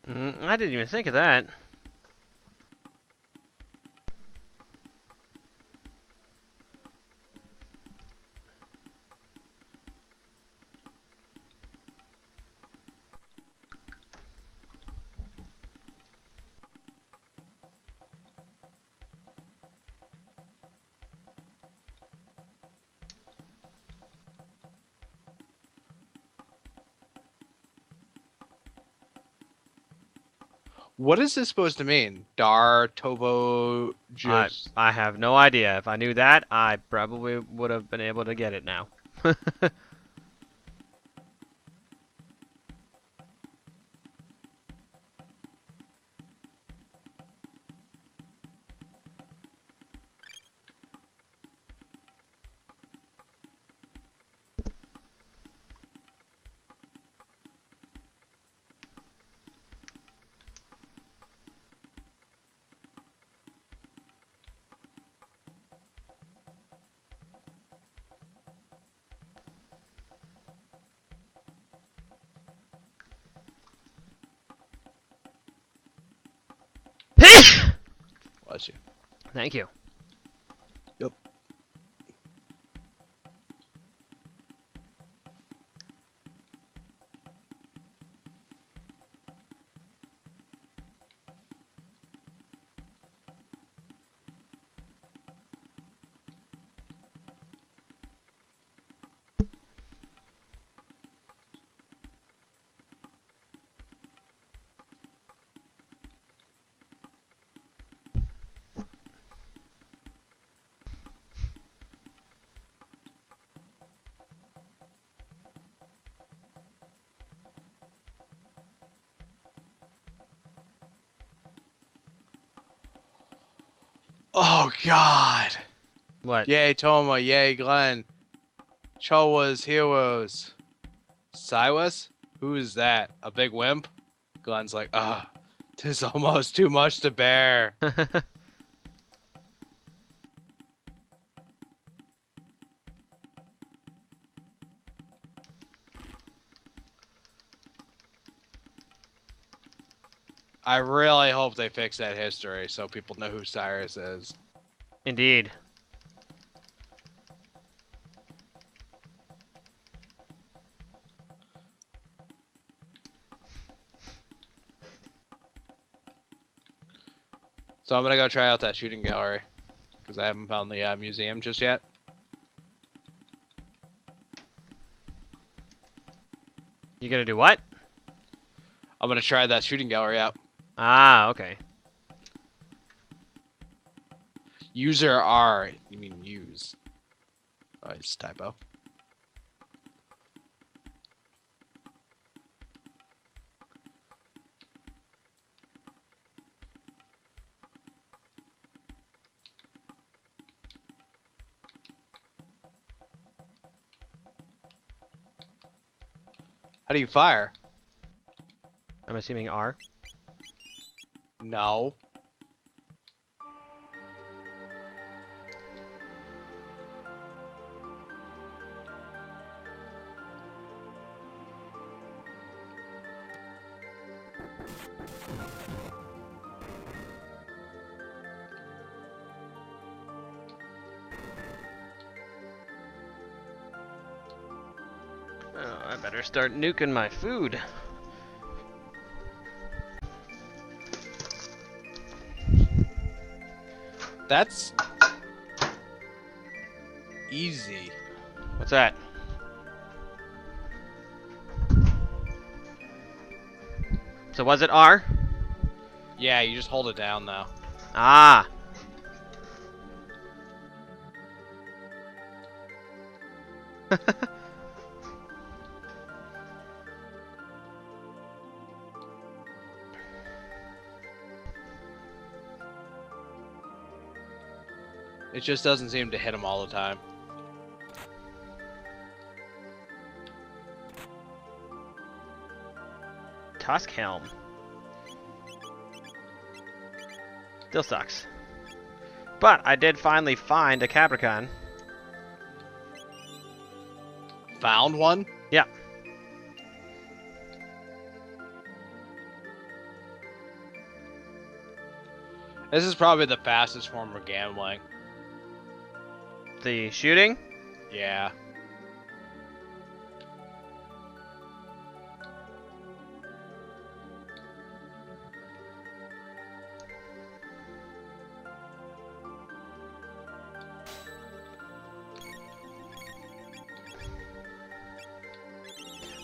I didn't even think of that. What is this supposed to mean? Dar Tovo Jus. I have no idea. If I knew that, I probably would have been able to get it now. Bless you. Thank you. Yep. Oh God! What? Yay Toma, yay Glenn. Chowa's heroes. Siwas? Who is that? A big wimp? Glenn's like, tis almost too much to bear. I really hope they fix that history so people know who Cyrus is. Indeed. So I'm gonna go try out that shooting gallery because I haven't found the museum just yet. You gonna do what? I'm gonna try that shooting gallery out. Ah, okay. User R. You mean use? Oh, it's a typo. How do you fire? I'm assuming R. No. Oh, I better start nuking my food. That's easy. What's that? So was it R? Yeah, you just hold it down though. Ah. It just doesn't seem to hit him all the time. Tusk Helm. Still sucks. But I did finally find a Capricorn. Found one? Yeah. This is probably the fastest form of gambling. The shooting? Yeah.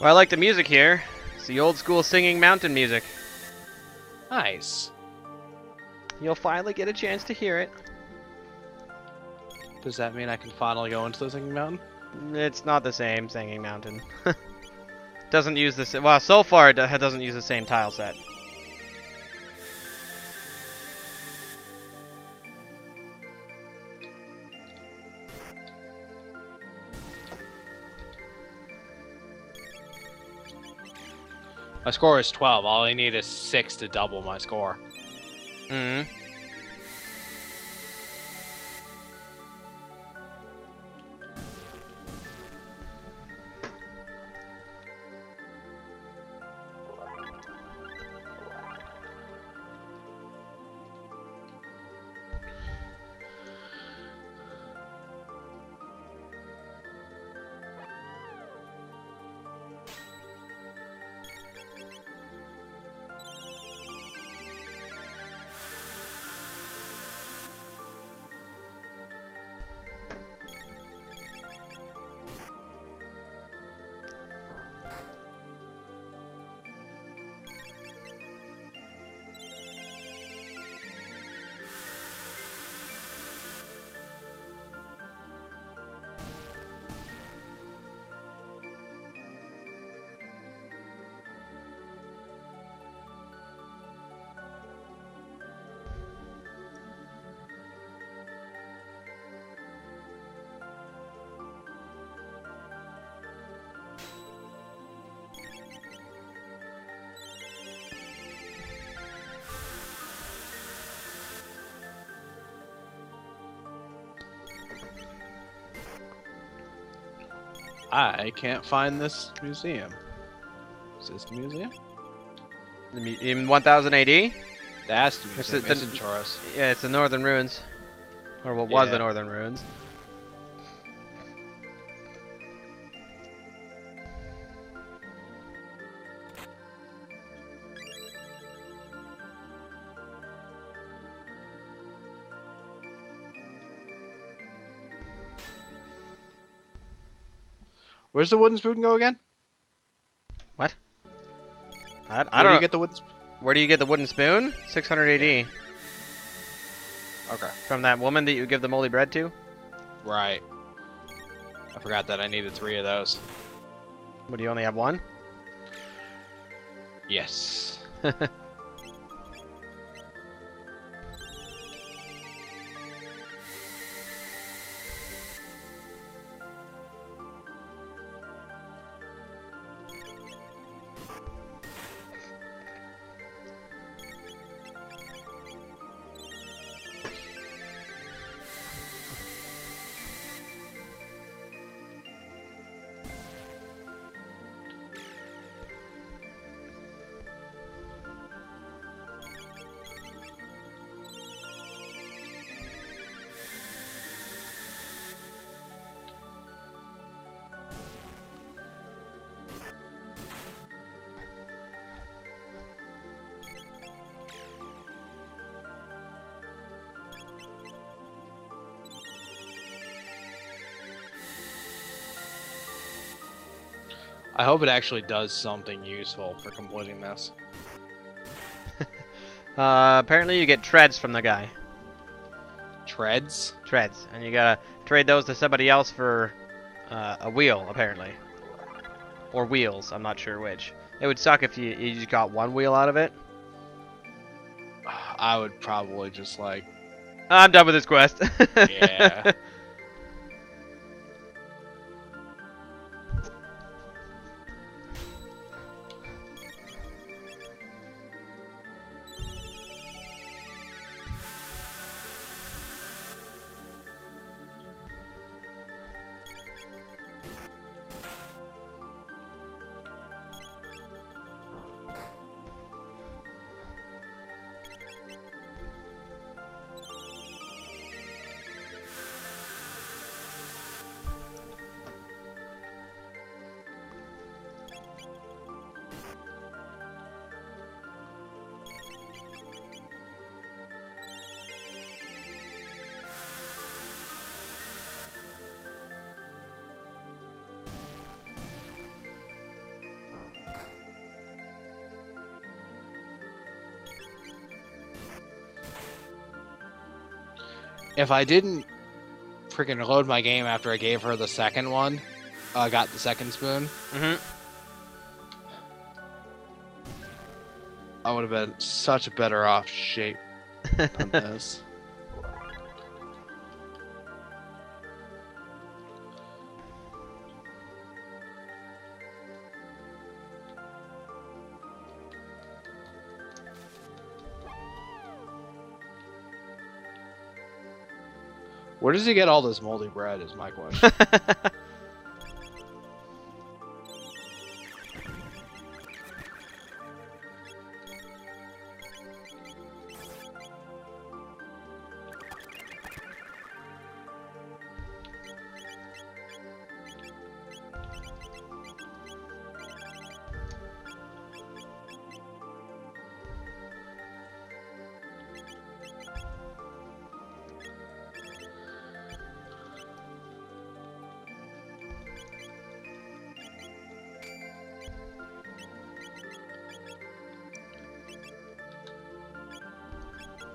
Well, I like the music here. It's the old school singing mountain music. Nice. You'll finally get a chance to hear it. Does that mean I can finally go into the Singing Mountain? It's not the same singing mountain. Doesn't use the well, so far it doesn't use the same tile set. My score is 12. All I need is 6 to double my score. Mm-hmm. I can't find this museum. Is this the museum? In 1000 AD? That's the It's museum. the- It's in Choros. Yeah, it's the Northern Ruins. Or what was Yeah. the Northern Ruins. Where's the wooden spoon go again? What? I Where don't do know. you get the wooden spoon? Where do you get the wooden spoon? 600 AD. Okay. From that woman that you give the moldy bread to? Right. I forgot that I needed 3 of those. What, do you only have one? Yes. I hope it actually does something useful for completing this. Apparently you get treads from the guy. Treads? Treads. And you gotta trade those to somebody else for a wheel, apparently. Or wheels, I'm not sure which. It would suck if you just got one wheel out of it. I would probably just like, I'm done with this quest. yeah. If I didn't freaking load my game after I gave her the second one, got the second spoon, I would have been such a better off shape than this. Where does he get all this moldy bread is my question.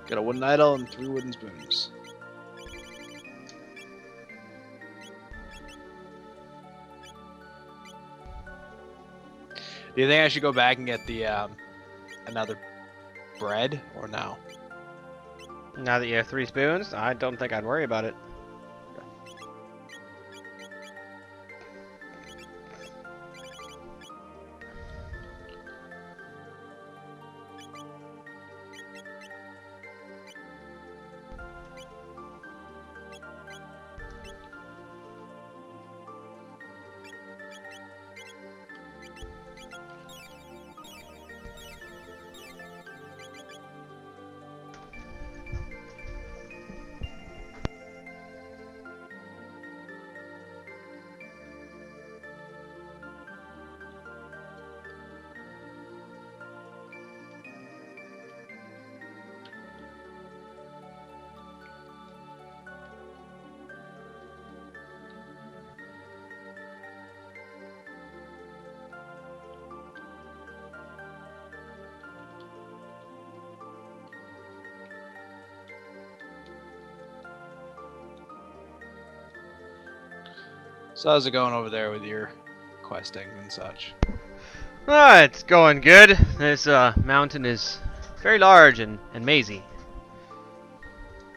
Got a wooden idol and 3 wooden spoons. Do you think I should go back and get the another bread or no? Now that you have 3 spoons, I don't think I'd worry about it. So how's it going over there with your questing and such? It's going good. This mountain is very large and mazy.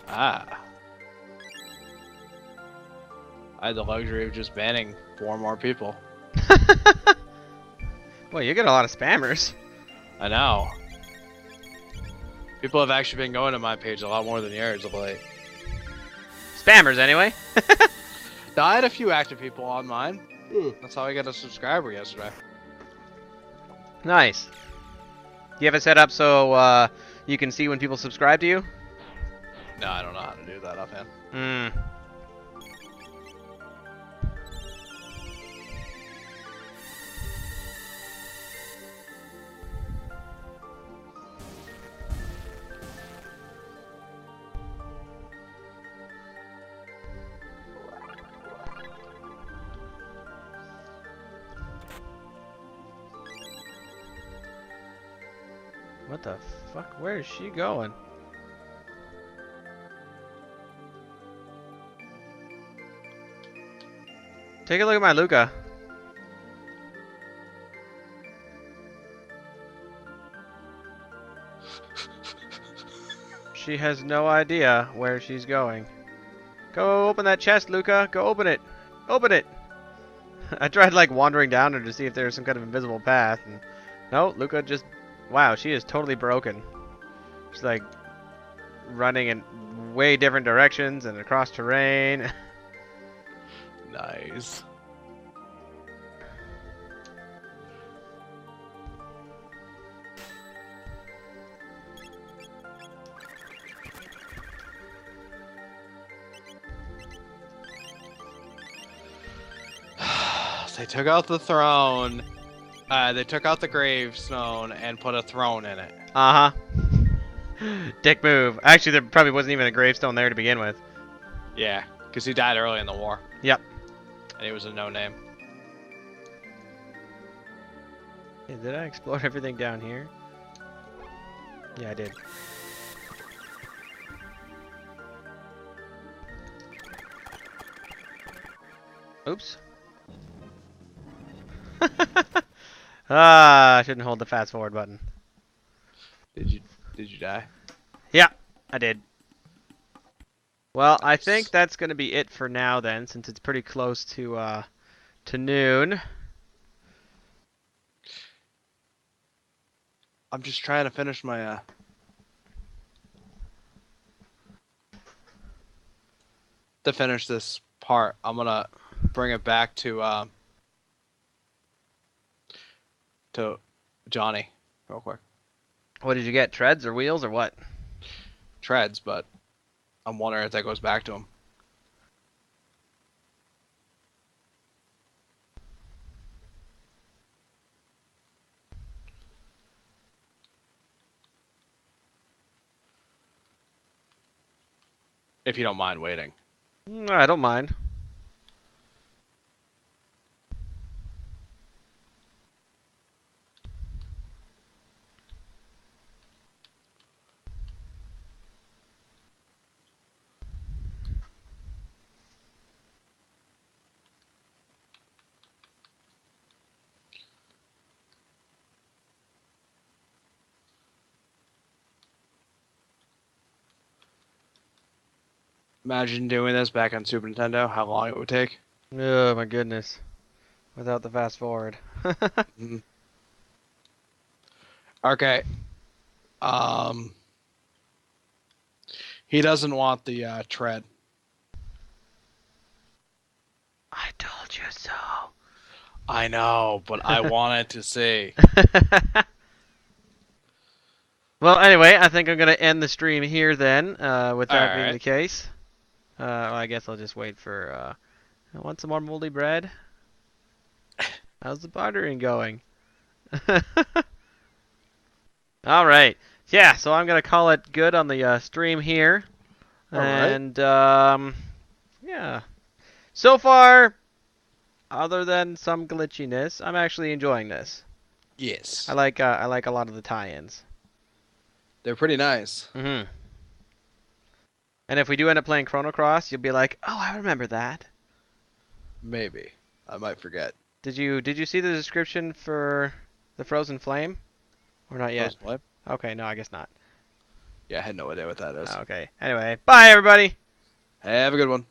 Ah. I had the luxury of just banning 4 more people. Well, you get a lot of spammers. I know. People have actually been going to my page a lot more than yours of late. Spammers, anyway. Now, I had a few active people on mine. That's how I got a subscriber yesterday. Nice. Do you have it set up so you can see when people subscribe to you? No, I don't know how to do that offhand. What the fuck? Where is she going? Take a look at my Luca. She has no idea where she's going. Go open that chest, Luca. Go open it. Open it. I tried like wandering down her to see if there's some kind of invisible path, and no, Luca just, wow, she is totally broken. She's like running in way different directions and across terrain. Nice. They took out the throne. They took out the gravestone and put a throne in it. Uh-huh. Dick move. Actually, there probably wasn't even a gravestone there to begin with. Yeah, because he died early in the war. Yep. And he was a no-name. Hey, did I explore everything down here? Yeah, I did. Oops. I shouldn't hold the fast forward button. Did you die? Yeah, I did. Well, I think that's going to be it for now then, since it's pretty close to noon. I'm just trying to finish my to finish this part. I'm gonna bring it back to Johnny real quick. What did you get? Treads or wheels or what? Treads, but I'm wondering if that goes back to him. If you don't mind waiting. I don't mind. Imagine doing this back on Super Nintendo, how long it would take. Oh my goodness. Without the fast forward. Mhm. Okay. He doesn't want the tread. I told you so. I know, but I wanted to see. Well, anyway, I think I'm going to end the stream here then, with that being Alright. the case. Well, I guess I'll just wait for, I want some more moldy bread. How's the bartering going? Alright. Yeah, so I'm going to call it good on the stream here. Alright. And, yeah. So far, other than some glitchiness, I'm actually enjoying this. Yes. I like a lot of the tie-ins. They're pretty nice. Mm-hmm. And if we do end up playing Chrono Cross, you'll be like, "Oh, I remember that." Maybe. I might forget. Did you see the description for the Frozen Flame? Or not yet? Frozen Flame? Okay, no, I guess not. Yeah, I had no idea what that is. Okay. Anyway, bye everybody. Have a good one.